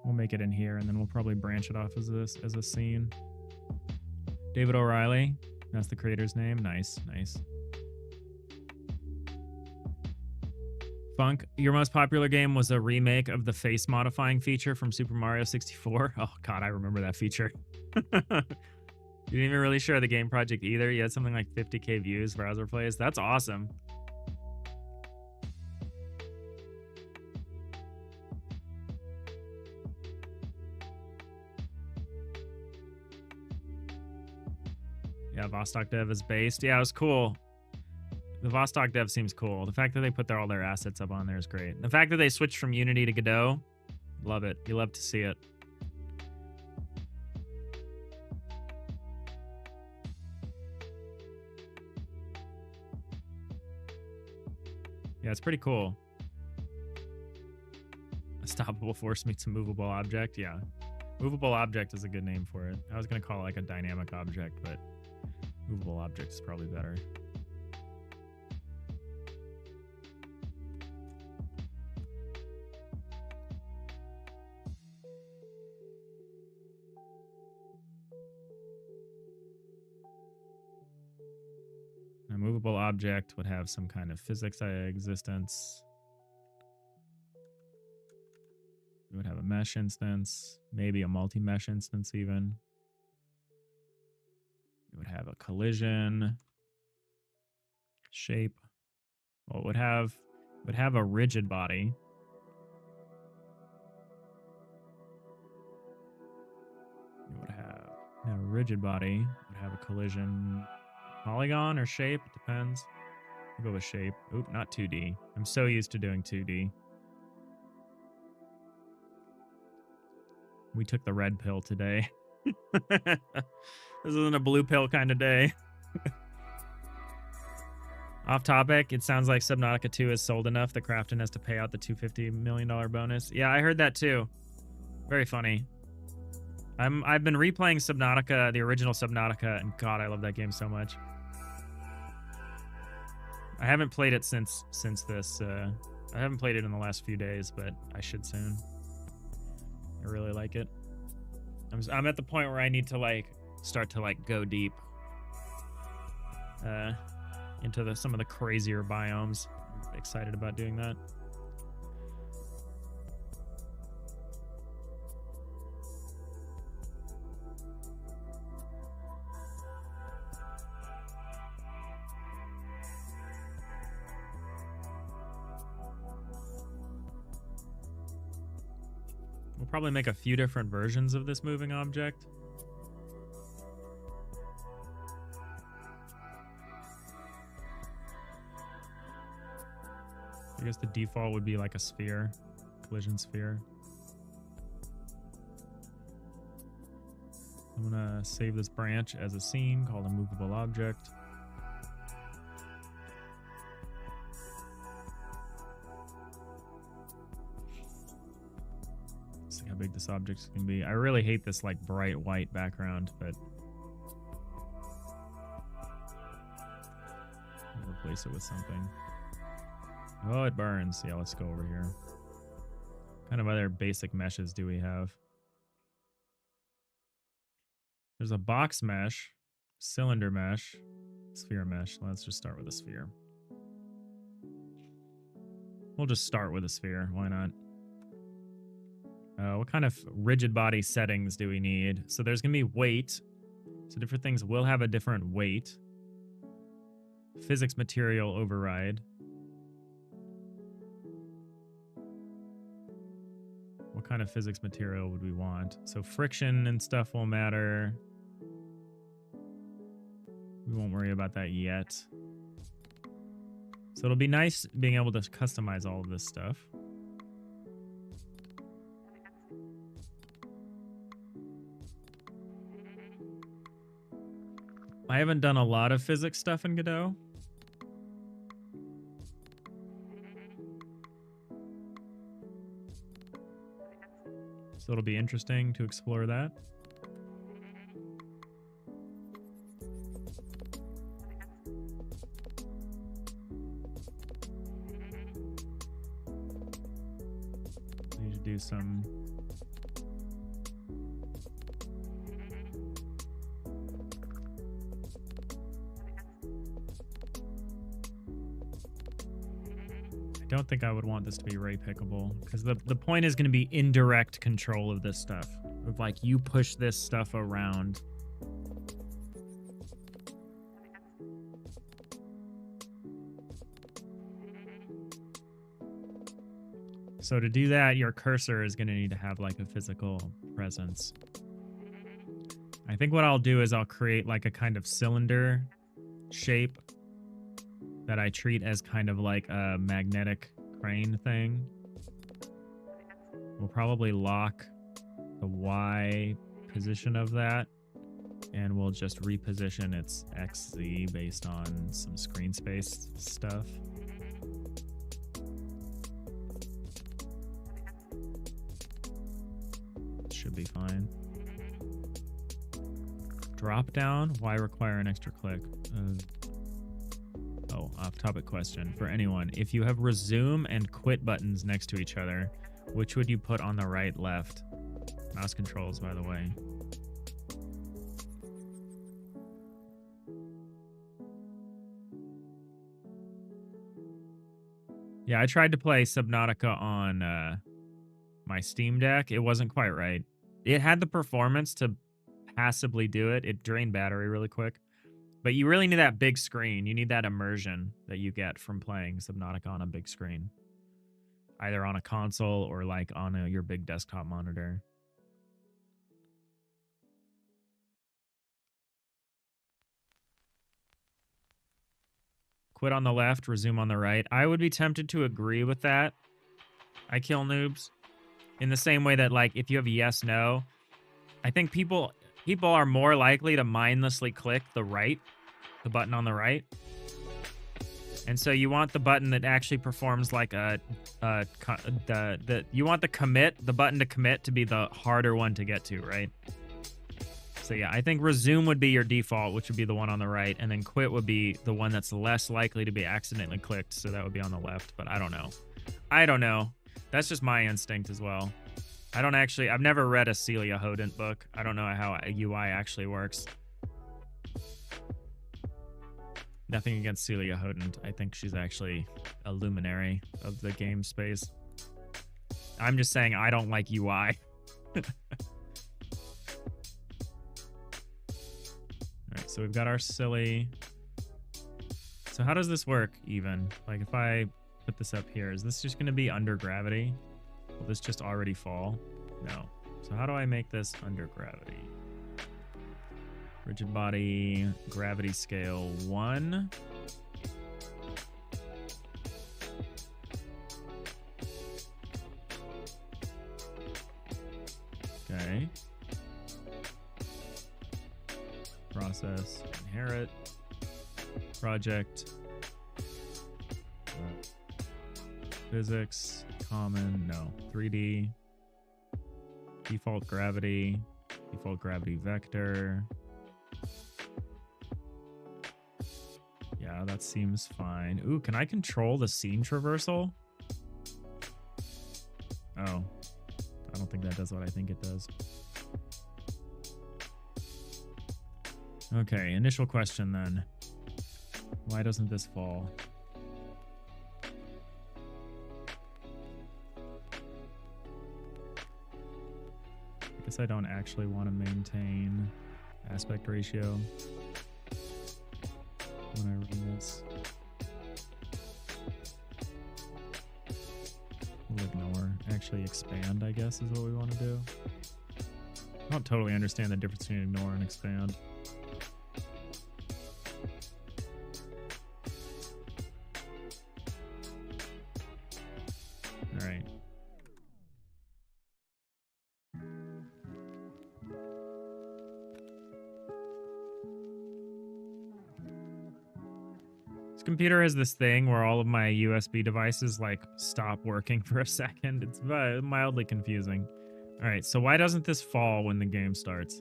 We'll make it in here, and then we'll probably branch it off as a scene. David O'Reilly, that's the creator's name. Nice, nice. Funk, your most popular game was a remake of the face modifying feature from Super Mario 64. Oh god, I remember that feature. You didn't even really share the game project either. You had something like 50k views, browser plays. That's awesome. Yeah, Vostok Dev is based. Yeah, it was cool. The Vostok Dev seems cool. The fact that they put all their assets up on there is great. The fact that they switched from Unity to Godot, love it. You love to see it. Yeah, it's pretty cool. A stoppable force meets a movable object. Yeah. Movable object is a good name for it. I was going to call it like a dynamic object, but movable object is probably better. A movable object would have some kind of physics existence. It would have a mesh instance, maybe a multi-mesh instance even. It would have a collision shape. Well, it would have a rigid body. It would have a rigid body. It would have a collision polygon or shape. It depends. I'll go with shape. Oop, not 2D. I'm so used to doing 2D. We took the red pill today. This isn't a blue pill kind of day. Off topic, it sounds like Subnautica 2 is sold enough that Crafton has to pay out the $250 million bonus. Yeah, I heard that too. Very funny. I've been replaying Subnautica, the original Subnautica, and god, I love that game so much. I haven't played it since this. I haven't played it in the last few days, but I should soon. I really like it. I'm at the point where I need to like start to like go deep into some of the crazier biomes. I'm excited about doing that. We'll probably make a few different versions of this moving object. I guess the default would be like a sphere, collision sphere. I'm gonna save this branch as a scene called a movable object. See how big this object can be. I really hate this like bright white background, but I'll replace it with something. Oh, it burns. Yeah, let's go over here. What kind of other basic meshes do we have? There's a box mesh, cylinder mesh, sphere mesh. Let's just start with a sphere. We'll just start with a sphere. Why not? What kind of rigid body settings do we need? So there's going to be weight. So different things will have a different weight. Physics material override. What kind of physics material would we want? So friction and stuff will matter. We won't worry about that yet. So it'll be nice being able to customize all of this stuff. I haven't done a lot of physics stuff in Godot. So it'll be interesting to explore that. Need to do some I don't think I would want this to be ray pickable, because the point is going to be indirect control of this stuff. Of like, you push this stuff around. So to do that, your cursor is going to need to have like a physical presence. I think what I'll do is I'll create like a kind of cylinder shape that I treat as kind of like a magnetic crane thing. We'll probably lock the Y position of that, and we'll just reposition its XZ based on some screen space stuff. Should be fine. Drop down. Why require an extra click? Oh, off-topic question for anyone. If you have resume and quit buttons next to each other, which would you put on the right, left? Mouse controls, by the way. Yeah, I tried to play Subnautica on my Steam Deck. It wasn't quite right. It had the performance to passably do it. It drained battery really quick. But you really need that big screen. You need that immersion that you get from playing Subnautica on a big screen. Either on a console or like on your big desktop monitor. Quit on the left, resume on the right. I would be tempted to agree with that. I kill noobs. In the same way that, like, if you have yes, no, I think people are more likely to mindlessly click the button on the right. And so you want the button that actually performs like you want the button to commit to be the harder one to get to, right? So yeah, I think resume would be your default, which would be the one on the right, and then quit would be the one that's less likely to be accidentally clicked, so that would be on the left, but I don't know. That's just my instinct as well. I've never read a Celia Hodent book. I don't know how a UI actually works. Nothing against Celia Hodent. I think she's actually a luminary of the game space. I'm just saying I don't like UI. Alright, so we've got our silly. So how does this work even? Like if I put this up here, is this just going to be under gravity? Will this just already fall? No. So how do I make this under gravity? Rigid body, gravity scale 1. Okay. Process, inherit, project, physics, common, no, 3D, default gravity vector. Yeah, that seems fine. Ooh, can I control the scene traversal? Oh, I don't think that does what I think it does. Okay, initial question then. Why doesn't this fall? I guess I don't actually want to maintain aspect ratio when I run this. We'll ignore. Actually expand, I guess, is what we want to do. I don't totally understand the difference between ignore and expand. This computer has this thing where all of my USB devices like stop working for a second. It's mildly confusing. All right, so why doesn't this fall when the game starts?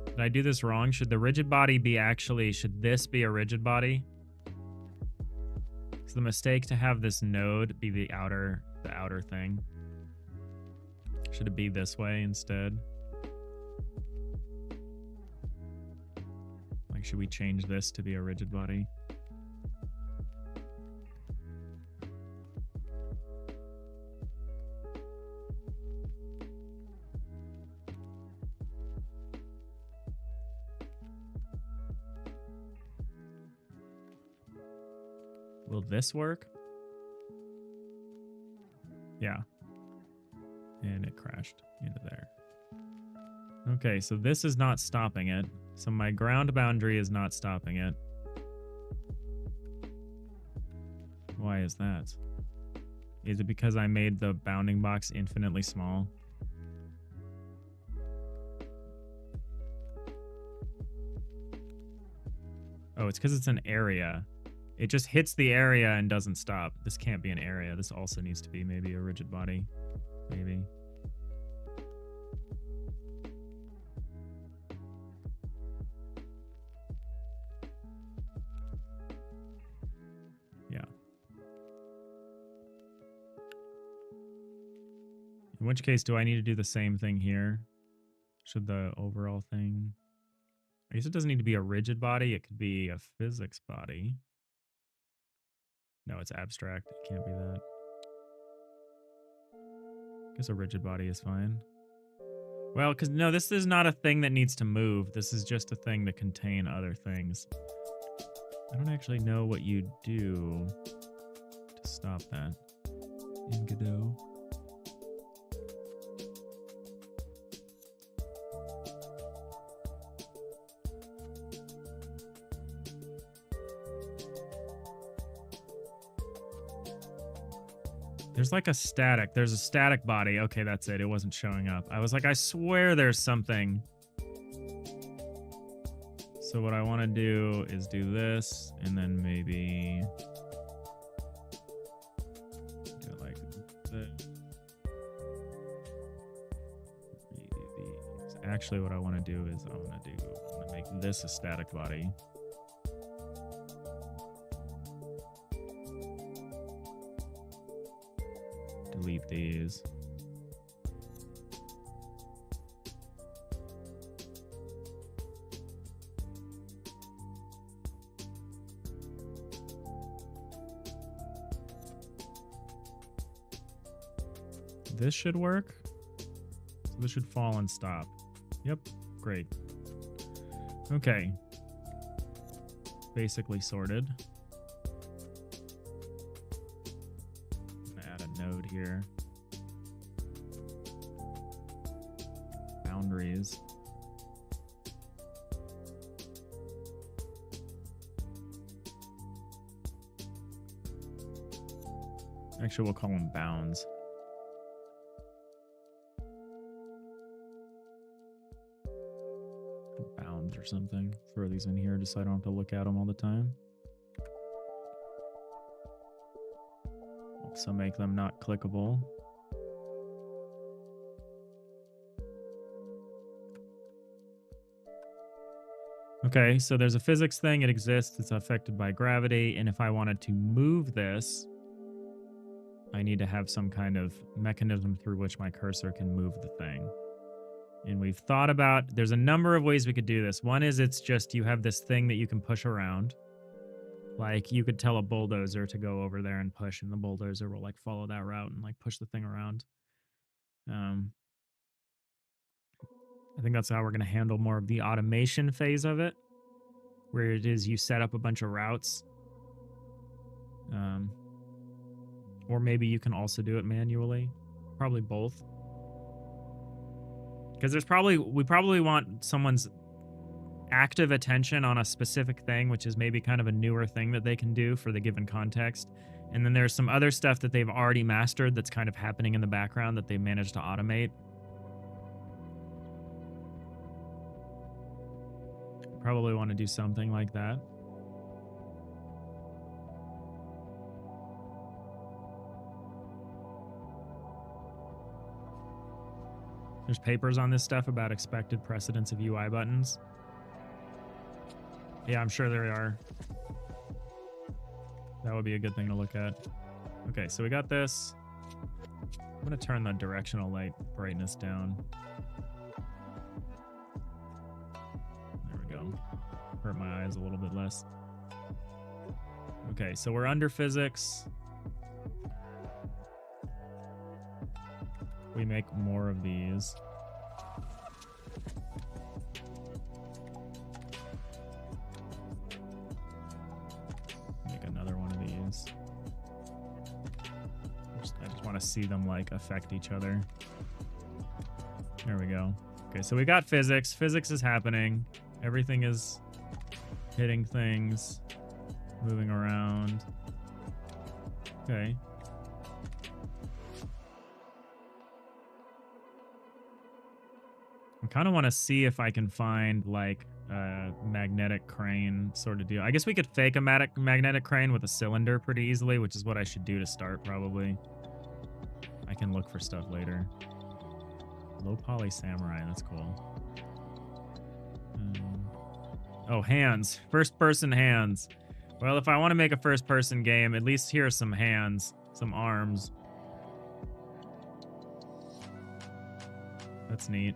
Did I do this wrong? Should the rigid body be actually, should this be a rigid body? Is the mistake to have this node be the outer thing? Should it be this way instead? Like, should we change this to be a rigid body? Will this work? Yeah. And it crashed into there. Okay, so this is not stopping it. So my ground boundary is not stopping it. Why is that? Is it because I made the bounding box infinitely small? Oh, it's because it's an area. It just hits the area and doesn't stop. This can't be an area. This also needs to be maybe a rigid body. Maybe. Yeah. In which case, do I need to do the same thing here? Should the overall thing... I guess it doesn't need to be a rigid body. It could be a physics body. No, it's abstract. It can't be that. I guess a rigid body is fine. Well, because no, this is not a thing that needs to move. This is just a thing to contain other things. I don't actually know what you do to stop that in Godot. There's like a static. There's a static body. Okay, that's it. It wasn't showing up. I was like, I swear there's something. So what I want to do is do this, and then maybe do it like this. Actually, what I want to do is I'm gonna make this a static body. Delete these. This should work. So this should fall and stop. Yep, great. Okay. Basically sorted. Node here. Boundaries. Actually, we'll call them bounds. Bounds or something. Throw these in here just so I don't have to look at them all the time. So make them not clickable. Okay, so there's a physics thing. It exists. It's affected by gravity. And if I wanted to move this, I need to have some kind of mechanism through which my cursor can move the thing. And we've thought about, there's a number of ways we could do this. One is it's just you have this thing that you can push around. Like, you could tell a bulldozer to go over there and push, and the bulldozer will, like, follow that route and, like, push the thing around. I think that's how we're going to handle more of the automation phase of it, where it is you set up a bunch of routes. Or maybe you can also do it manually. Probably both. Because we probably want someone's active attention on a specific thing, which is maybe kind of a newer thing that they can do for the given context. And then there's some other stuff that they've already mastered that's kind of happening in the background that they managed to automate. probably want to do something like that. There's papers on this stuff about expected precedence of UI buttons. Yeah, I'm sure there are. That would be a good thing to look at. Okay, so we got this. I'm going to turn the directional light brightness down. There we go. Hurt my eyes a little bit less. Okay, so we're under physics. We make more of these. Make another one of these. I just want to see them like affect each other. There we go. Okay, so we got physics. Physics is happening. Everything is hitting things, moving around. Okay. I kind of want to see if I can find like a magnetic crane sort of deal. I guess we could fake a magnetic crane with a cylinder pretty easily, which is what I should do to start probably. I can look for stuff later. Low poly samurai, that's cool. Oh, hands. First person hands. Well, if I want to make a first person game, at least here are some hands, some arms. That's neat.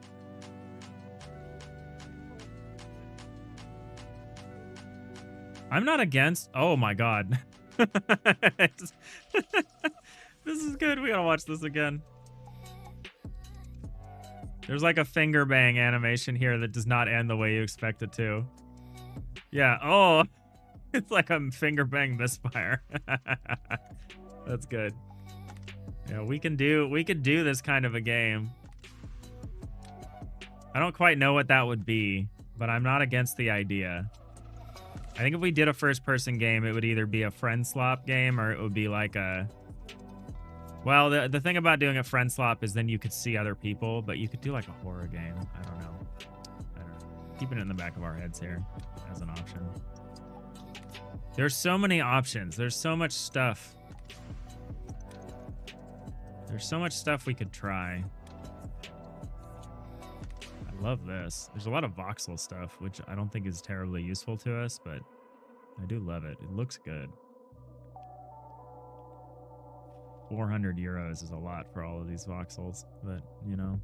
I'm not against... Oh my god. This is good. We gotta watch this again. There's like a finger bang animation here that does not end the way you expect it to. Yeah. Oh, it's like a finger bang misfire. That's good. Yeah, we could do this kind of a game. I don't quite know what that would be, but I'm not against the idea. I think if we did a first-person game, it would either be a friend slop game or it would be like a... Well, the thing about doing a friend slop is then you could see other people, but you could do like a horror game. I don't know. Keeping it in the back of our heads here as an option. There's so many options. There's so much stuff. There's so much stuff we could try. I love this. There's a lot of voxel stuff, which I don't think is terribly useful to us, but I do love it. It looks good. 400 euros is a lot for all of these voxels, but, you know.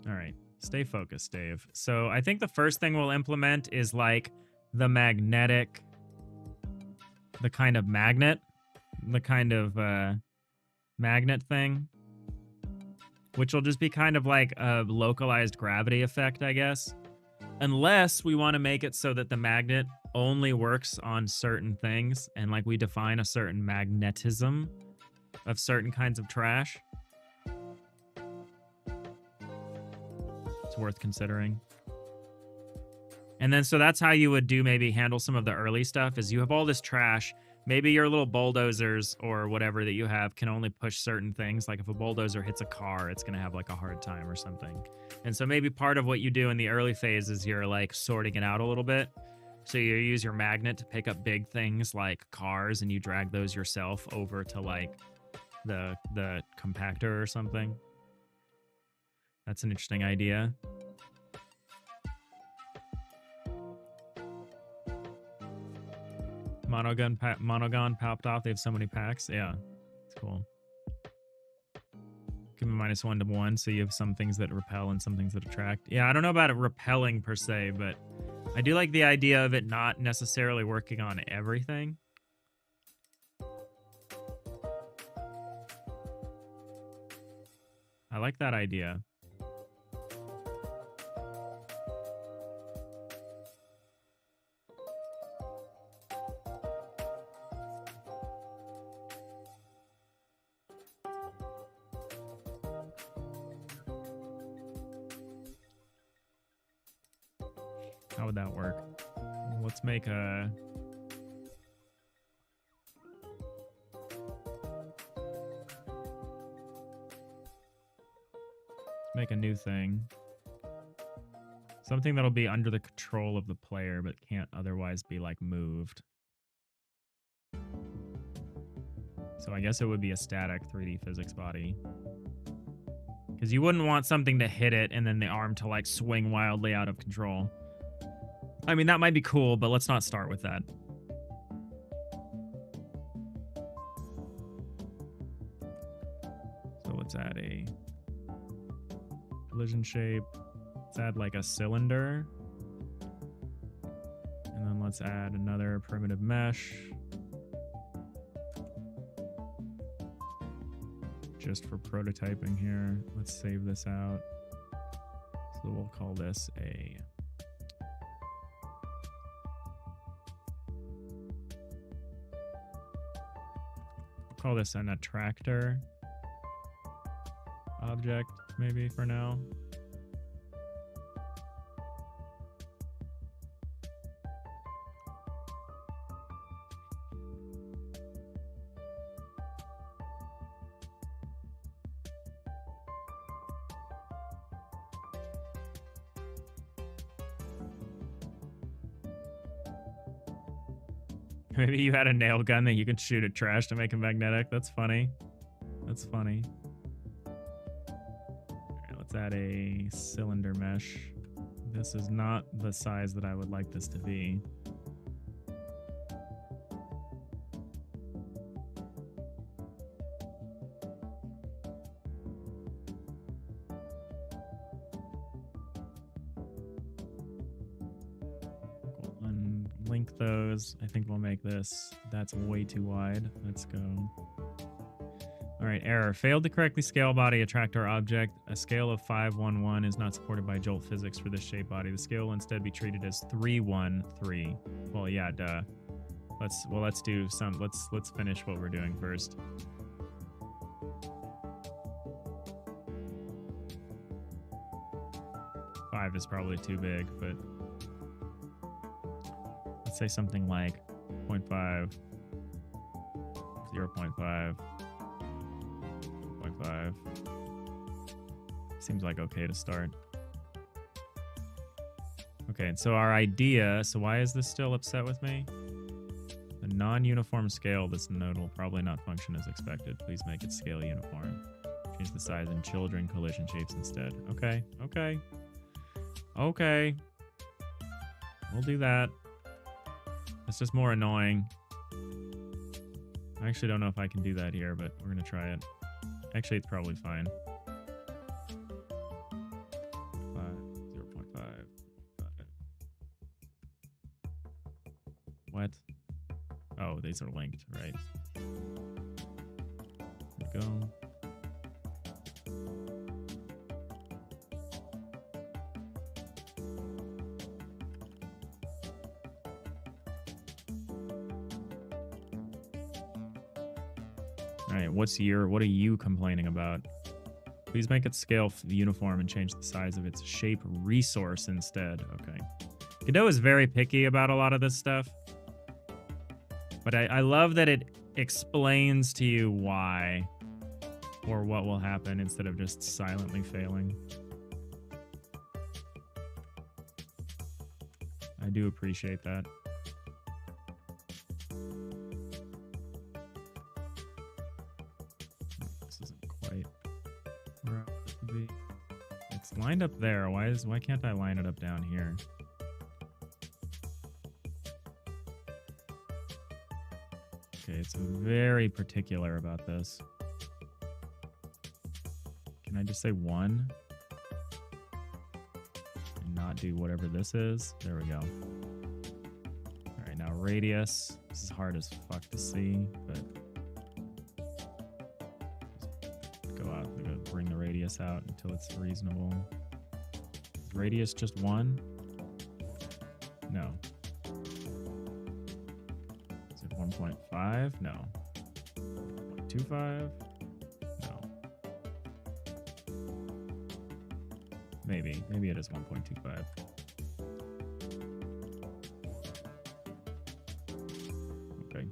All right. Stay focused, Dave. So I think the first thing we'll implement is like the magnetic... The kind of magnet. The kind of magnet thing. Which will just be kind of like a localized gravity effect, I guess. Unless we want to make it so that the magnet only works on certain things. And like we define a certain magnetism of certain kinds of trash. It's worth considering. And then so that's how you would do maybe handle some of the early stuff is you have all this trash. Maybe your little bulldozers or whatever that you have can only push certain things. Like if a bulldozer hits a car, it's going to have like a hard time or something. And so maybe part of what you do in the early phase is you're like sorting it out a little bit. So you use your magnet to pick up big things like cars and you drag those yourself over to like the compactor or something. That's an interesting idea. Monogon popped off. They have so many packs. Yeah, it's cool. Give them -1 to 1, so you have some things that repel and some things that attract. Yeah, I don't know about it repelling per se, but I do like the idea of it not necessarily working on everything. I like that idea. How would that work? Let's make a... make a new thing. Something that'll be under the control of the player, but can't otherwise be, like, moved. So I guess it would be a static 3D physics body. Because you wouldn't want something to hit it and then the arm to, like, swing wildly out of control. I mean, that might be cool, but let's not start with that. So let's add a collision shape. Let's add like a cylinder. And then let's add another primitive mesh. Just for prototyping here. Let's save this out. So we'll call this a... We'll call this an attractor object, maybe for now. Maybe you had a nail gun that you can shoot at trash to make it magnetic. That's funny. That's funny. All right, let's add a cylinder mesh. This is not the size that I would like this to be. Link those. I think we'll make this. That's way too wide. Let's go. All right, error. Failed to correctly scale body attractor object. A scale of 511 is not supported by Jolt physics for this shape body. The scale will instead be treated as 313. Well, yeah, duh. Let's do some. Let's finish what we're doing first. Five is probably too big, but let's say something like 0.5, 0.5, 0.5. Seems like okay to start. Okay, and so our idea, so why is this still upset with me? The non-uniform scale, this node will probably not function as expected. Please make it scale uniform. Change the size in children collision shapes instead. Okay, okay. Okay. We'll do that. It's just more annoying. I actually don't know if I can do that here, but we're going to try it. Actually, it's probably fine. 0.5. What? Oh, these are linked, right? There we go. All right, what are you complaining about? Please make it scale uniform and change the size of its shape resource instead. Okay. Godot is very picky about a lot of this stuff. But I love that it explains to you why or what will happen instead of just silently failing. I do appreciate that. It's lined up there. Why can't I line it up down here? Okay, it's very particular about this. Can I just say 1? And not do whatever this is? There we go. Alright, now radius. This is hard as fuck to see, but bring the radius out until it's reasonable. Is radius just 1? No. Is it 1.5? No. 1.25? No. Maybe it is 1.25. Okay.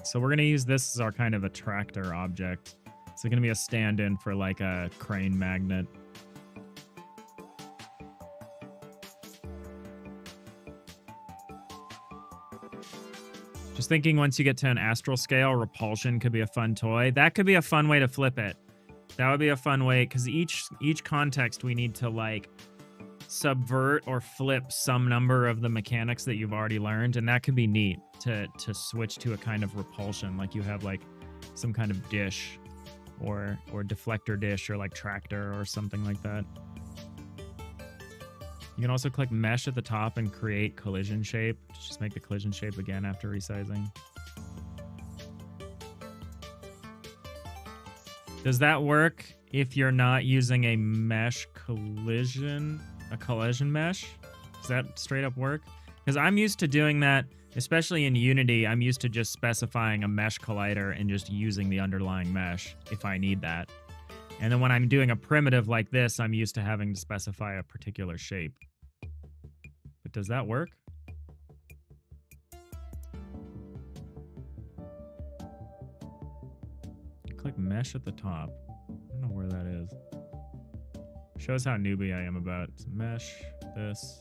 So we're going to use this as our kind of attractor object. It's going to be a stand-in for like a crane magnet. Just thinking once you get to an astral scale, repulsion could be a fun toy. That could be a fun way to flip it. That would be a fun way, because each context we need to like subvert or flip some number of the mechanics that you've already learned, and that could be neat to switch to a kind of repulsion, like you have like some kind of dish or deflector dish or like tractor or something like that. You can also click mesh at the top and create collision shape. Just make the collision shape again after resizing. Does that work if you're not using a mesh collision, a collision mesh? Does that straight up work? Because I'm used to doing that, especially in Unity. I'm used to just specifying a mesh collider and just using the underlying mesh if I need that. And then when I'm doing a primitive like this, I'm used to having to specify a particular shape. But does that work? Click mesh at the top. I don't know where that is. Shows how newbie I am about it. Mesh, this.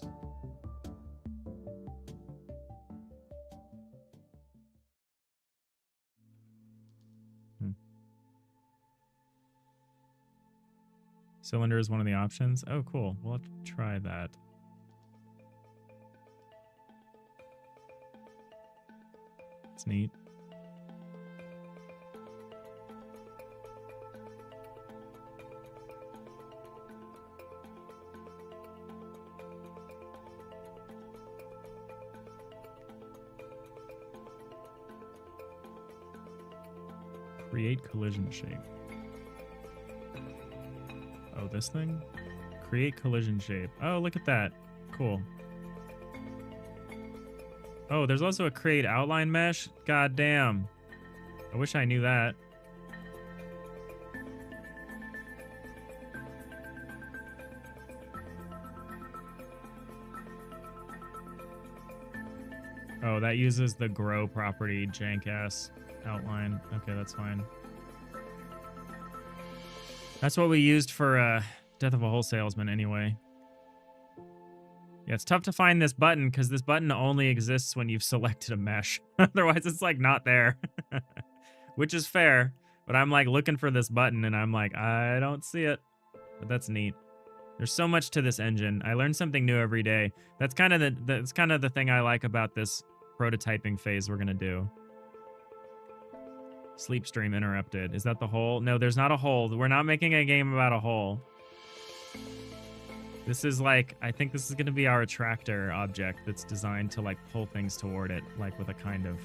Cylinder is one of the options. Oh, cool. We'll have to try that. It's neat. Create collision shape. Oh, this thing? Create collision shape. Oh, look at that. Cool. Oh, there's also a create outline mesh. God damn. I wish I knew that. Oh, that uses the grow property, jank-ass outline. Okay, that's fine. That's what we used for Death of a Whole Salesman anyway. Yeah, it's tough to find this button because this button only exists when you've selected a mesh. Otherwise, it's like not there. Which is fair, but I'm like looking for this button and I'm like, I don't see it. But that's neat. There's so much to this engine. I learn something new every day. That's kind of the thing I like about this prototyping phase we're gonna do. Sleep stream interrupted. Is that the hole? No, there's not a hole. We're not making a game about a hole. This is like, I think this is going to be our attractor object that's designed to like pull things toward it, like with a kind of,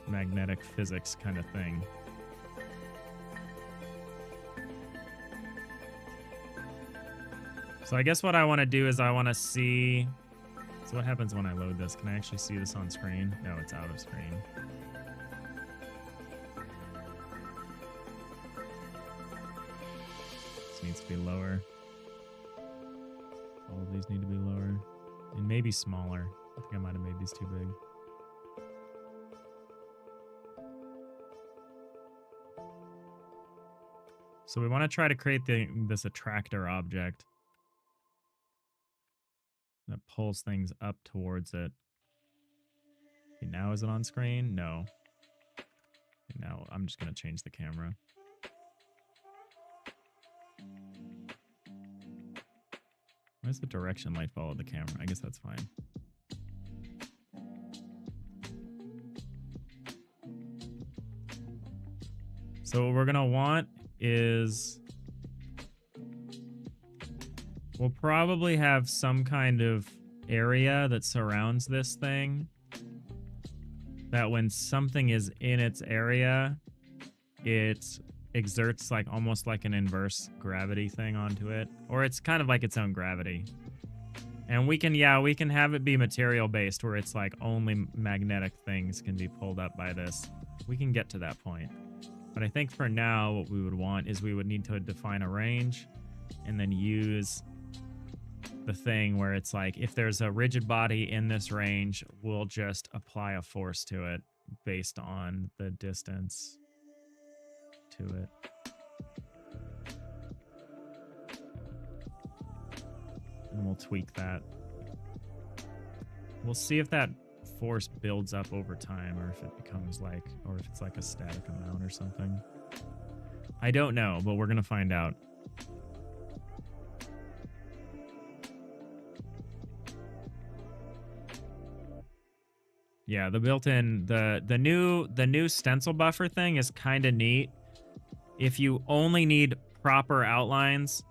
magnetic physics kind of thing. So I guess what I want to do is I want to see, so what happens when I load this? Can I actually see this on screen? No, it's out of screen. Needs to be lower. All of these need to be lower. And maybe smaller. I think I might have made these too big. So we want to try to create this attractor object that pulls things up towards it. Okay, now is it on screen? No. Okay, now I'm just going to change the camera. Why does the direction light follow the camera? I guess that's fine. So what we're going to want is, we'll probably have some kind of area that surrounds this thing, that when something is in its area, it exerts like almost like an inverse gravity thing onto it, or it's kind of like its own gravity. And we can have it be material based, where it's like only magnetic things can be pulled up by this. We can get to that point. But I think for now, what we would want is we would need to define a range and then use the thing where it's like, if there's a rigid body in this range, we'll just apply a force to it based on the distance to it. And we'll tweak that. We'll see if that force builds up over time, or if it becomes like, or if it's like a static amount or something. I don't know, but we're gonna find out. Yeah, the built-in, the new stencil buffer thing is kind of neat. If you only need proper outlines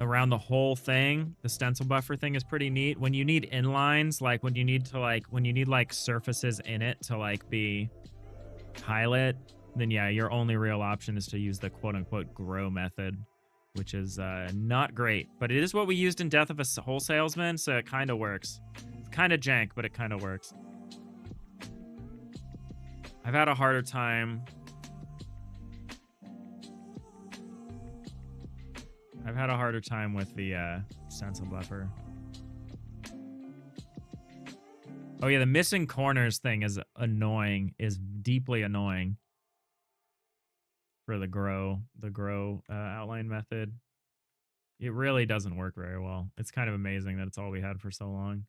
around the whole thing, the stencil buffer thing is pretty neat. When you need inlines, like when you need like surfaces in it to like be highlight, then yeah, your only real option is to use the quote-unquote grow method, which is not great, but it is what we used in Death of a Whole Salesman, so it kind of works. It's kind of jank, but it kind of works. I've had a harder time. I've had a harder time with the stencil buffer. Oh yeah, the missing corners thing is annoying, is deeply annoying for the grow outline method. It really doesn't work very well. It's kind of amazing that it's all we had for so long.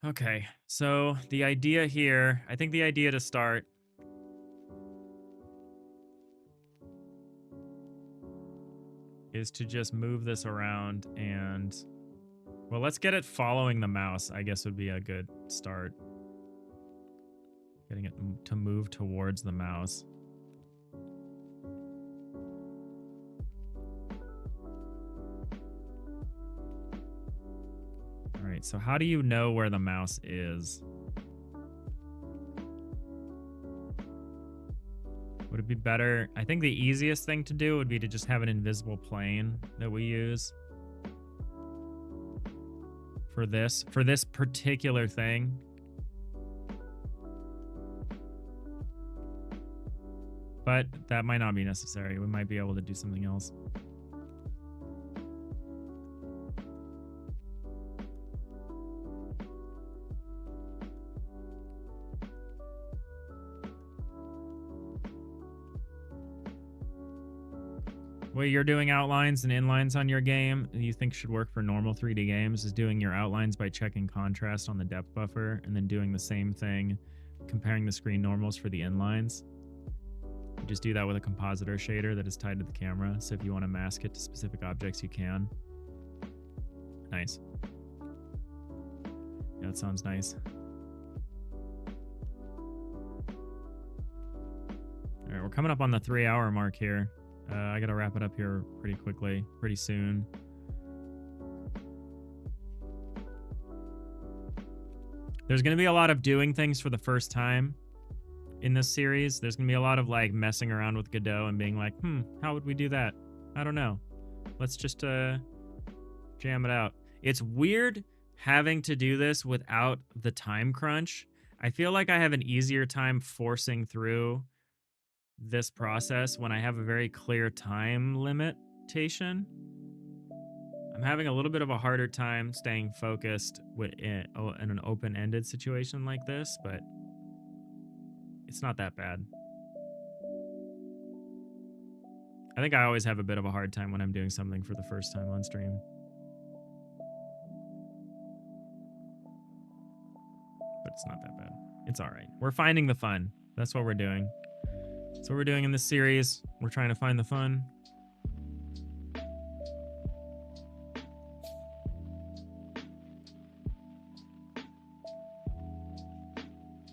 Okay, so the idea here, I think the idea to start is to just move this around and, well, let's get it following the mouse, I guess would be a good start. Getting it to move towards the mouse. All right, so how do you know where the mouse is? Would it be better? I think the easiest thing to do would be to just have an invisible plane that we use for this particular thing. But that might not be necessary. We might be able to do something else. What you're doing outlines and inlines on your game you think should work for normal 3D games is doing your outlines by checking contrast on the depth buffer and then doing the same thing, comparing the screen normals for the inlines. You just do that with a compositor shader that is tied to the camera, so if you want to mask it to specific objects, you can. Nice. Yeah, that sounds nice. All right, we're coming up on the 3-hour mark here. I gotta wrap it up here pretty quickly, pretty soon. There's gonna be a lot of doing things for the first time in this series. There's gonna be a lot of like messing around with Godot and being like, how would we do that? I don't know. Let's just jam it out. It's weird having to do this without the time crunch. I feel like I have an easier time forcing through this process when I have a very clear time limitation. I'm having a little bit of a harder time staying focused in an open-ended situation like this, but it's not that bad. I think I always have a bit of a hard time when I'm doing something for the first time on stream. But it's not that bad. It's all right. We're finding the fun. That's what we're doing. That's what we're doing in this series. We're trying to find the fun.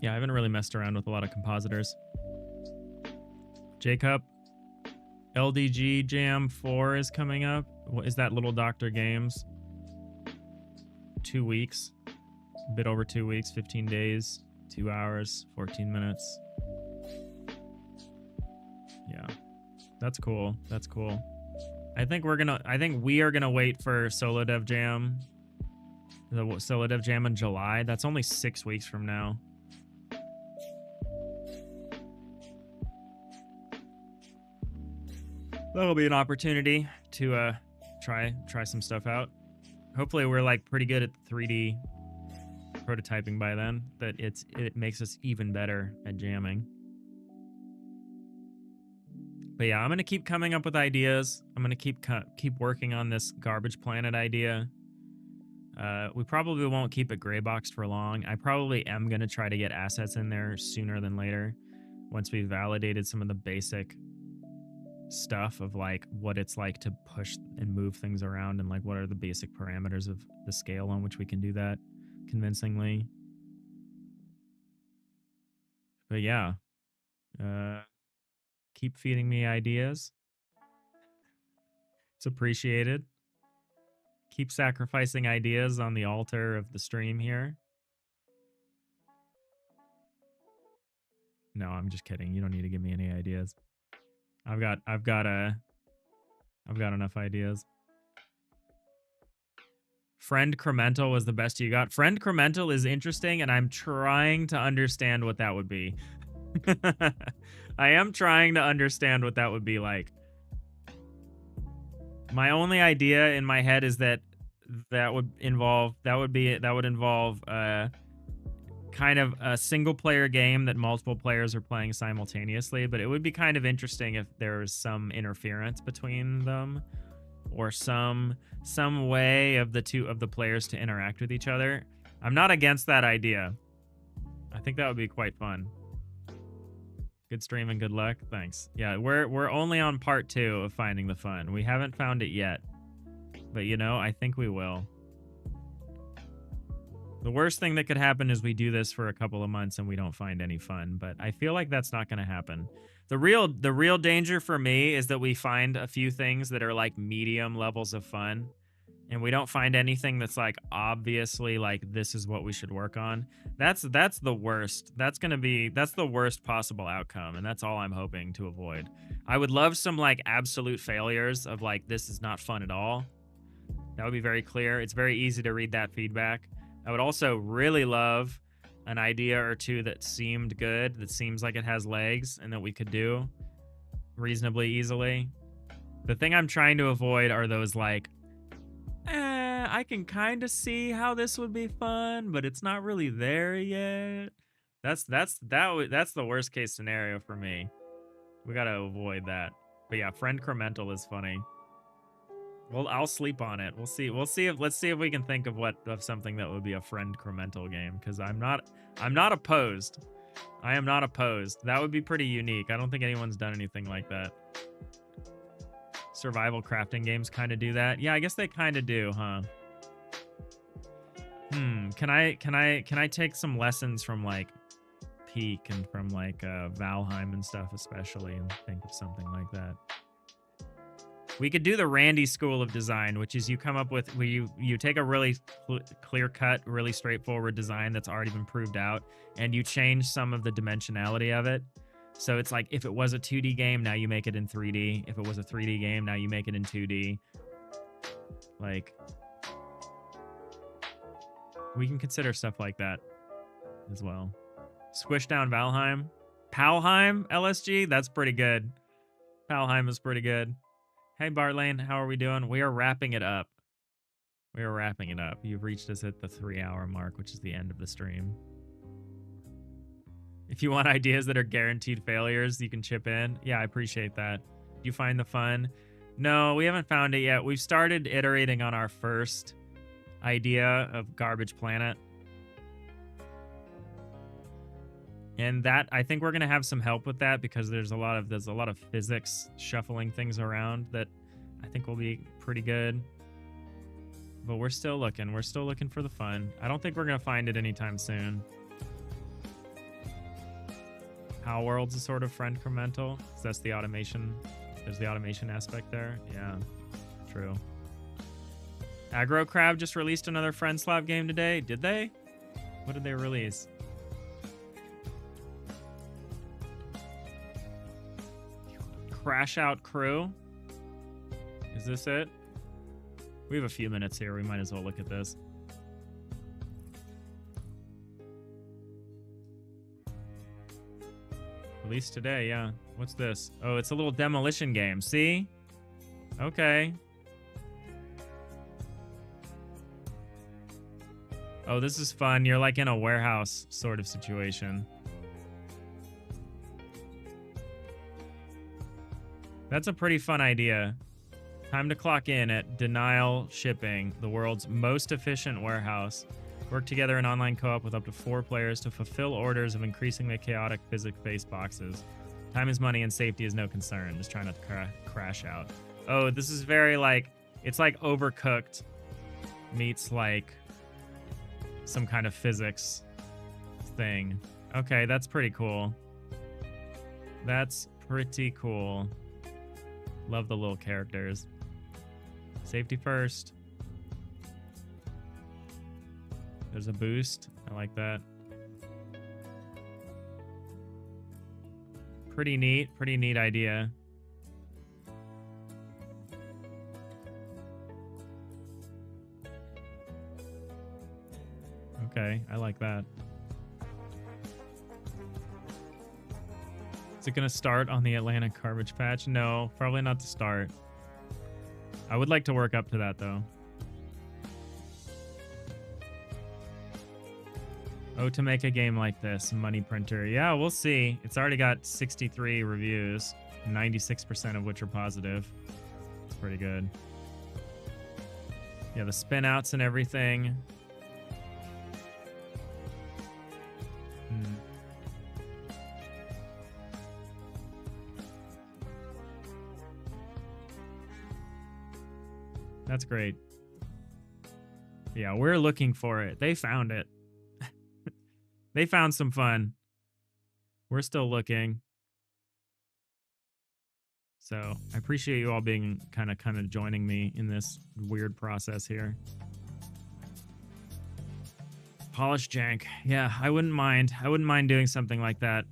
Yeah, I haven't really messed around with a lot of compositors. Jacob, LDG Jam 4 is coming up. What is that? Little Doctor Games. 2 weeks. A bit over 2 weeks, 15 days, 2 hours, 14 minutes. Yeah, that's cool. That's cool. I think we are gonna wait for Solo Dev Jam. The Solo Dev Jam in July. That's only 6 weeks from now. That'll be an opportunity to try some stuff out. Hopefully we're like pretty good at the prototyping by then that it makes us even better at jamming. But yeah, I'm gonna keep coming up with ideas. I'm gonna keep working on this garbage planet idea. We probably won't keep it gray boxed for long. I probably am gonna try to get assets in there sooner than later, once we've validated some of the basic stuff of like what it's like to push and move things around, and like what are the basic parameters of the scale on which we can do that convincingly. But yeah, keep feeding me ideas. It's appreciated. Keep sacrificing ideas on the altar of the stream here. No, I'm just kidding. You don't need to give me any ideas. I've got enough ideas. Friend Cremental was the best you got. Friend Cremental is interesting, and I'm trying to understand what that would be. I am trying to understand what that would be like. My only idea in my head is that would involve kind of a single player game that multiple players are playing simultaneously, but it would be kind of interesting if there was some interference between them, or some way of the players to interact with each other. I'm not against that idea. I think that would be quite fun. Good stream and good luck. Thanks. Yeah, we're only on part 2 of finding the fun. We haven't found it yet, but you know, I think we will. The worst thing that could happen is we do this for a couple of months and we don't find any fun, but I feel like that's not going to happen. The real danger for me is that we find a few things that are like medium levels of fun, and we don't find anything that's like obviously like this is what we should work on. That's the worst. That's the worst possible outcome, and that's all I'm hoping to avoid. I would love some like absolute failures of like this is not fun at all. That would be very clear. It's very easy to read that feedback. I would also really love an idea or two that seemed good, that seems like it has legs, and that we could do reasonably easily. The thing I'm trying to avoid are those like, I can kind of see how this would be fun, but it's not really there yet. That's the worst case scenario for me. We gotta avoid that. But yeah, Friend Cremental is funny. Well, I'll sleep on it. Let's see if we can think of something that would be a Friend Cremental game, because I'm not opposed. I am not opposed. That would be pretty unique. I don't think anyone's done anything like that. Survival crafting games kind of do that. Yeah, I guess they kind of do, huh? Can I take some lessons from like Peak and from like Valheim and stuff especially, and think of something like that? We could do the Randy School of Design, which is you come up with, where you take a really clear-cut, really straightforward design that's already been proved out, and you change some of the dimensionality of it. So it's like, if it was a 2D game, now you make it in 3D. If it was a 3D game, now you make it in 2D. Like, we can consider stuff like that as well. Squish down Valheim. Palheim LSG? That's pretty good. Palheim is pretty good. Hey, Bartlane, how are we doing? We are wrapping it up. We are wrapping it up. You've reached us at the 3-hour mark, which is the end of the stream. If you want ideas that are guaranteed failures, you can chip in. Yeah, I appreciate that. Do you find the fun? No, we haven't found it yet. We've started iterating on our first idea of Garbage Planet. And that, I think we're gonna have some help with that, because there's a lot of physics shuffling things around that I think will be pretty good. But we're still looking. We're still looking for the fun. I don't think we're gonna find it anytime soon. How World's a sort of Friend Cremental. So that's the automation. There's the automation aspect there. Yeah, true. Aggro Crab just released another Friend Slap game today. Did they? What did they release? Crash Out Crew. Is this it? We have a few minutes here. We might as well look at this. Released today, yeah. What's this? Oh, it's a little demolition game. See? Okay. Oh, this is fun. You're like in a warehouse sort of situation. That's a pretty fun idea. Time to clock in at Denial Shipping, the world's most efficient warehouse. Work together in online co-op with up to 4 players to fulfill orders of increasingly chaotic physics-based boxes. Time is money and safety is no concern. Just trying not to crash out. Oh, this is very like, it's like Overcooked meets like some kind of physics thing. Okay, that's pretty cool. That's pretty cool. Love the little characters. Safety first. There's a boost. I like that. Pretty neat idea. Okay, I like that. Is it gonna start on the Atlanta garbage patch? No, probably not to start. I would like to work up to that though. Oh, to make a game like this, Money Printer. Yeah, we'll see. It's already got 63 reviews, 96% of which are positive. It's pretty good. Yeah, the spin outs and everything. That's great. Yeah, we're looking for it. They found it. They found some fun. We're still looking. So I appreciate you all being kind of joining me in this weird process here. Polish jank. Yeah, I wouldn't mind. I wouldn't mind doing something like that.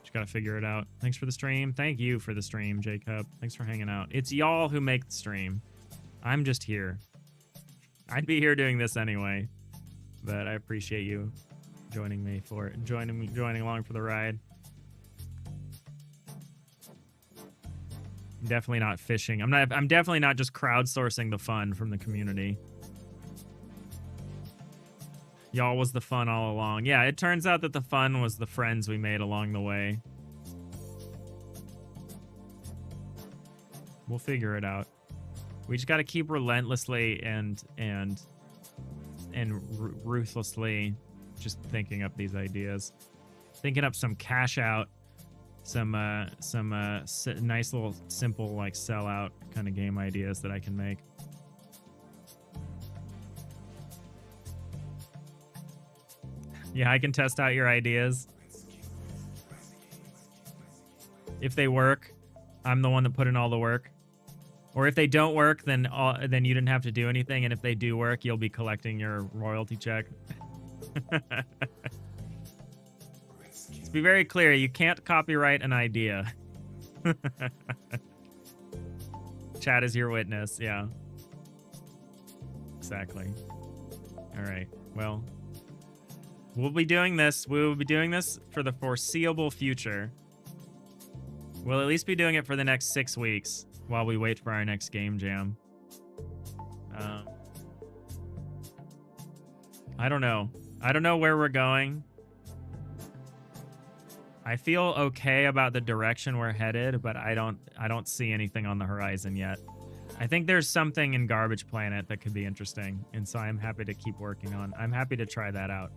Just gotta figure it out. Thanks for the stream. Thank you for the stream, Jacob. Thanks for hanging out. It's y'all who make the stream. I'm just here. I'd be here doing this anyway. But I appreciate you joining me for it, joining along for the ride. I'm definitely not fishing. I'm definitely not just crowdsourcing the fun from the community. Y'all was the fun all along. Yeah, it turns out that the fun was the friends we made along the way. We'll figure it out. We just got to keep relentlessly and ruthlessly just thinking up these ideas, thinking up some cash out, some nice little simple like sell out kind of game ideas that I can make. Yeah, I can test out your ideas. If they work, I'm the one that put in all the work. Or if they don't work, then you didn't have to do anything. And if they do work, you'll be collecting your royalty check. Let's be very clear. You can't copyright an idea. Chat is your witness. Yeah. Exactly. All right. Well, we'll be doing this. We will be doing this for the foreseeable future. We'll at least be doing it for the next 6 weeks. While we wait for our next game jam. I don't know. I don't know where we're going. I feel okay about the direction we're headed, but I don't see anything on the horizon yet. I think there's something in Garbage Planet that could be interesting, and so I'm happy to keep working on. I'm happy to try that out.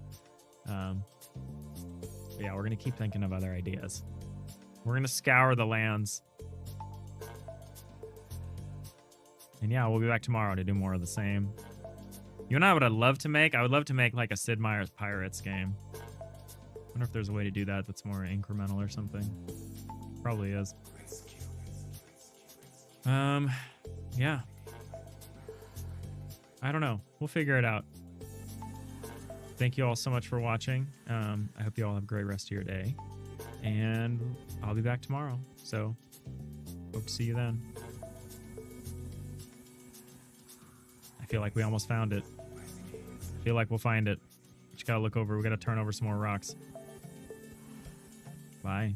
Yeah, we're gonna keep thinking of other ideas. We're gonna scour the lands. And yeah, we'll be back tomorrow to do more of the same. You know what I'd love to make? I would love to make like a Sid Meier's Pirates game. I wonder if there's a way to do that that's more incremental or something. Probably is. Yeah. I don't know. We'll figure it out. Thank you all so much for watching. I hope you all have a great rest of your day. And I'll be back tomorrow. So, hope to see you then. I feel like we almost found it. I feel like we'll find it. Just gotta look over. We gotta turn over some more rocks. Bye.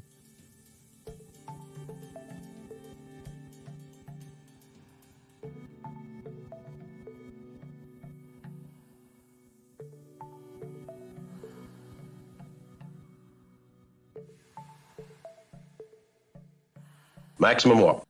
Maximum warp.